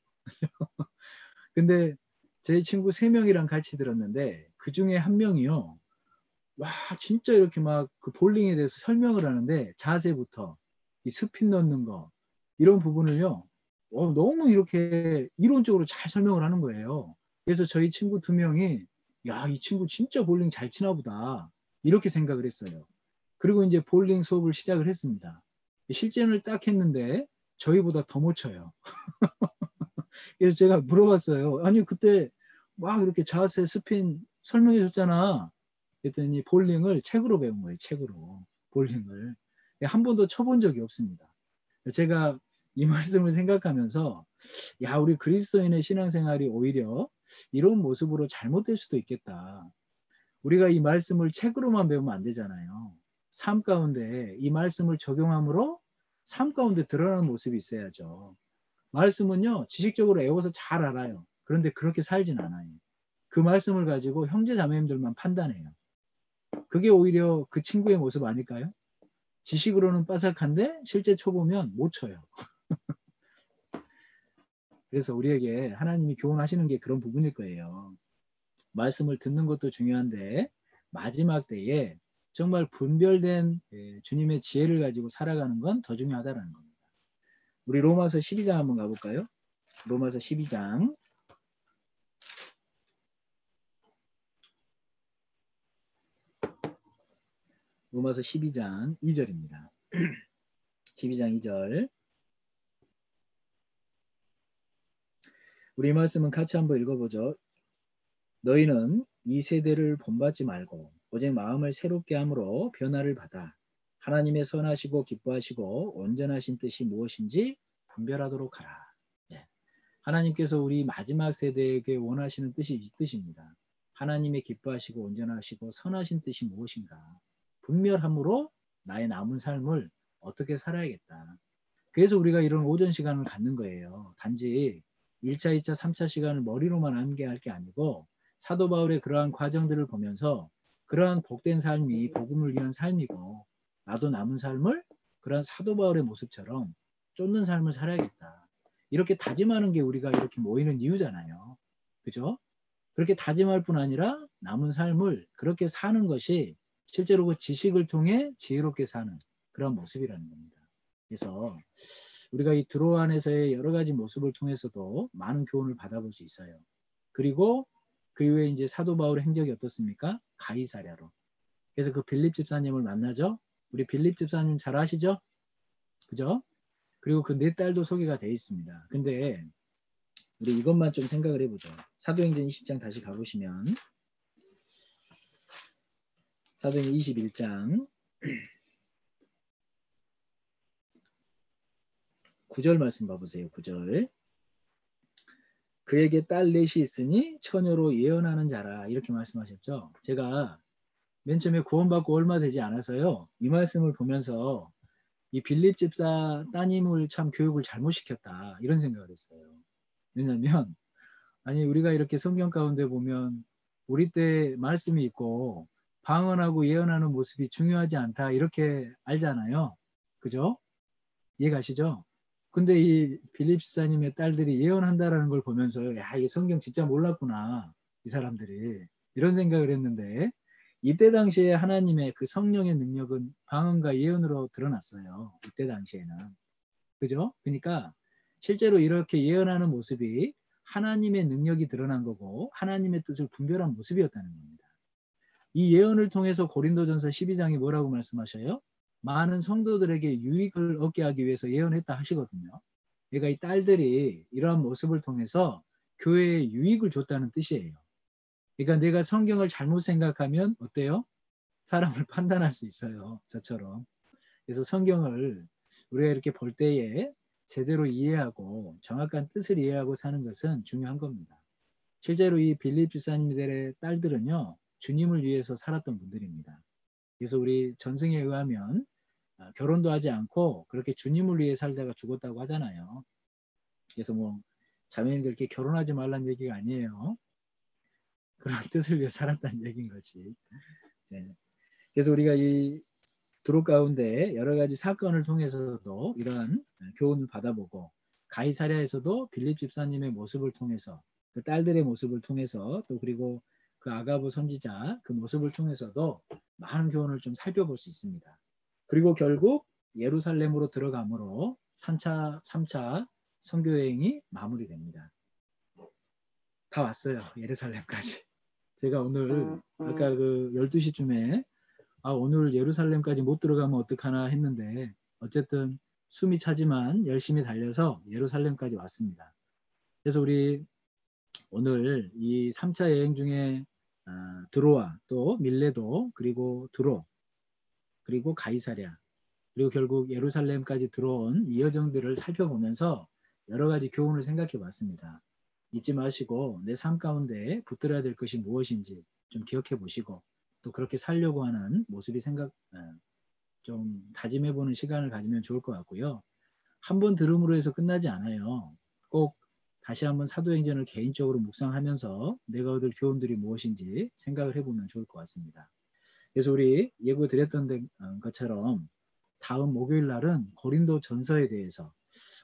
근데 제 친구 3명이랑 같이 들었는데 그 중에 한 명이요. 와 진짜 이렇게 막 그 볼링에 대해서 설명을 하는데 자세부터 이 스핀 넣는 거 이런 부분을요. 너무 이렇게 이론적으로 잘 설명을 하는 거예요. 그래서 저희 친구 2명이 야, 이 친구 진짜 볼링 잘 치나 보다 이렇게 생각을 했어요. 그리고 이제 볼링 수업을 시작을 했습니다. 실전을 딱 했는데 저희보다 더 못 쳐요. 그래서 제가 물어봤어요. 아니 그때 막 이렇게 자세 스핀 설명해 줬잖아. 그랬더니 볼링을 책으로 배운 거예요. 책으로 볼링을 한 번도 쳐본 적이 없습니다. 제가 이 말씀을 생각하면서 야 우리 그리스도인의 신앙생활이 오히려 이런 모습으로 잘못될 수도 있겠다. 우리가 이 말씀을 책으로만 배우면 안 되잖아요. 삶 가운데 이 말씀을 적용함으로 삶 가운데 드러나는 모습이 있어야죠. 말씀은요 지식적으로 외워서 잘 알아요. 그런데 그렇게 살진 않아요. 그 말씀을 가지고 형제 자매님들만 판단해요. 그게 오히려 그 친구의 모습 아닐까요? 지식으로는 빠삭한데 실제 쳐보면 못 쳐요. 그래서 우리에게 하나님이 교훈하시는 게 그런 부분일 거예요. 말씀을 듣는 것도 중요한데 마지막 때에 정말 분별된 주님의 지혜를 가지고 살아가는 건 더 중요하다는 겁니다. 우리 로마서 12장 한번 가볼까요? 로마서 12장 로마서 12장 2절입니다. 12장 2절 우리 말씀은 같이 한번 읽어보죠. 너희는 이 세대를 본받지 말고 오직 마음을 새롭게 함으로 변화를 받아 하나님의 선하시고 기뻐하시고 온전하신 뜻이 무엇인지 분별하도록 하라. 예. 하나님께서 우리 마지막 세대에게 원하시는 뜻이 이 뜻입니다. 하나님의 기뻐하시고 온전하시고 선하신 뜻이 무엇인가. 분별함으로 나의 남은 삶을 어떻게 살아야겠다. 그래서 우리가 이런 오전 시간을 갖는 거예요. 단지 1차, 2차, 3차 시간을 머리로만 암기할 게 아니고 사도 바울의 그러한 과정들을 보면서 그러한 복된 삶이 복음을 위한 삶이고 나도 남은 삶을 그러한 사도 바울의 모습처럼 쫓는 삶을 살아야겠다. 이렇게 다짐하는 게 우리가 이렇게 모이는 이유잖아요. 그죠? 그렇게 다짐할 뿐 아니라 남은 삶을 그렇게 사는 것이 실제로 그 지식을 통해 지혜롭게 사는 그런 모습이라는 겁니다. 그래서 우리가 이 드로아 안에서의 여러 가지 모습을 통해서도 많은 교훈을 받아볼 수 있어요. 그리고 그 이후에 이제 사도 바울의 행적이 어떻습니까? 가이사랴로. 그래서 그 빌립 집사님을 만나죠. 우리 빌립 집사님 잘 아시죠? 그죠? 그리고 그 네 딸도 소개가 되어 있습니다. 근데 우리 이것만 좀 생각을 해보죠. 사도행전 20장 다시 가보시면 사도행전 21장 9절 말씀 봐보세요. 9절. 그에게 딸 넷이 있으니 처녀로 예언하는 자라 이렇게 말씀하셨죠. 제가 맨 처음에 구원받고 얼마 되지 않아서요. 이 말씀을 보면서 이 빌립 집사 따님을 참 교육을 잘못 시켰다 이런 생각을 했어요. 왜냐하면 아니 우리가 이렇게 성경 가운데 보면 우리 때 말씀이 있고 방언하고 예언하는 모습이 중요하지 않다 이렇게 알잖아요. 그죠? 이해가시죠? 근데 이 빌립 집사님의 딸들이 예언한다라는 걸 보면서 야, 이 성경 진짜 몰랐구나. 이 사람들이. 이런 생각을 했는데 이때 당시에 하나님의 그 성령의 능력은 방언과 예언으로 드러났어요. 이때 당시에는. 그죠? 그러니까 실제로 이렇게 예언하는 모습이 하나님의 능력이 드러난 거고 하나님의 뜻을 분별한 모습이었다는 겁니다. 이 예언을 통해서 고린도전서 12장이 뭐라고 말씀하셔요? 많은 성도들에게 유익을 얻게 하기 위해서 예언했다 하시거든요. 그러니까 이 딸들이 이러한 모습을 통해서 교회에 유익을 줬다는 뜻이에요. 그러니까 내가 성경을 잘못 생각하면 어때요? 사람을 판단할 수 있어요. 저처럼. 그래서 성경을 우리가 이렇게 볼 때에 제대로 이해하고 정확한 뜻을 이해하고 사는 것은 중요한 겁니다. 실제로 이 빌립 집사님들의 딸들은요. 주님을 위해서 살았던 분들입니다. 그래서 우리 전승에 의하면 결혼도 하지 않고 그렇게 주님을 위해 살다가 죽었다고 하잖아요. 그래서 뭐 자매님들께 결혼하지 말라는 얘기가 아니에요. 그런 뜻을 위해 살았다는 얘기인 거지. 네. 그래서 우리가 이 두로 가운데 여러 가지 사건을 통해서도 이러한 교훈을 받아보고 가이사랴에서도 빌립 집사님의 모습을 통해서 그 딸들의 모습을 통해서 또 그리고 그 아가부 선지자 그 모습을 통해서도 많은 교훈을 좀 살펴볼 수 있습니다. 그리고 결국 예루살렘으로 들어가므로 3차 선교여행이 마무리됩니다. 다 왔어요. 예루살렘까지. 제가 오늘 아까 그 12시쯤에 오늘 예루살렘까지 못 들어가면 어떡하나 했는데 어쨌든 숨이 차지만 열심히 달려서 예루살렘까지 왔습니다. 그래서 우리 오늘 이 3차 여행 중에 드로아 또 밀레도 그리고 두로 그리고 가이사랴 그리고 결국 예루살렘까지 들어온 이 여정들을 살펴보면서 여러 가지 교훈을 생각해 봤습니다. 잊지 마시고 내 삶 가운데 붙들어야 될 것이 무엇인지 좀 기억해 보시고 또 그렇게 살려고 하는 모습이 좀 다짐해 보는 시간을 가지면 좋을 것 같고요. 한 번 들음으로 해서 끝나지 않아요. 꼭 다시 한번 사도행전을 개인적으로 묵상하면서 내가 얻을 교훈들이 무엇인지 생각을 해보면 좋을 것 같습니다. 그래서 우리 예고 드렸던 것처럼 다음 목요일 날은 고린도 전서에 대해서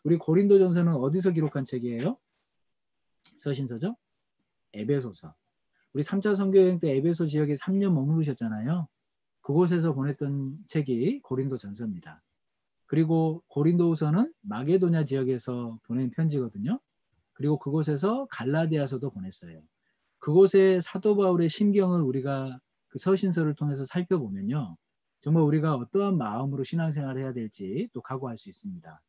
우리 고린도 전서는 어디서 기록한 책이에요? 서신서죠? 에베소서. 우리 3차 선교여행 때 에베소 지역에 3년 머무르셨잖아요. 그곳에서 보냈던 책이 고린도 전서입니다. 그리고 고린도후서는 마게도냐 지역에서 보낸 편지거든요. 그리고 그곳에서 갈라디아서도 보냈어요. 그곳의 사도 바울의 심경을 우리가 그 서신서를 통해서 살펴보면요. 정말 우리가 어떠한 마음으로 신앙생활을 해야 될지 또 각오할 수 있습니다.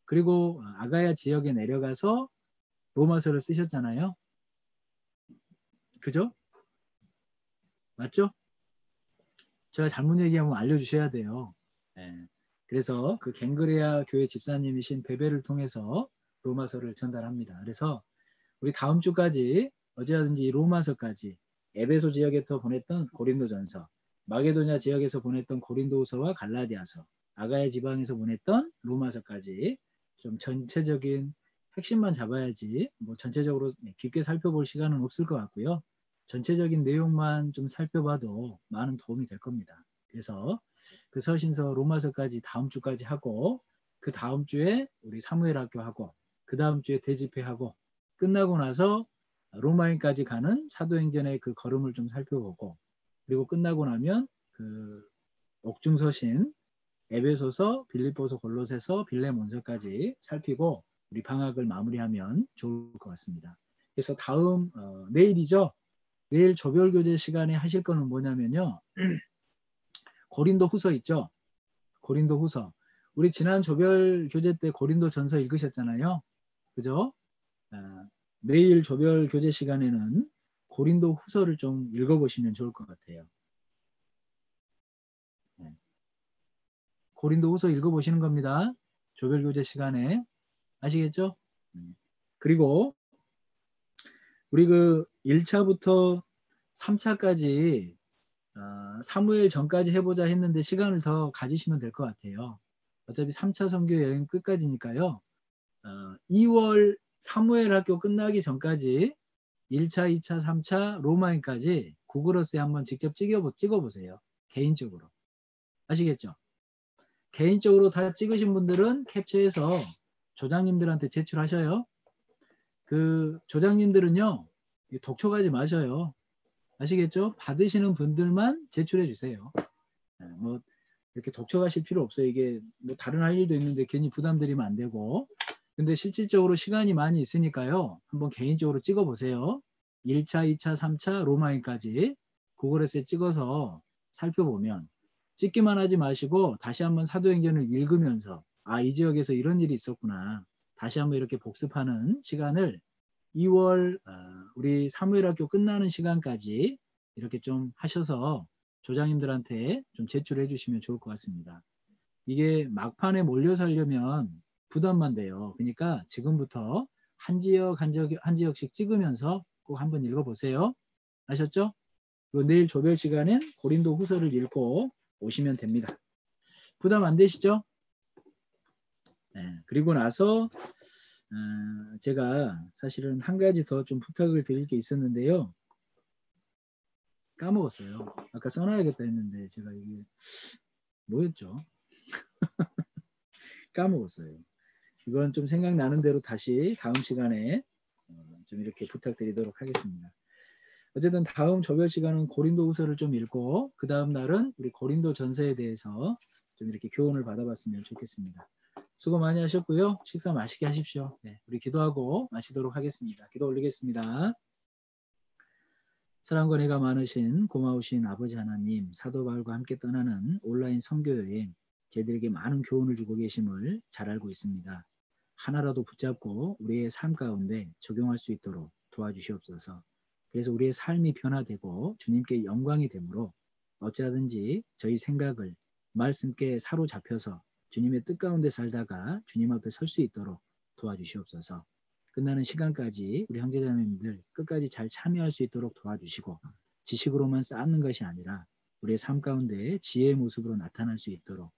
그리고 아가야 지역에 내려가서 로마서를 쓰셨잖아요. 그죠? 맞죠? 제가 잘못 얘기하면 알려주셔야 돼요. 예. 그래서 그 갱그레아 교회 집사님이신 베베를 통해서 로마서를 전달합니다. 그래서 우리 다음 주까지 어제라든지 로마서까지 에베소 지역에서 보냈던 고린도전서, 마게도냐 지역에서 보냈던 고린도후서와 갈라디아서, 아가야 지방에서 보냈던 로마서까지 좀 전체적인 핵심만 잡아야지 뭐 전체적으로 깊게 살펴볼 시간은 없을 것 같고요. 전체적인 내용만 좀 살펴봐도 많은 도움이 될 겁니다. 그래서 그 서신서 로마서까지 다음 주까지 하고 그 다음 주에 우리 사무엘 학교하고 그 다음 주에 대집회하고 끝나고 나서 로마인까지 가는 사도행전의 그 걸음을 좀 살펴보고 그리고 끝나고 나면 그 옥중서신 에베소서, 빌립보서, 골로새서, 빌레몬서까지 살피고 우리 방학을 마무리하면 좋을 것 같습니다. 그래서 다음 내일이죠. 내일 조별교재 시간에 하실 거는 뭐냐면요. 고린도 후서 있죠. 고린도 후서. 우리 지난 조별교재 때 고린도 전서 읽으셨잖아요. 그죠? 내일 조별교재 시간에는 고린도 후서를 좀 읽어보시면 좋을 것 같아요. 고린도 후서 읽어보시는 겁니다. 조별교재 시간에. 아시겠죠? 그리고 우리 그 1차부터 3차까지 사무엘 전까지 해보자 했는데 시간을 더 가지시면 될 것 같아요. 어차피 3차 선교 여행 끝까지니까요. 2월 사무엘 학교 끝나기 전까지 1차, 2차, 3차 로마인까지 구글어스에 한번 직접 찍어보세요. 개인적으로. 아시겠죠? 개인적으로 다 찍으신 분들은 캡처해서 조장님들한테 제출하셔요. 그 조장님들은요. 독촉하지 마셔요. 아시겠죠? 받으시는 분들만 제출해 주세요. 뭐 이렇게 독촉하실 필요 없어요. 이게 뭐 다른 할 일도 있는데 괜히 부담드리면 안 되고. 근데 실질적으로 시간이 많이 있으니까요. 한번 개인적으로 찍어보세요. 1차, 2차, 3차 로마인까지 구글에서 찍어서 살펴보면 찍기만 하지 마시고 다시 한번 사도행전을 읽으면서 이 지역에서 이런 일이 있었구나. 다시 한번 이렇게 복습하는 시간을 2월 우리 사무엘 학교 끝나는 시간까지 이렇게 좀 하셔서 조장님들한테 좀 제출해 주시면 좋을 것 같습니다. 이게 막판에 몰려 살려면 부담만 돼요. 그러니까 지금부터 한 지역씩 찍으면서 꼭 한번 읽어보세요. 아셨죠? 내일 조별 시간엔 고린도 후서를 읽고 오시면 됩니다. 부담 안 되시죠? 네, 그리고 나서 제가 사실은 한 가지 더 좀 부탁을 드릴 게 있었는데요. 까먹었어요. 아까 써놔야겠다 했는데 제가 이게 뭐였죠? 까먹었어요. 이건 좀 생각나는 대로 다시 다음 시간에 좀 이렇게 부탁드리도록 하겠습니다. 어쨌든 다음 조별 시간은 고린도 후서를 좀 읽고 그 다음 날은 우리 고린도 전서에 대해서 좀 이렇게 교훈을 받아봤으면 좋겠습니다. 수고 많이 하셨고요. 식사 맛있게 하십시오. 네, 우리 기도하고 마치도록 하겠습니다. 기도 올리겠습니다. 사랑과 은혜가 많으신 고마우신 아버지 하나님, 사도 바울과 함께 떠나는 온라인 선교여행 저희들에게 많은 교훈을 주고 계심을 잘 알고 있습니다. 하나라도 붙잡고 우리의 삶 가운데 적용할 수 있도록 도와주시옵소서. 그래서 우리의 삶이 변화되고 주님께 영광이 되므로 어찌하든지 저희 생각을 말씀께 사로잡혀서 주님의 뜻 가운데 살다가 주님 앞에 설 수 있도록 도와주시옵소서. 끝나는 시간까지 우리 형제자매님들 끝까지 잘 참여할 수 있도록 도와주시고 지식으로만 쌓는 것이 아니라 우리의 삶 가운데 지혜의 모습으로 나타날 수 있도록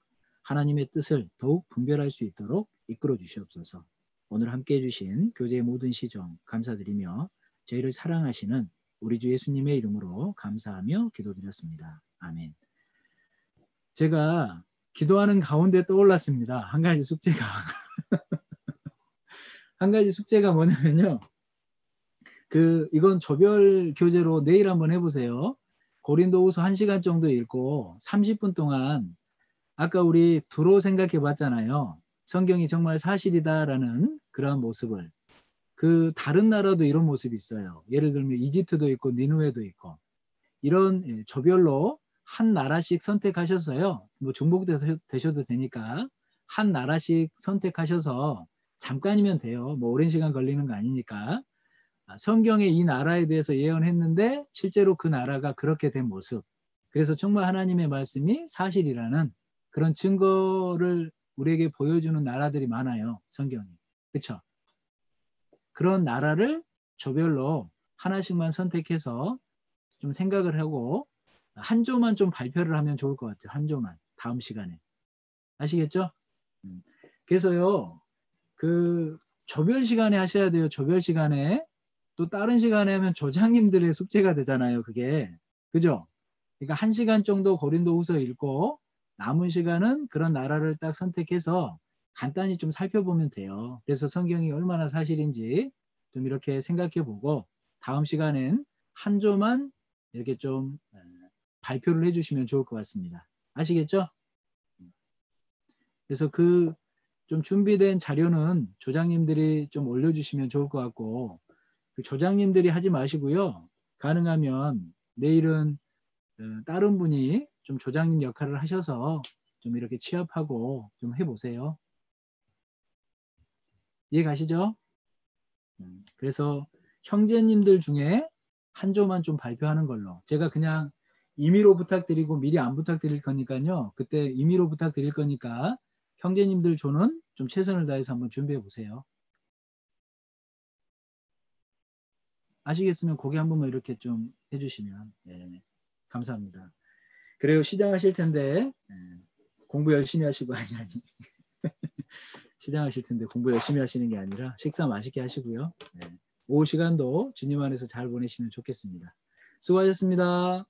하나님의 뜻을 더욱 분별할 수 있도록 이끌어 주시옵소서. 오늘 함께해 주신 교제의 모든 시정 감사드리며 저희를 사랑하시는 우리 주 예수님의 이름으로 감사하며 기도드렸습니다. 아멘. 제가 기도하는 가운데 떠올랐습니다. 한 가지 숙제가. 한 가지 숙제가 뭐냐면요. 이건 조별 교재로 내일 한번 해보세요. 고린도후서 1시간 정도 읽고 30분 동안 아까 우리 두로 생각해 봤잖아요. 성경이 정말 사실이다라는 그런 모습을. 그 다른 나라도 이런 모습이 있어요. 예를 들면 이집트도 있고 니누에도 있고 이런 조별로 한 나라씩 선택하셨어요. 뭐 중복되셔도 되니까 한 나라씩 선택하셔서 잠깐이면 돼요. 뭐 오랜 시간 걸리는 거 아니니까 성경에 이 나라에 대해서 예언했는데 실제로 그 나라가 그렇게 된 모습. 그래서 정말 하나님의 말씀이 사실이라는 그런 증거를 우리에게 보여주는 나라들이 많아요. 성경에. 그렇죠? 그런 나라를 조별로 하나씩만 선택해서 좀 생각을 하고 한 조만 좀 발표를 하면 좋을 것 같아요. 한 조만. 다음 시간에. 아시겠죠? 그래서요. 그 조별 시간에 하셔야 돼요. 조별 시간에. 또 다른 시간에 하면 조장님들의 숙제가 되잖아요. 그게. 그죠? 그러니까 1시간 정도 고린도후서 읽고 남은 시간은 그런 나라를 딱 선택해서 간단히 좀 살펴보면 돼요. 그래서 성경이 얼마나 사실인지 좀 이렇게 생각해 보고 다음 시간엔 한 조만 이렇게 좀 발표를 해주시면 좋을 것 같습니다. 아시겠죠? 그래서 그 좀 준비된 자료는 조장님들이 좀 올려주시면 좋을 것 같고 그 조장님들이 하지 마시고요. 가능하면 내일은 다른 분이 좀 조장님 역할을 하셔서 좀 이렇게 취합하고 좀 해보세요. 이해 가시죠? 그래서 형제님들 중에 한 조만 좀 발표하는 걸로. 제가 그냥 임의로 부탁드리고 미리 안 부탁드릴 거니까요. 그때 임의로 부탁드릴 거니까 형제님들 조는 좀 최선을 다해서 한번 준비해 보세요. 아시겠으면 고개 한 번만 이렇게 좀 해주시면 네, 감사합니다. 그래요. 시작하실 텐데 공부 열심히 하시고 아니 시작하실 텐데 공부 열심히 하시는 게 아니라 식사 맛있게 하시고요. 네. 오후 시간도 주님 안에서 잘 보내시면 좋겠습니다. 수고하셨습니다.